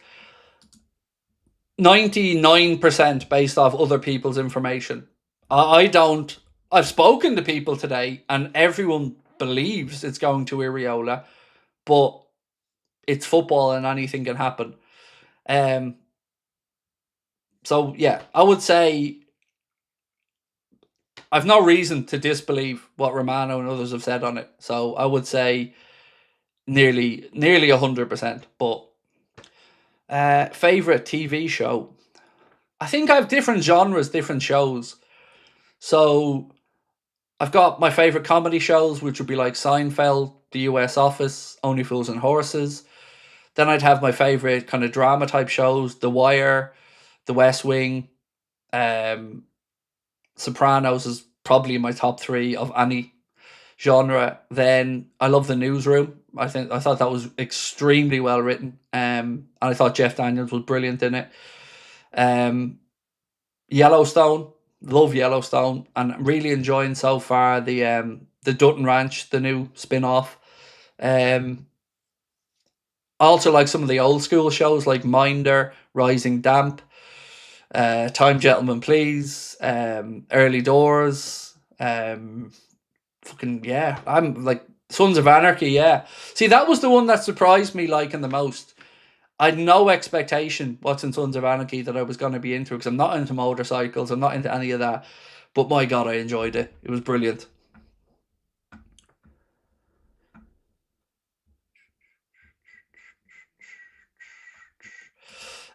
99% based off other people's information. I don't. I've spoken to people today, and everyone believes it's going to Iraola, but it's football and anything can happen. So yeah, I would say I've no reason to disbelieve what Romano and others have said on it. So I would say nearly 100%. But favorite TV show, I think I have different genres, different shows. So I've got my favorite comedy shows, which would be like Seinfeld, The US Office, Only Fools and Horses. Then I'd have my favorite kind of drama type shows, The Wire, The West Wing, Sopranos is probably my top 3 of any genre. Then I love The Newsroom. I thought that was extremely well written. And I thought Jeff Daniels was brilliant in it. Yellowstone, love Yellowstone, and I'm really enjoying so far the Dutton Ranch, the new spin-off. Also like some of the old school shows like Minder, Rising Damp, Time Gentlemen Please, Early Doors, fucking yeah, I'm like Sons of Anarchy, yeah. See, that was the one that surprised me liking the most. I had no expectation watching Sons of Anarchy that I was going to be into, because I'm not into motorcycles, I'm not into any of that. But my God, I enjoyed it. It was brilliant.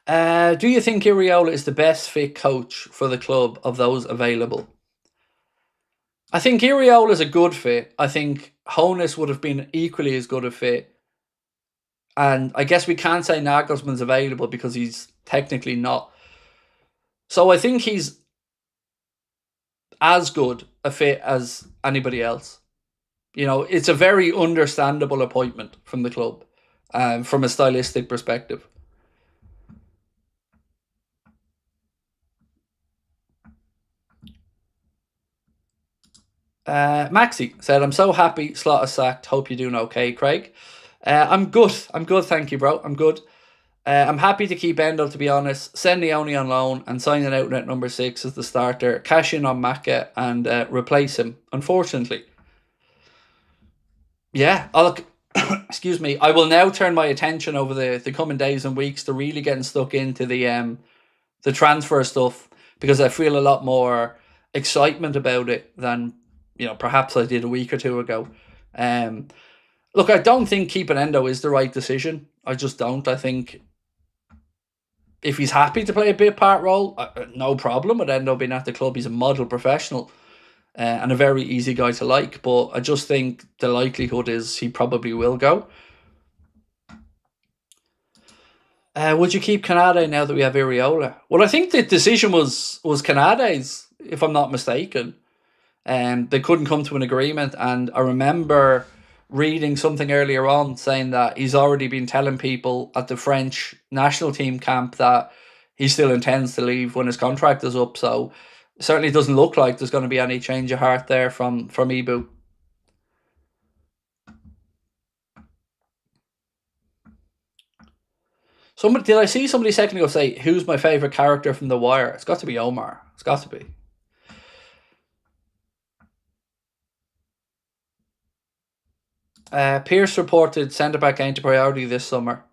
Do you think Iraola is the best fit coach for the club of those available? I think Iraola is a good fit. I think Honus would have been equally as good a fit. And I guess we can't say Nagelsmann's available because he's technically not. So I think he's as good a fit as anybody else. You know, it's a very understandable appointment from the club, from a stylistic perspective. Maxi said, I'm so happy Slot is sacked. Hope you're doing okay, Craig. I'm good. I'm good, thank you, bro. I'm good. I'm happy to keep Endo, to be honest. Send Leone on loan and sign it out at number 6 as the starter. Cash in on Maka and replace him, unfortunately. Yeah, excuse me. I will now turn my attention over the coming days and weeks to really getting stuck into the transfer stuff, because I feel a lot more excitement about it than perhaps I did a week or two ago. Look, I don't think keeping Endo is the right decision. I just don't. I think if he's happy to play a bit part role, no problem with Endo being at the club. He's a model professional and a very easy guy to like. But I just think the likelihood is he probably will go. Would you keep Canade now that we have Iraola? Well, I think the decision was Canade's, if I'm not mistaken. They couldn't come to an agreement, and I remember reading something earlier on saying that he's already been telling people at the French national team camp that he still intends to leave when his contract is up. So it certainly doesn't look like there's going to be any change of heart there from Ibu. Did I see somebody a second ago say, who's my favourite character from The Wire? It's got to be Omar. It's got to be. Pierce reported centre-back ain't a priority this summer.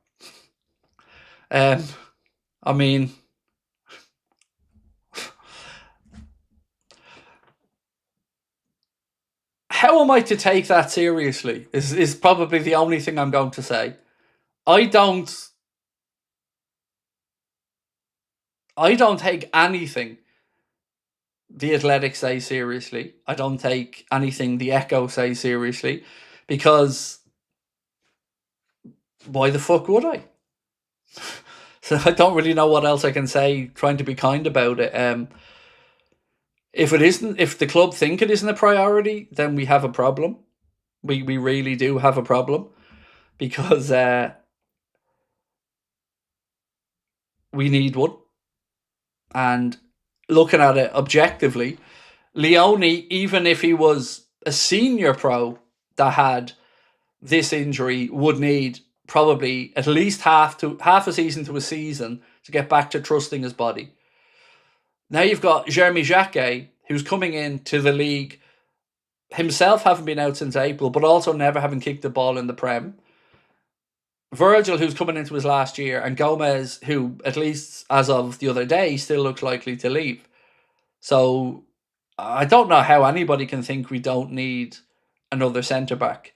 I mean, how am I to take that seriously is probably the only thing I'm going to say. I don't take anything the Athletic say seriously. I don't take anything the Echo say seriously, because why the fuck would I? So I don't really know what else I can say trying to be kind about it. If the club think it isn't a priority, then we have a problem. We really do have a problem, because we need one. And looking at it objectively, Leone, even if he was a senior pro that had this injury, would need probably at least half a season to a season to get back to trusting his body. Now you've got Jeremy Jacquet, who's coming into the league himself, having been out since April, but also never having kicked the ball in the Prem. Virgil, who's coming into his last year, and Gomez, who, at least as of the other day, still looks likely to leave. So I don't know how anybody can think we don't need another centre-back.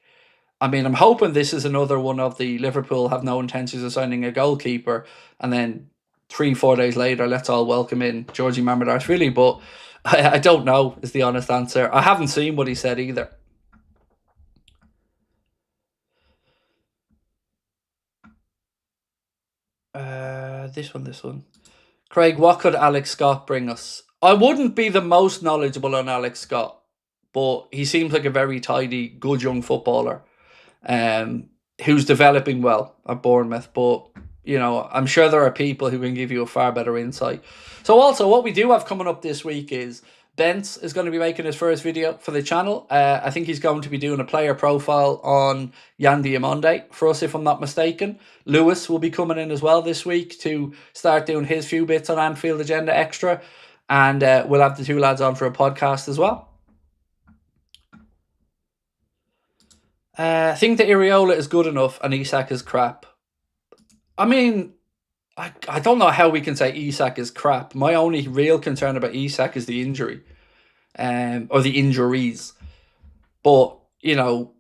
I mean, I'm hoping this is another one of the Liverpool have no intentions of signing a goalkeeper, and then 3-4 days later, let's all welcome in Georgie Mamardashvili. But I don't know is the honest answer. I haven't seen what he said either. This one. Craig, what could Alex Scott bring us? I wouldn't be the most knowledgeable on Alex Scott, but he seems like a very tidy, good young footballer, who's developing well at Bournemouth. But, you know, I'm sure there are people who can give you a far better insight. So also, what we do have coming up this week is Bence is going to be making his first video for the channel. I think he's going to be doing a player profile on Diamonde for us, if I'm not mistaken. Lewis will be coming in as well this week to start doing his few bits on Anfield Agenda Extra. And we'll have the two lads on for a podcast as well. I think that Iraola is good enough and Isak is crap. I mean, I don't know how we can say Isak is crap. My only real concern about Isak is the injury, or the injuries. But, you know,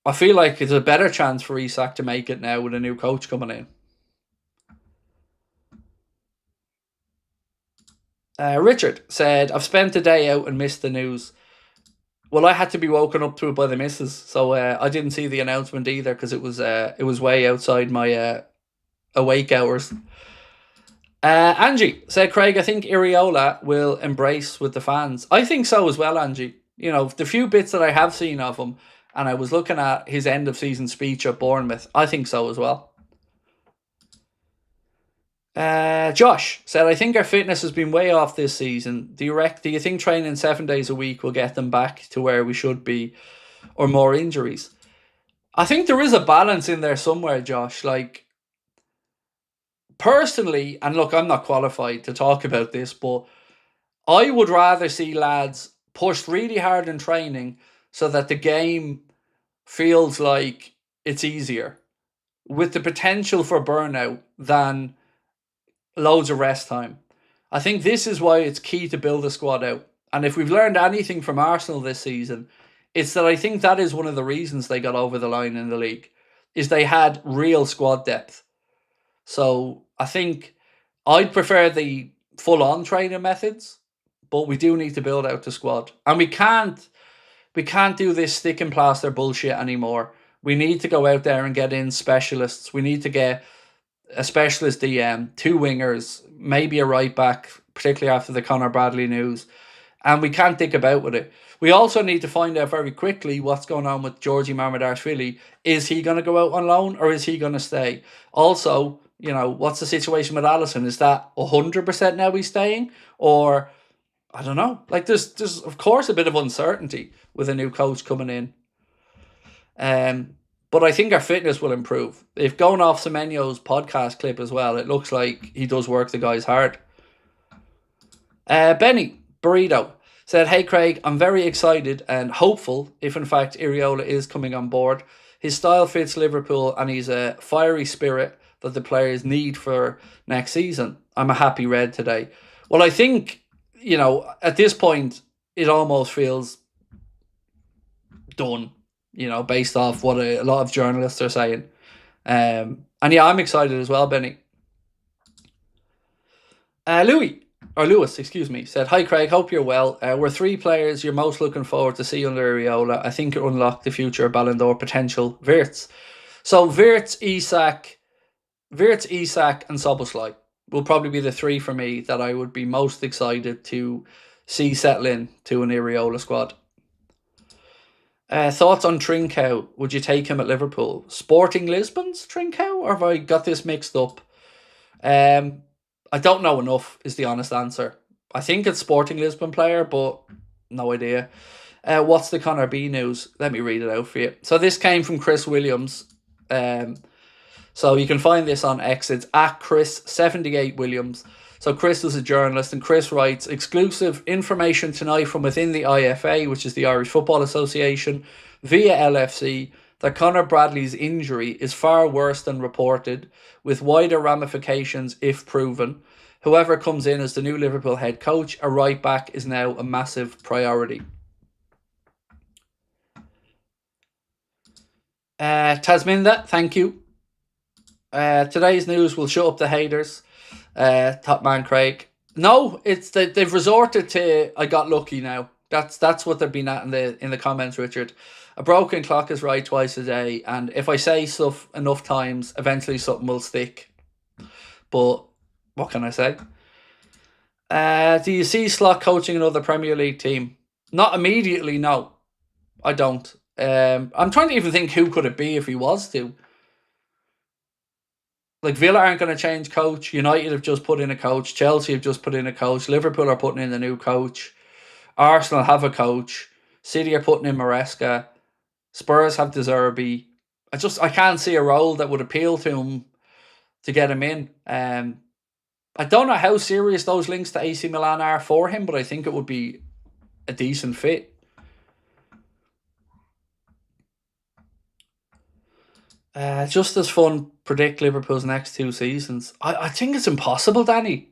I feel like it's a better chance for Isak to make it now with a new coach coming in. Richard said, I've spent the day out and missed the news. Well, I had to be woken up to it by the missus, so I didn't see the announcement either, because it was way outside my awake hours. Angie said, Craig, I think Iraola will embrace with the fans. I think so as well, Angie. You know, the few bits that I have seen of him, and I was looking at his end of season speech at Bournemouth, I think so as well. Josh said, I think our fitness has been way off this season. Do you think training 7 days a week will get them back to where we should be, or more injuries? I think there is a balance in there somewhere, Josh. Like, personally, and look, I'm not qualified to talk about this, but I would rather see lads pushed really hard in training so that the game feels like it's easier, with the potential for burnout, than loads of rest time. I think this is why it's key to build a squad out. And if we've learned anything from Arsenal this season, it's that I think that is one of the reasons they got over the line in the league, is they had real squad depth. So I think I'd prefer the full-on training methods, but we do need to build out the squad. And we can't do this stick and plaster bullshit anymore. We need to go out there and get in specialists. We need to get a specialist DM, 2 wingers, maybe a right back, particularly after the Conor Bradley news. And we can't dick about with it. We also need to find out very quickly what's going on with Georgie Mamardashvili. Is he going to go out on loan, or is he going to stay? Also, What's the situation with Allison? Is that 100% now he's staying? Or, I don't know. Like, there's of course a bit of uncertainty with a new coach coming in. But I think our fitness will improve. If going off Semenyo's podcast clip as well, it looks like he does work the guys hard. Benny Burrito said, "Hey Craig, I'm very excited and hopeful if in fact Iraola is coming on board. His style fits Liverpool and he's a fiery spirit that the players need for next season. I'm a happy red today." Well, I think, at this point, it almost feels done, based off what a lot of journalists are saying. And yeah, I'm excited as well, Benny. Lewis, said, "Hi Craig, hope you're well. We're 3 players you're most looking forward to see under Iraola. I think it unlocked the future Ballon d'Or potential. Wirtz." So Wirtz, Isak, and Szoboszlai will probably be the 3 for me that I would be most excited to see settle in to an Iraola squad. Thoughts on Trincao? Would you take him at Liverpool? Sporting Lisbon's Trincao, or have I got this mixed up? I don't know enough, is the honest answer. I think it's Sporting Lisbon player, but no idea. What's the Connor B news? Let me read it out for you. So this came from Chris Williams. So you can find this on X. It's at Chris78Williams. So Chris is a journalist, and Chris writes, "Exclusive information tonight from within the IFA, which is the Irish Football Association, via LFC, that Conor Bradley's injury is far worse than reported, with wider ramifications if proven. Whoever comes in as the new Liverpool head coach, a right back is now a massive priority." Tasminda, thank you. Today's news will shut up the haters. Top man Craig. No, it's that they've resorted to "I got lucky" now. That's what they've been at in the comments, Richard. A broken clock is right twice a day, and if I say stuff enough times, eventually something will stick. But what can I say? Do you see Slot coaching another Premier League team? Not immediately, no. I don't. I'm trying to even think who could it be if he was to. Like, Villa aren't going to change coach. United have just put in a coach. Chelsea have just put in a coach. Liverpool are putting in a new coach. Arsenal have a coach. City are putting in Maresca. Spurs have De Zerbi. I can't see a role that would appeal to him to get him in. I don't know how serious those links to AC Milan are for him, but I think it would be a decent fit. Just as fun, predict Liverpool's next 2 seasons. I think it's impossible, Danny.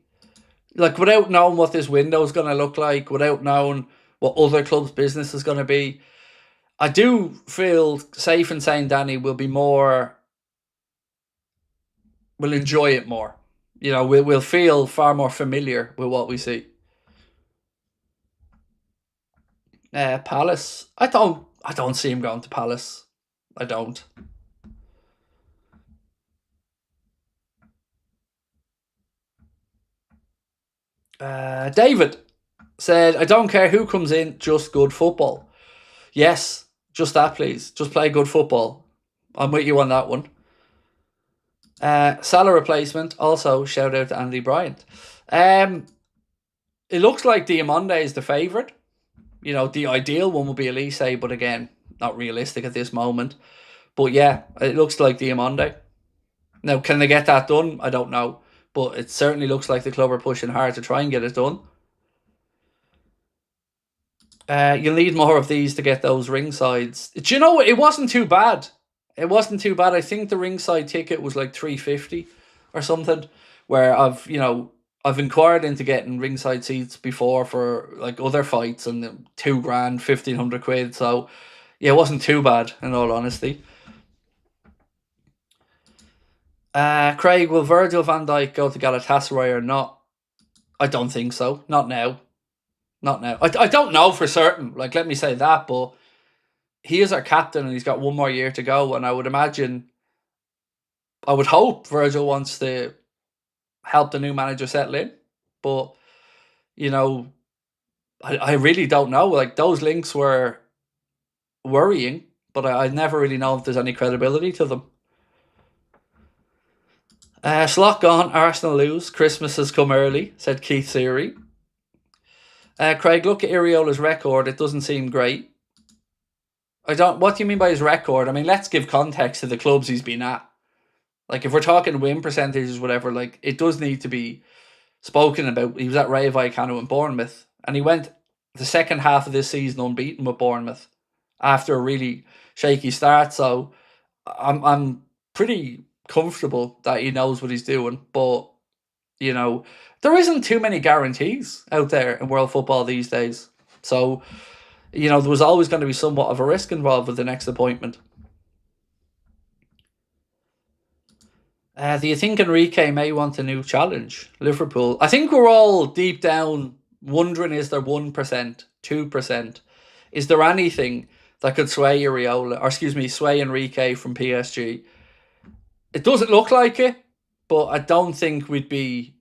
Like, without knowing what this window is going to look like, without knowing what other clubs' business is going to be, I do feel safe in saying Danny will enjoy it more. We'll feel far more familiar with what we see. Palace. I don't see him going to Palace. I don't. David said, "I don't care who comes in, just good football." Yes, just that, please. Just play good football. I'm with you on that one. Salah replacement. Also, shout out to Andy Bryant. It looks like Diamonde is the favourite. The ideal one would be Elise, but again, not realistic at this moment. But yeah, it looks like Diamonde. Now, can they get that done? I don't know. But it certainly looks like the club are pushing hard to try and get it done. You'll need more of these to get those ringsides. Do you know what? It wasn't too bad. I think the ringside ticket was like $350 or something. Where I've inquired into getting ringside seats before for like other fights, and $2,000, £1,500. So yeah, it wasn't too bad in all honesty. Craig, will Virgil van Dijk go to Galatasaray or not? I don't think so. Not now. I don't know for certain. Like, let me say that, but he is our captain and he's got 1 more year to go. And I would hope Virgil wants to help the new manager settle in. But, I really don't know. Like, those links were worrying, but I never really know if there's any credibility to them. Slot gone, Arsenal lose. Christmas has come early, said Keith Seary. Craig, look at Iraola's record. It doesn't seem great. What do you mean by his record? I mean, let's give context to the clubs he's been at. Like, if we're talking win percentages, whatever, like, it does need to be spoken about. He was at Rayo Vallecano and Bournemouth, and he went the second half of this season unbeaten with Bournemouth after a really shaky start. So I'm pretty comfortable that he knows what he's doing, but you know, there isn't too many guarantees out there in world football these days. So, there was always going to be somewhat of a risk involved with the next appointment. Do you think Enrique may want a new challenge? Liverpool. I think we're all deep down wondering, is there 1%, 2%? Is there anything that could sway sway Enrique from PSG? It doesn't look like it, but I don't think we'd be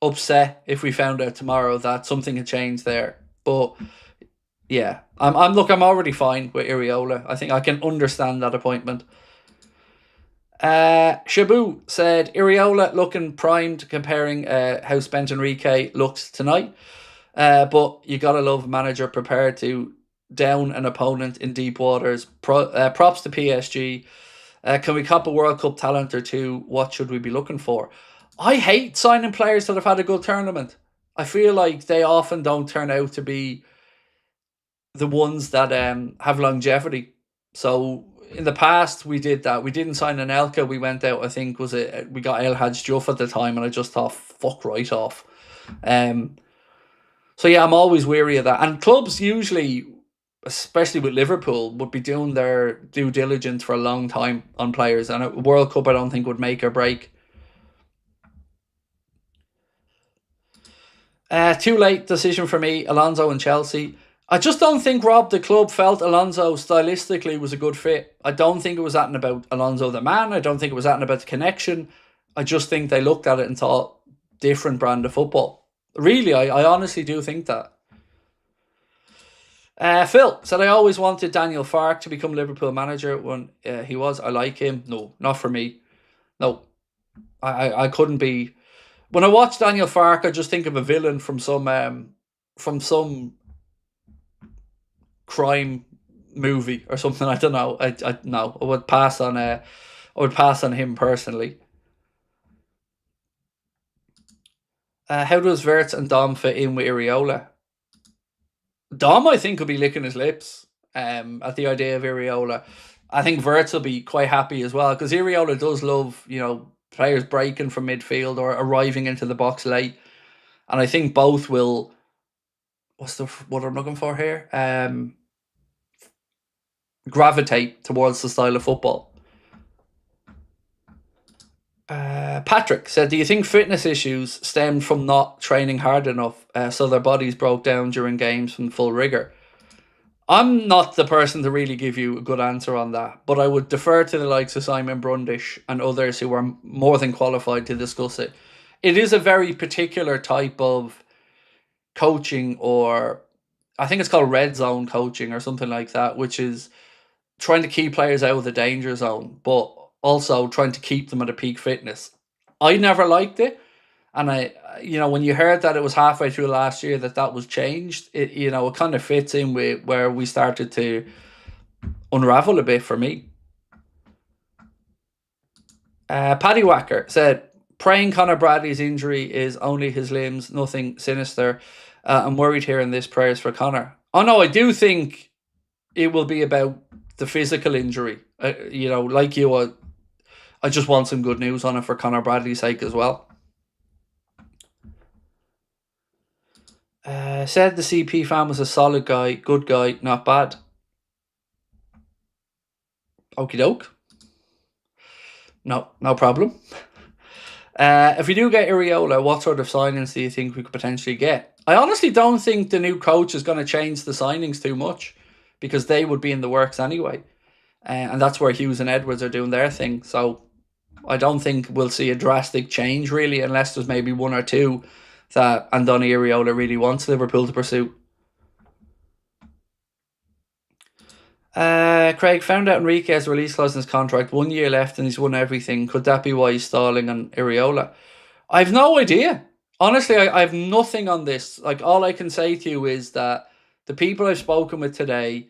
upset if we found out tomorrow that something had changed there. But yeah, I'm already fine with Iraola. I think I can understand that appointment. Shabu said Iraola looking primed, comparing how spent Enrique looks tonight. But you gotta love a manager prepared to down an opponent in deep waters. Props to PSG. Can we cop a World Cup talent or two? What should we be looking for? I hate signing players that have had a good tournament. I feel like they often don't turn out to be the ones that have longevity. So in the past, we did that. We didn't sign an Elka. We went out, I think, we got El Hadj Diouf at the time, and I just thought, fuck right off. So yeah, I'm always weary of that. And clubs usually, especially with Liverpool, would be doing their due diligence for a long time on players. And a World Cup, I don't think, would make or break. Too late decision for me, Alonso and Chelsea. I just don't think, Rob, the club felt Alonso stylistically was a good fit. I don't think it was that about Alonso the man. I don't think it was that about the connection. I just think they looked at it and thought, different brand of football. Really, I honestly do think that. Phil said, I always wanted Daniel Farke to become Liverpool manager when he was. I like him. No, not for me. No, I couldn't be. When I watch Daniel Farke, I just think of a villain from some crime movie or something. I don't know. I would pass on him personally. How does Wirtz and Dom fit in with Iraola? Dom, I think, will be licking his lips at the idea of Iraola. I think Wirtz will be quite happy as well, because Iraola does love, players breaking from midfield or arriving into the box late. And I think both will, what I'm looking for here? Gravitate towards the style of football. Patrick said, do you think fitness issues stemmed from not training hard enough, so their bodies broke down during games from full rigour? I'm not the person to really give you a good answer on that, but I would defer to the likes of Simon Brundish and others who are more than qualified to discuss it. It is a very particular type of coaching, or I think it's called red zone coaching or something like that, which is trying to keep players out of the danger zone, but also trying to keep them at a peak fitness. I never liked it. And when you heard that it was halfway through last year that was changed, it kind of fits in with where we started to unravel a bit for me. Paddy Wacker said, praying Conor Bradley's injury is only his limbs, nothing sinister. I'm worried here in this prayers for Conor. Oh no, I do think it will be about the physical injury. Like you, I just want some good news on it for Conor Bradley's sake as well. Said the CP fan was a solid guy, good guy, not bad. Okie doke. No problem. If we do get Iraola, what sort of signings do you think we could potentially get? I honestly don't think the new coach is going to change the signings too much, because they would be in the works anyway. And that's where Hughes and Edwards are doing their thing. So I don't think we'll see a drastic change, really, unless there's maybe one or two that Andoni Iraola really wants Liverpool to pursue. Craig found out Enrique has a release clause in his contract, 1 year left, and he's won everything. Could that be why he's stalling on Iraola? I've no idea. Honestly, I have nothing on this. Like, all I can say to you is that the people I've spoken with today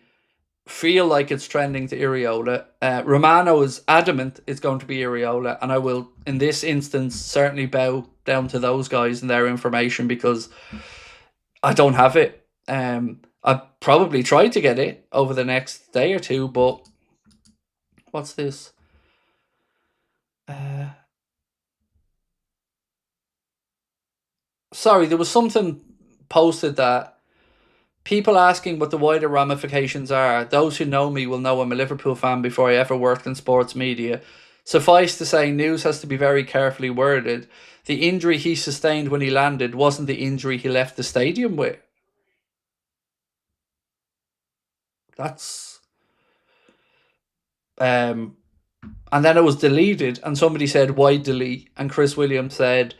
feel like it's trending to Iraola. Romano is adamant it's going to be Iraola, and I will, in this instance, certainly bow down to those guys and their information because I don't have it. I probably try to get it over the next day or two, but what's this? Sorry, there was something posted that people asking what the wider ramifications are. Those who know me will know I'm a Liverpool fan before I ever worked in sports media. Suffice to say, news has to be very carefully worded. The injury he sustained when he landed wasn't the injury he left the stadium with. That's and then it was deleted, and somebody said, why delete? And Chris Williams said,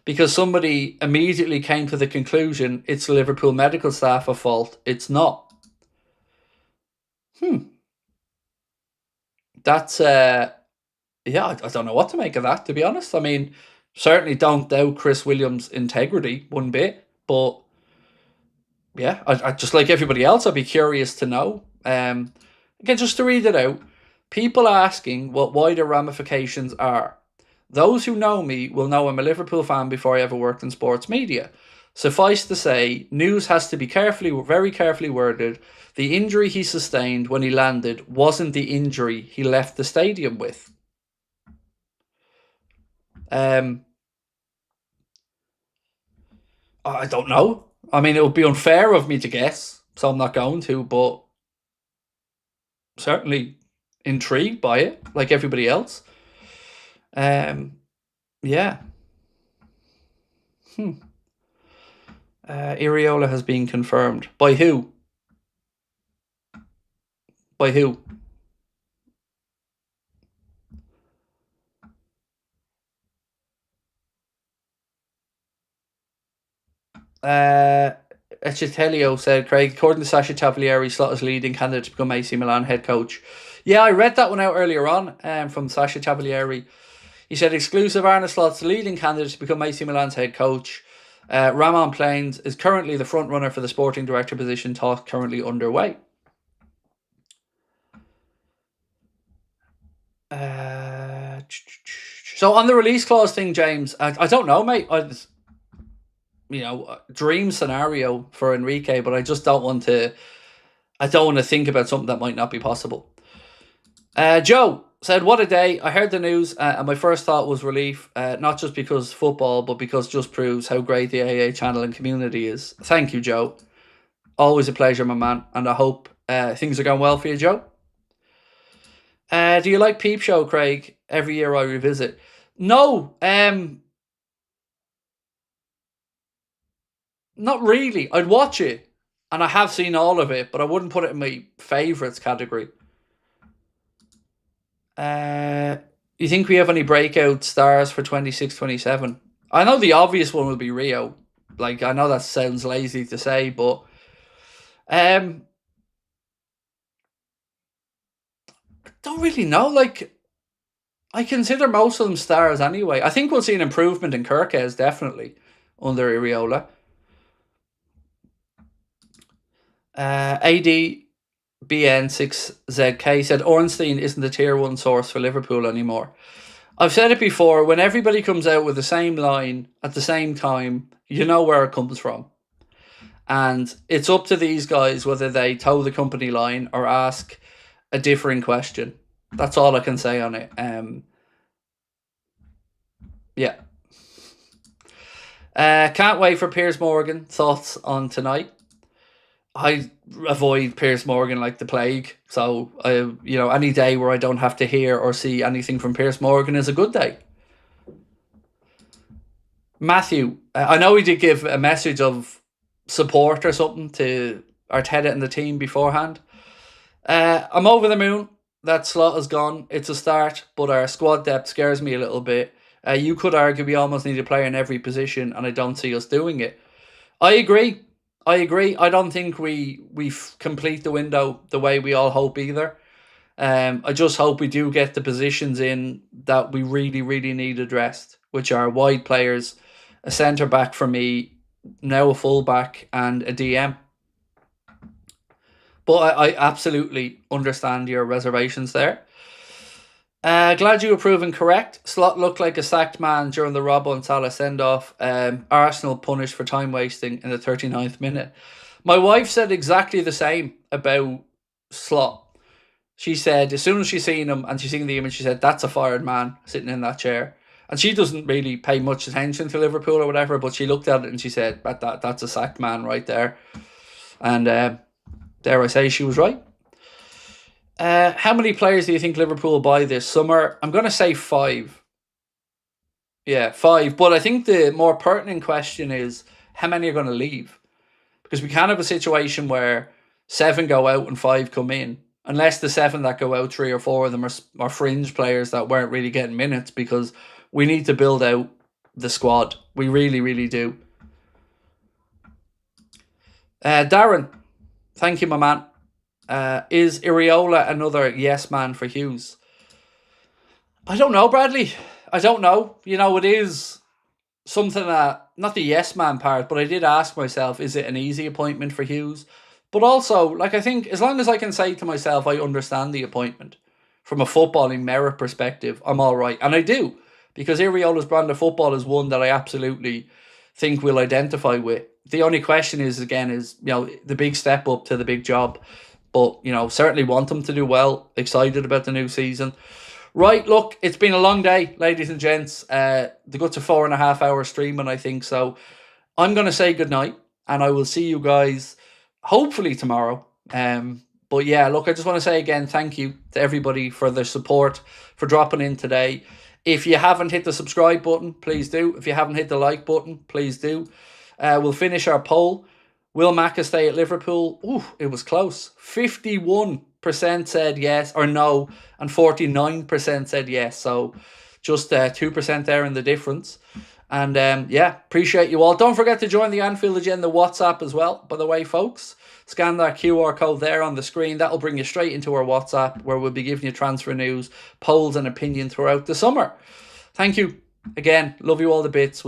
because somebody immediately came to the conclusion it's the Liverpool medical staff at fault. It's not. That's yeah, I don't know what to make of that, to be honest. I mean, certainly don't doubt Chris Williams' integrity one bit, but yeah, I just like everybody else, I'd be curious to know. Again, just to read it out, people asking what wider ramifications are. Those who know me will know I'm a Liverpool fan before I ever worked in sports media. Suffice to say, news has to be very carefully worded. The injury he sustained when he landed wasn't the injury he left the stadium with. I don't know. I mean, it would be unfair of me to guess, so I'm not going to, but certainly intrigued by it, like everybody else. Yeah. Iraola has been confirmed. By who? By who? Echitelio said, Craig, according to Sasha Tavolieri, slot is leading candidate to become AC Milan head coach. Yeah, I read that one out earlier on from Sasha Tavolieri. He said, exclusive Arne Slot's leading candidate to become AC Milan's head coach. Ramon Plains is currently the front runner for the sporting director position, talk currently underway. So on the release clause thing, James, I don't know, mate. Dream scenario for Enrique, but I just don't want to. I don't want to think about something that might not be possible. Joe said, what a day. I heard the news and my first thought was relief, not just because football, but because just proves how great the AA channel and community is. Thank you, Joe. Always a pleasure, my man, and I hope things are going well for you, Joe. Do you like Peep Show, Craig? Every year I revisit. No, not really. I'd watch it, and I have seen all of it, but I wouldn't put it in my favourites category. You think we have any breakout stars for 26-27? I know the obvious one will be Rio. Like, I know that sounds lazy to say, but don't really know. Like, I consider most of them stars anyway. I think we'll see an improvement in Kirkes, definitely, under Iraola. ADBN6ZK said Ornstein isn't the tier 1 source for Liverpool anymore. I've said it before, when everybody comes out with the same line at the same time, you know where it comes from. And it's up to these guys whether they toe the company line or ask a differing question. That's all I can say on it. Yeah. Can't wait for Piers Morgan. Thoughts on tonight? I avoid Piers Morgan like the plague. So, any day where I don't have to hear or see anything from Piers Morgan is a good day. Matthew, I know he did give a message of support or something to Arteta and the team beforehand. I'm over the moon. That slot is gone. It's a start, but our squad depth scares me a little bit. You could argue we almost need a player in every position, and I don't see us doing it. I agree. I agree. I don't think we complete the window the way we all hope either. I just hope we do get the positions in that we really, really need addressed, which are wide players, a centre back for me, now a full back, and a DM. But I absolutely understand your reservations there. Glad you were proven correct. Slot looked like a sacked man during the Robbo and Salah send-off. Arsenal punished for time wasting in the 39th minute. My wife said exactly the same about Slot. She said, as soon as she seen him and she seen the image, she said, that's a fired man sitting in that chair. And she doesn't really pay much attention to Liverpool or whatever, but she looked at it and she said, that's a sacked man right there. And dare I say, she was right. How many players do you think Liverpool will buy this summer? I'm going to say 5. Yeah, 5. But I think the more pertinent question is, how many are going to leave? Because we can't have a situation where 7 go out and 5 come in. Unless the 7 that go out, 3 or 4 of them are fringe players that weren't really getting minutes, because we need to build out the squad. We really, really do. Darren, thank you, my man. Is Iraola another yes man for Hughes? I don't know, Bradley. I don't know. You know, it is something that, not the yes man part, but I did ask myself, is it an easy appointment for Hughes? But also, like, I think as long as I can say to myself, I understand the appointment from a footballing merit perspective, I'm all right. And I do, because Iraola's brand of football is one that I absolutely think we'll identify with. The only question is, again, is, you know, the big step up to the big job. But, you know, certainly want them to do well. Excited about the new season. Right, look, it's been a long day, ladies and gents. They got to 4.5 hours streaming, I think. So I'm going to say goodnight, and I will see you guys hopefully tomorrow. But yeah, look, I just want to say again, thank you to everybody for their support, for dropping in today. If you haven't hit the subscribe button, please do. If you haven't hit the like button, please do. We'll finish our poll. Will Macca stay at Liverpool? Ooh, it was close. 51% said yes or no, and 49% said yes. So just 2% there in the difference. And yeah, appreciate you all. Don't forget to join the Anfield Agenda WhatsApp as well, by the way, folks. Scan that QR code there on the screen. That'll bring you straight into our WhatsApp, where we'll be giving you transfer news, polls and opinion throughout the summer. Thank you again. Love you all the bits.